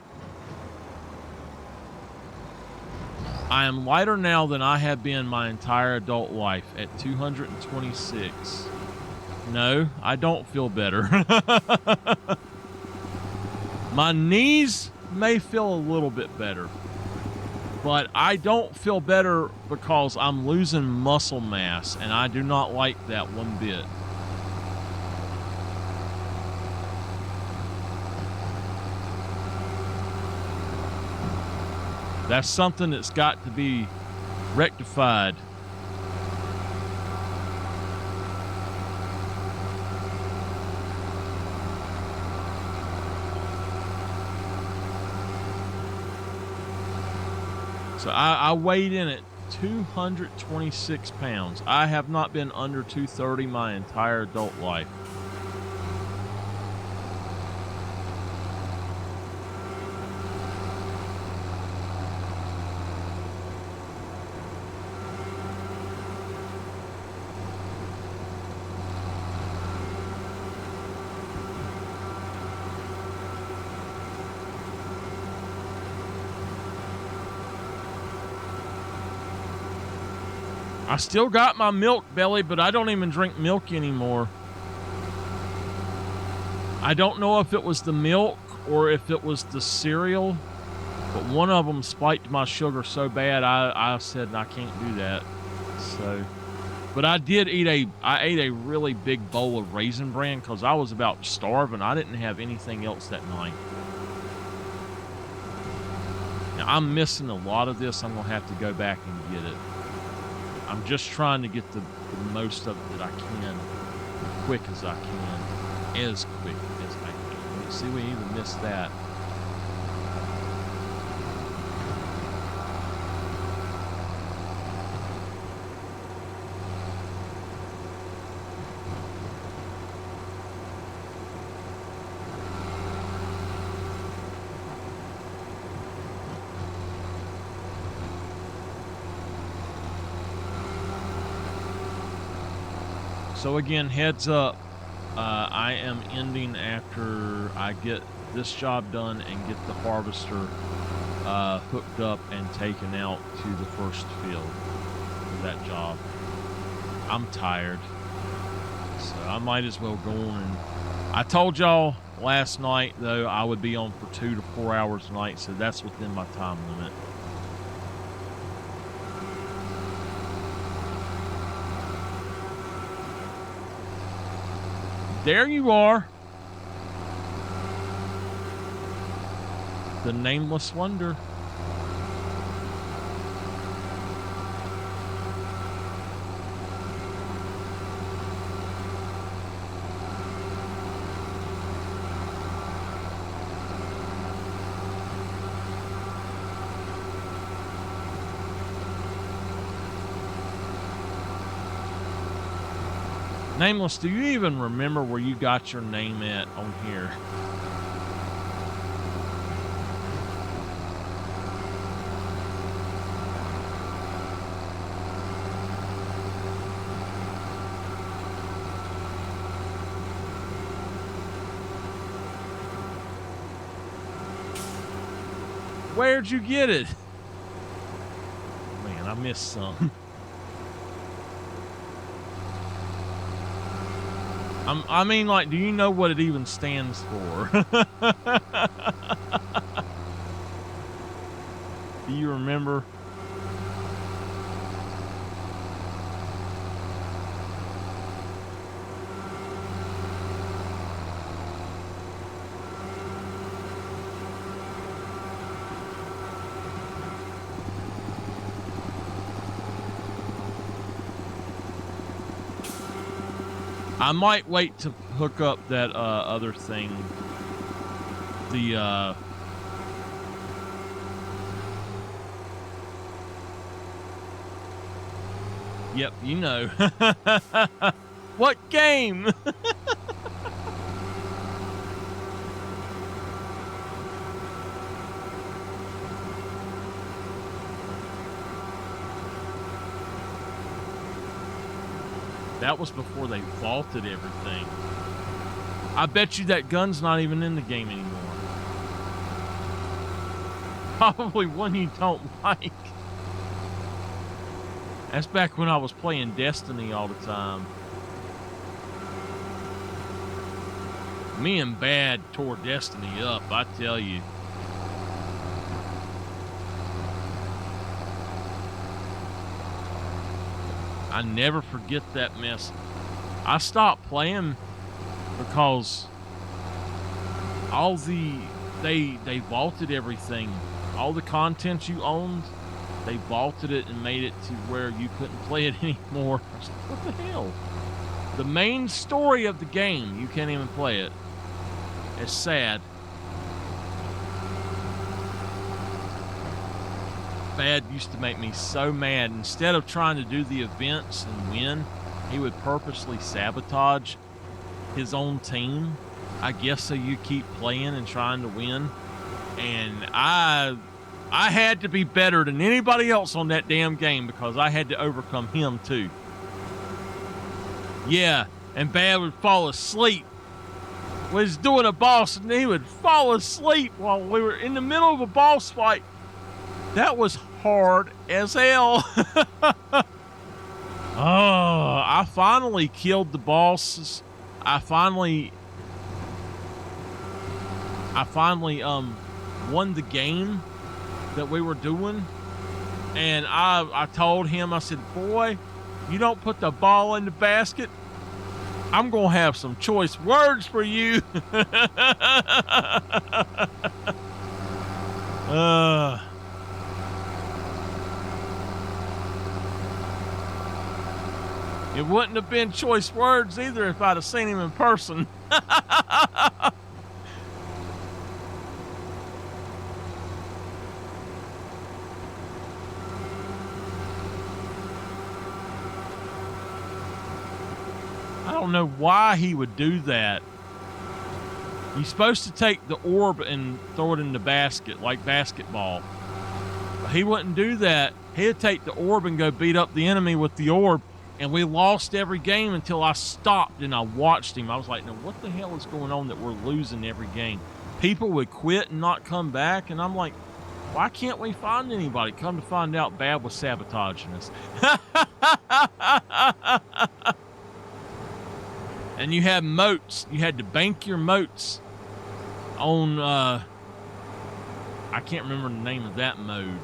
I am lighter now than I have been my entire adult life at 226. No, I don't feel better. My knees may feel a little bit better, but I don't feel better because I'm losing muscle mass, and I do not like that one bit. That's something that's got to be rectified. So I weighed in at 226 pounds. I have not been under 230 my entire adult life. I still got my milk belly, but I don't even drink milk anymore. I don't know if it was the milk or if it was the cereal, but one of them spiked my sugar so bad I said I can't do that. So, but I did eat I ate a really big bowl of Raisin Bran because I was about starving. I didn't have anything else that night. Now, I'm missing a lot of this. I'm going to have to go back and get it. I'm just trying to get the most of it that I can, as quick as I can, as quick as I can. Let's see, we even missed that. So again, heads up, I am ending after I get this job done and get the harvester hooked up and taken out to the first field for that job. I'm tired, so I might as well go on. And I told y'all last night, though, I would be on for 2 to 4 hours a night, so that's within my time limit. There you are. The Nameless Wonder. Nameless, do you even remember where you got your name at on here? Where'd you get it? Man, I missed some. I mean, like, do you know what it even stands for? Do you remember? I might wait to hook up that other thing. The yep, you know. What game? That was before they vaulted everything. I bet you that gun's not even in the game anymore. Probably one you don't like. That's back when I was playing Destiny all the time. Me and Bad tore Destiny up, I tell you. I never forget that mess. I stopped playing because all they vaulted everything. All the content you owned, they vaulted it and made it to where you couldn't play it anymore. I was like, what the hell? The main story of the game, you can't even play it. It's sad. Bad used to make me so mad. Instead of trying to do the events and win, he would purposely sabotage his own team, I guess, so you keep playing and trying to win. And I had to be better than anybody else on that damn game because I had to overcome him too. Yeah, and Bad would fall asleep. Was doing a boss and he would fall asleep while we were in the middle of a boss fight. That was hard as hell. Oh, I finally killed the bosses. I finally won the game that we were doing. And I told him, I said, boy, you don't put the ball in the basket, I'm going to have some choice words for you. It wouldn't have been choice words either if I'd have seen him in person. I don't know why he would do that. You're supposed to take the orb and throw it in the basket like basketball. But he wouldn't do that. He'd take the orb and go beat up the enemy with the orb. And we lost every game until I stopped and I watched him. I was like, now what the hell is going on that we're losing every game? People would quit and not come back. And I'm like, Why can't we find anybody? Come to find out, Bad was sabotaging us. And you had moats. You had to bank your moats on, I can't remember the name of that mode.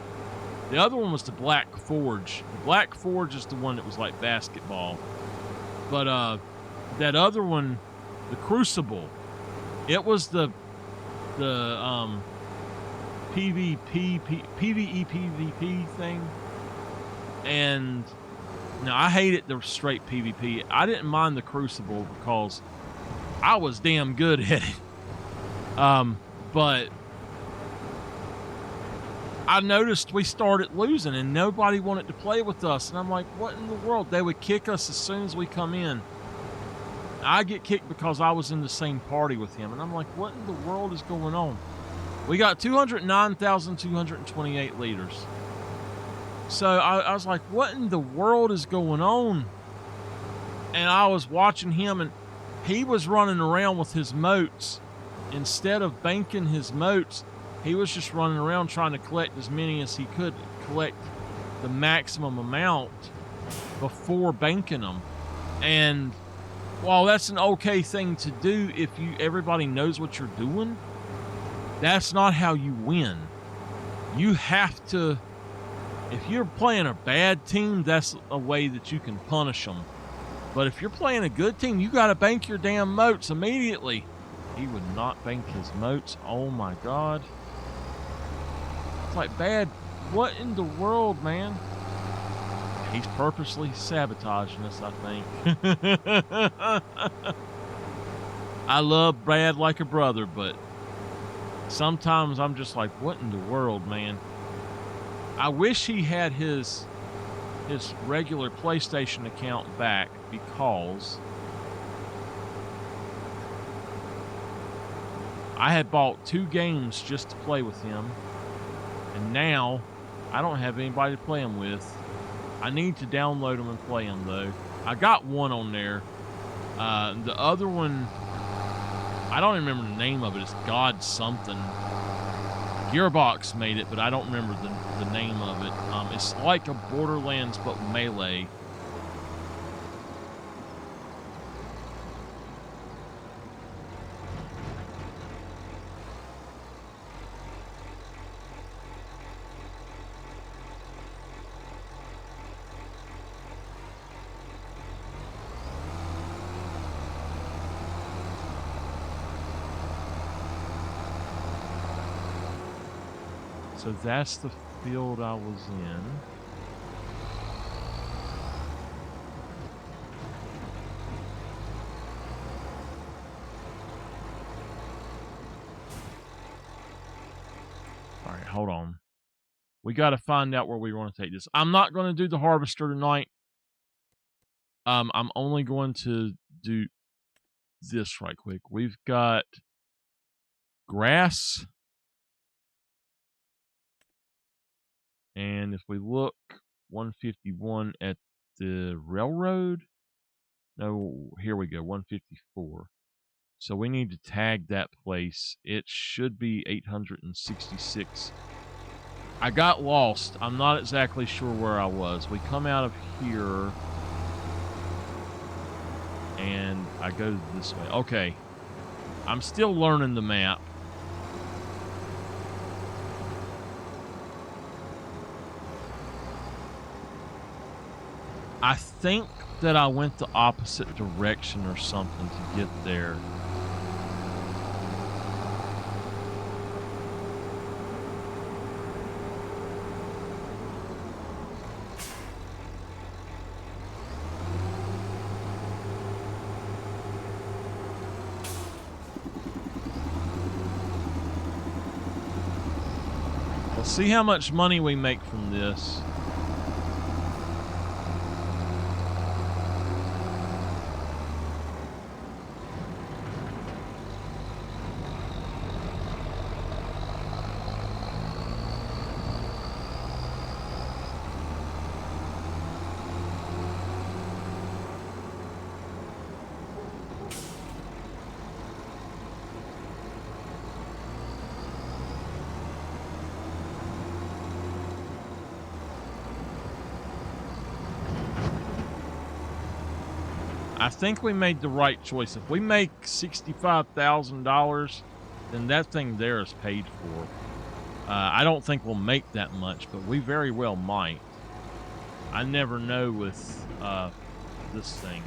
The other one was the Black Forge. The Black Forge is the one that was like basketball. But that other one, the Crucible, it was the PvP thing. And now I hated the straight PvP. I didn't mind the Crucible because I was damn good at it. But I noticed we started losing and nobody wanted to play with us. And I'm like, what in the world? They would kick us as soon as we come in. I get kicked because I was in the same party with him. And I'm like, what in the world is going on? We got 209,228 liters. So I was like, what in the world is going on? And I was watching him and he was running around with his moats. Instead of banking his moats, he was just running around trying to collect as many as he could, collect the maximum amount before banking them. And while that's an okay thing to do if everybody knows what you're doing, that's not how you win. You have to, if you're playing a bad team, that's a way that you can punish them. But if you're playing a good team, you got to bank your damn moats immediately. He would not bank his moats. Oh my God. It's like, Bad, what in the world, man? He's purposely sabotaging us, I think. I love Brad like a brother, but sometimes I'm just like, what in the world, man? I wish he had his regular PlayStation account back because I had bought 2 games just to play with him, and now I don't have anybody to play them with. I need to download them and play them, though. I got one on there. The other one, I don't even remember the name of it. It's God something. Gearbox made it, but I don't remember the name of it. It's like a Borderlands, but melee. So that's the field I was in. All right, hold on. We got to find out where we want to take this. I'm not going to do the harvester tonight. I'm only going to do this right quick. We've got grass. And if we look 151 at the railroad, no, here we go, 154. So we need to tag that place. It should be 866. I got lost. I'm not exactly sure where I was. We come out of here and I go this way. Okay. I'm still learning the map. I think that I went the opposite direction or something to get there. Let's see how much money we make from this. I think we made the right choice. If we make $65,000, then that thing there is paid for. I don't think we'll make that much, but we very well might. I never know with this thing.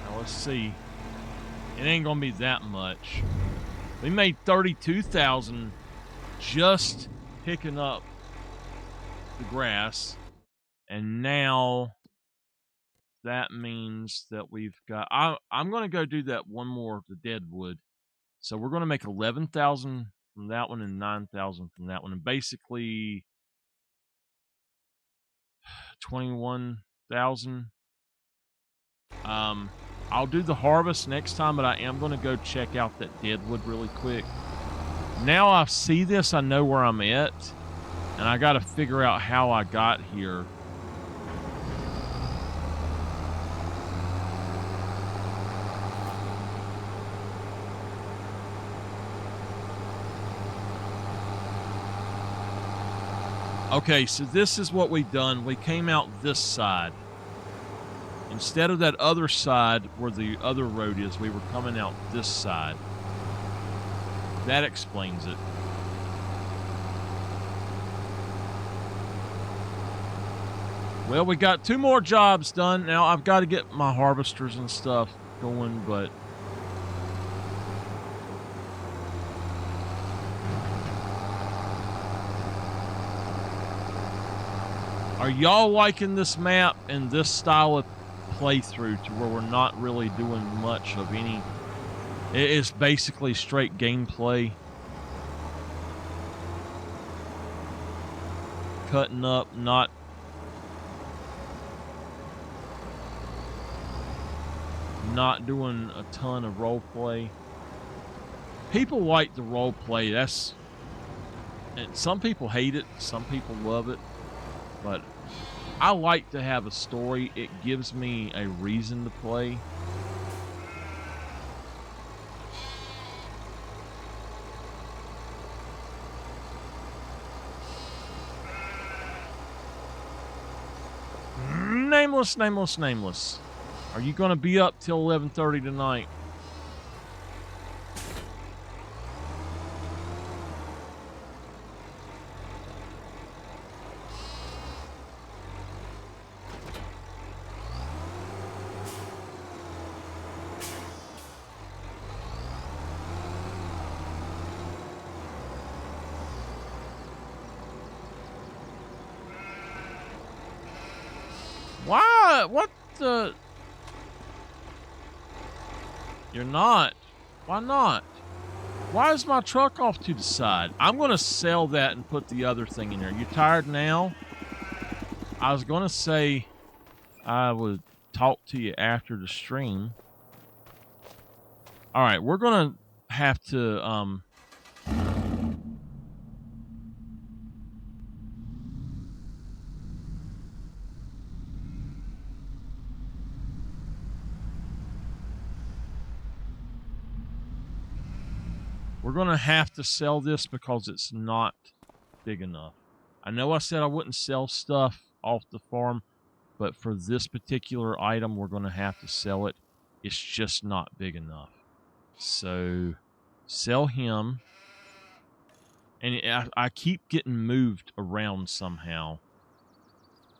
Now let's see. It ain't gonna be that much. We made $32,000 just picking up the grass, and now that means that we've got. I'm gonna go do that one more, the deadwood. So we're gonna make 11,000 from that one and 9,000 from that one, and basically 21,000. I'll do the harvest next time, but I am gonna go check out that deadwood really quick. Now I see this, I know where I'm at, and I got to figure out how I got here. Okay, so this is what we've done. We came out this side. Instead of that other side where the other road is, we were coming out this side. That explains it. Well, we got 2 more jobs done. Now I've got to get my harvesters and stuff going, but are y'all liking this map and this style of playthrough to where we're not really doing much of any? It is basically straight gameplay. Cutting up, not doing a ton of role play. People like the role play. And some people hate it, some people love it, but I like to have a story. It gives me a reason to play. Nameless. Are you going to be up till 11:30 tonight? Why? What the? You're not. Why not? Why is my truck off to the side? I'm going to sell that and put the other thing in there. You tired now? I was going to say I would talk to you after the stream. All right, we're going to have to sell this because it's not big enough. I know I said I wouldn't sell stuff off the farm, but for this particular item, we're going to have to sell it. It's just not big enough. So, sell him. And I keep getting moved around somehow.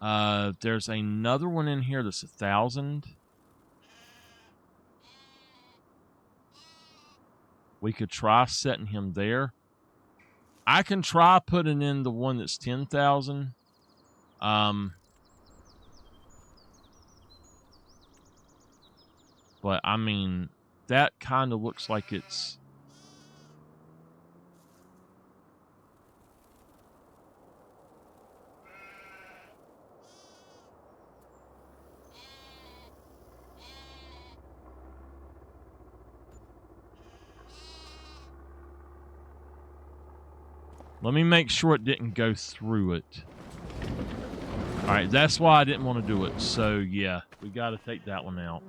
There's another one in here that's 1,000. We could try setting him there. I can try putting in the one that's 10,000. But I mean, that kind of looks like it's. Let me make sure it didn't go through it. All right, that's why I didn't want to do it. So, yeah, we got to take that one out.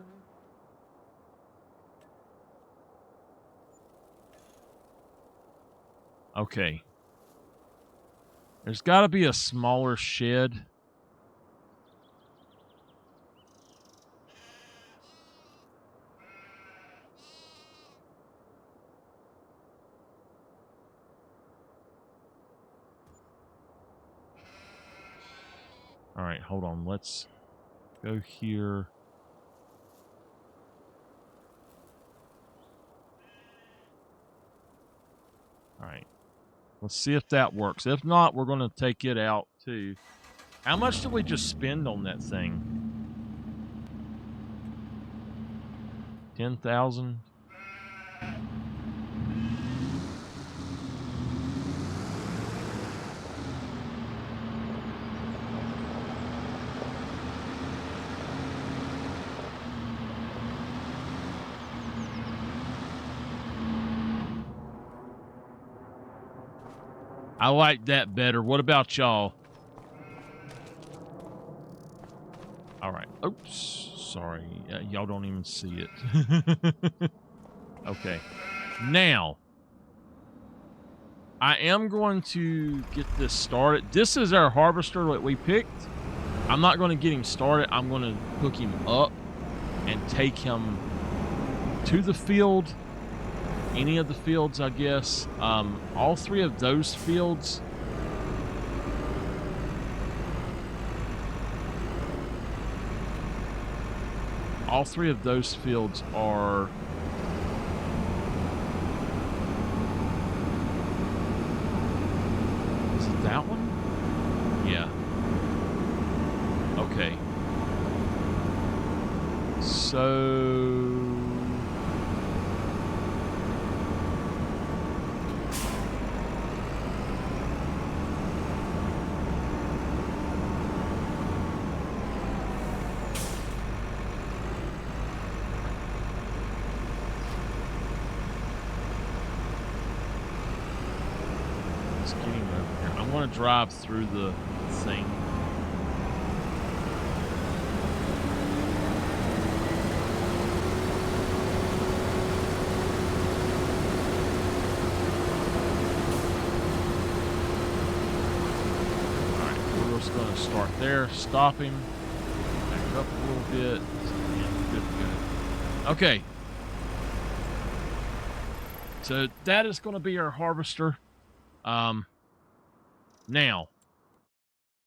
Okay. There's got to be a smaller shed. All right, hold on. Let's go here. All right. Let's see if that works. If not, we're going to take it out too. How much did we just spend on that thing? 10,000? I like that better. What about y'all? All right. Oops. Sorry. Y'all don't even see it. Okay. Now, I am going to get this started. This is our harvester that we picked. I'm not going to get him started. I'm going to hook him up and take him to the field. Any of the fields, I guess. All three of those fields. All three of those fields are... Is it that one? Yeah. Okay. So... Let's get him over here. I'm going to drive through the thing. Going to start there, stop him, back up a little bit, and good to go. Okay. So that is going to be our harvester. Now,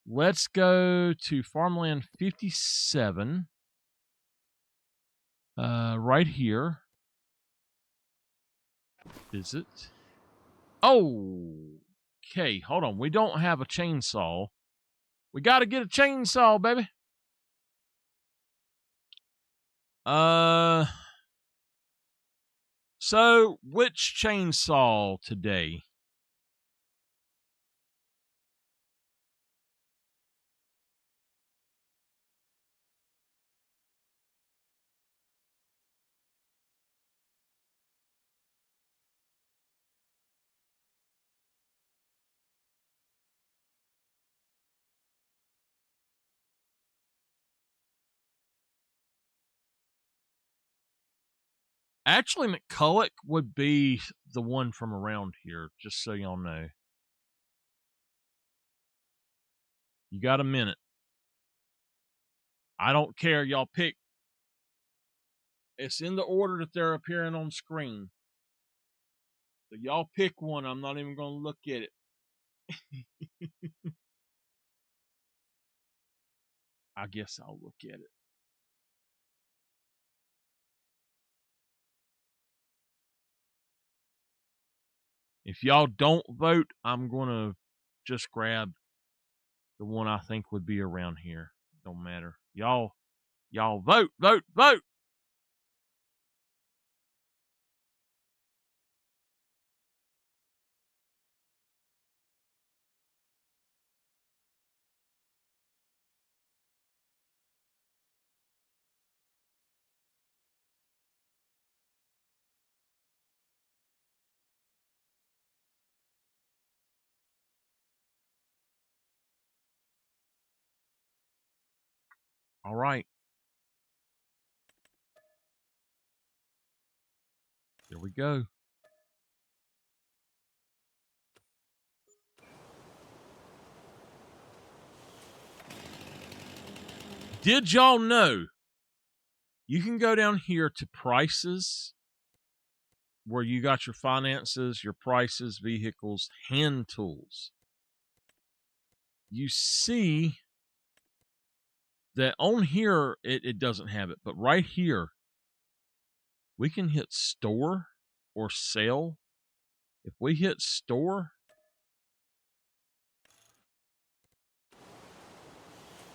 let's go to farmland 57. Right here. Visit. Oh, okay. Hold on. We don't have a chainsaw. We got to get a chainsaw, baby. So which chainsaw today? Actually, McCulloch would be the one from around here, just so y'all know. You got a minute. I don't care. Y'all pick. It's in the order that they're appearing on screen. So y'all pick one. I'm not even going to look at it. I guess I'll look at it. If y'all don't vote, I'm going to just grab the one I think would be around here. Don't matter. Y'all vote, vote, vote. All right. Here we go. Did y'all know you can go down here to prices where you got your finances, your prices, vehicles, hand tools. You see that on here, it doesn't have it, but right here, we can hit store or sell. If we hit store,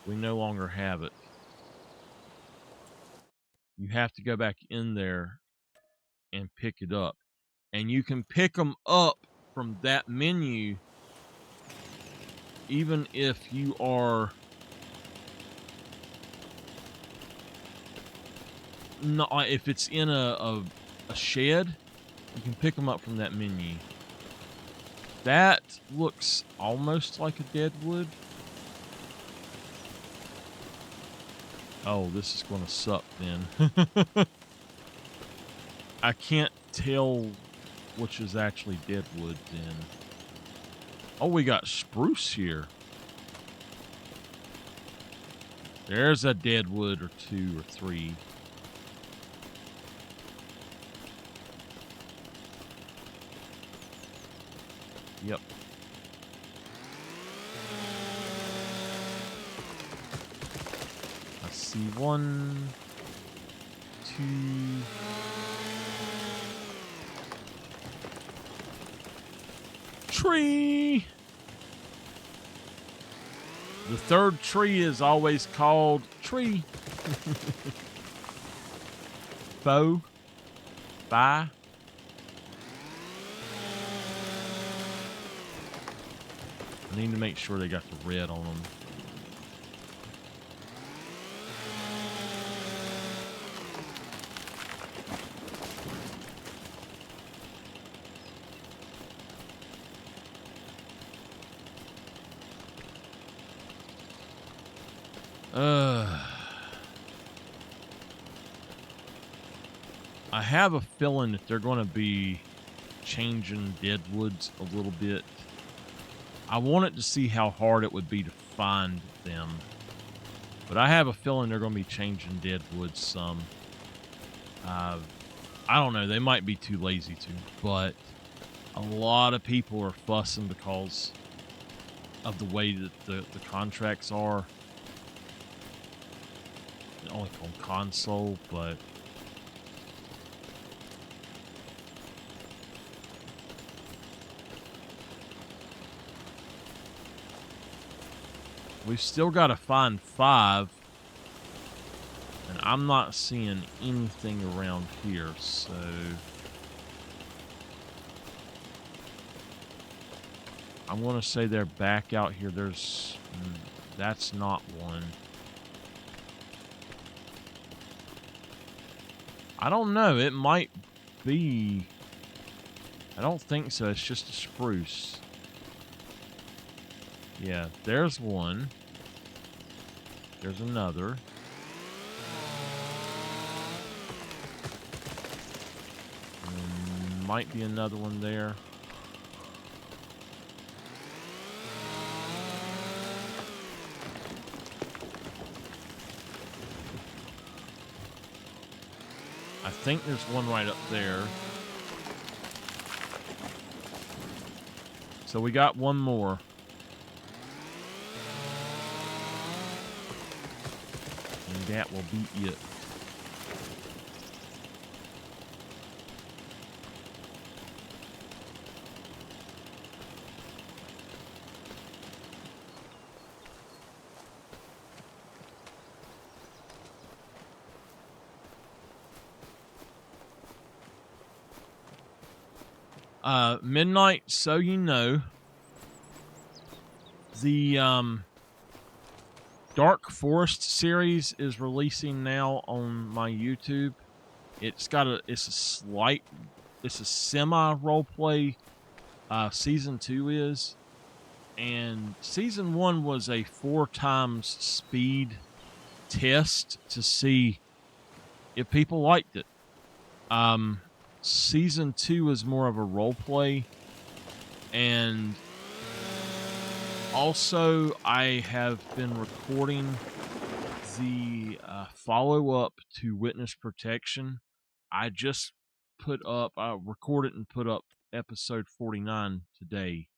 we no longer have it. You have to go back in there and pick it up. And you can pick them up from that menu even if you are not, if it's in a shed, you can pick them up from that menu. That looks almost like a deadwood. Oh, this is going to suck then. I can't tell which is actually deadwood then. Oh, we got spruce here. There's a deadwood or 2 or 3. Yep. I see 1, 2. Tree. The third tree is always called tree. Faux. Bye. I need to make sure they got the red on them. I have a feeling that they're going to be changing deadwoods a little bit. I wanted to see how hard it would be to find them, but I have a feeling they're going to be changing deadwoods some. I don't know. They might be too lazy to, but a lot of people are fussing because of the way that the contracts are. Only on console, but we've still got to find 5, and I'm not seeing anything around here, so I'm going to say they're back out here. There's that's not one. I don't know. It might be. I don't think so. It's just a spruce. Yeah, there's one. There's another. And might be another one there. I think there's one right up there. So we got one more. And that will be it. Midnight, so you know, the Dark Forest series is releasing now on my YouTube. It's a semi roleplay. Season 2 is, and season 1 was a 4 times speed test to see if people liked it. Season 2 is more of a role play, and also I have been recording the follow-up to Witness Protection. I just I recorded and put up episode 49 today.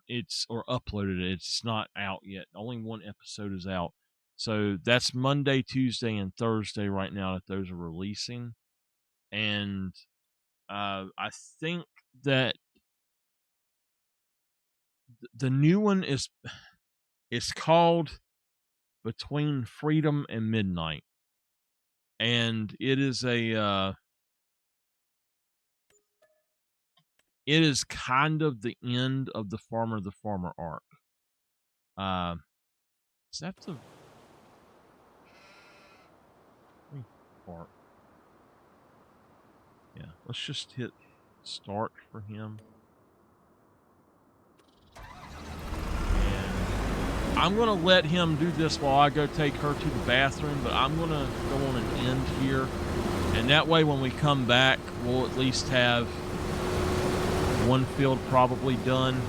It's or uploaded it. It's not out yet. Only one episode is out. So that's Monday, Tuesday, and Thursday right now that those are releasing. And I think that the new one is called Between Freedom and Midnight. And it is it is kind of the end of the Farmer arc. Is that the part? Yeah, let's just hit start for him. And I'm going to let him do this while I go take her to the bathroom, but I'm going to go on an end here. And that way when we come back, we'll at least have one field probably done.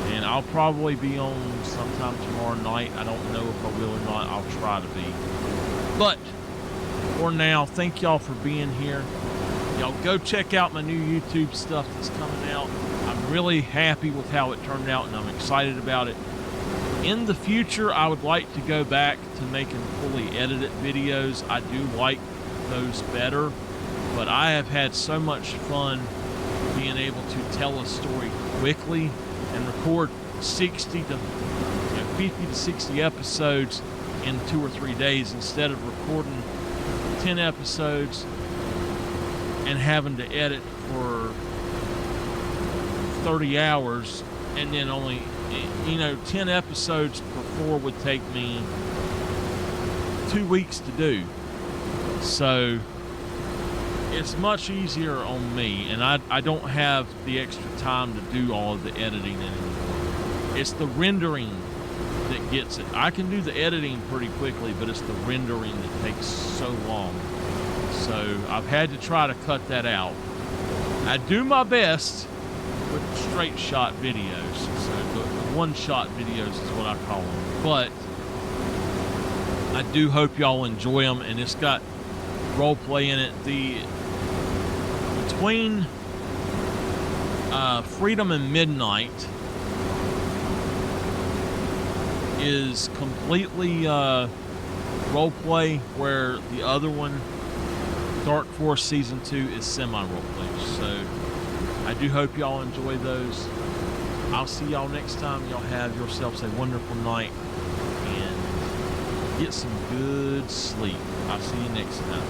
And I'll probably be on sometime tomorrow night. I don't know if I will or not. I'll try to be. But for now, thank y'all for being here. Y'all go check out my new YouTube stuff that's coming out. I'm really happy with how it turned out, and I'm excited about it. In the future, I would like to go back to making fully edited videos. I do like those better, but I have had so much fun being able to tell a story quickly and record 50 to 60 episodes in 2 or 3 days instead of recording 10 episodes and having to edit for 30 hours and then only, 10 episodes per 4 would take me 2 weeks to do. So it's much easier on me, and I don't have the extra time to do all of the editing anymore. It's the rendering that gets it. I can do the editing pretty quickly, but it's the rendering that takes so long. So I've had to try to cut that out. I do my best with straight shot videos. So the one-shot videos is what I call them. But I do hope y'all enjoy them, and it's got role play in it. Between Freedom and Midnight is completely role play, where the other one, Dark Force Season 2, is semi-role play. So I do hope y'all enjoy those. I'll see y'all next time. Y'all have yourselves a wonderful night and get some good sleep. I'll see you next time.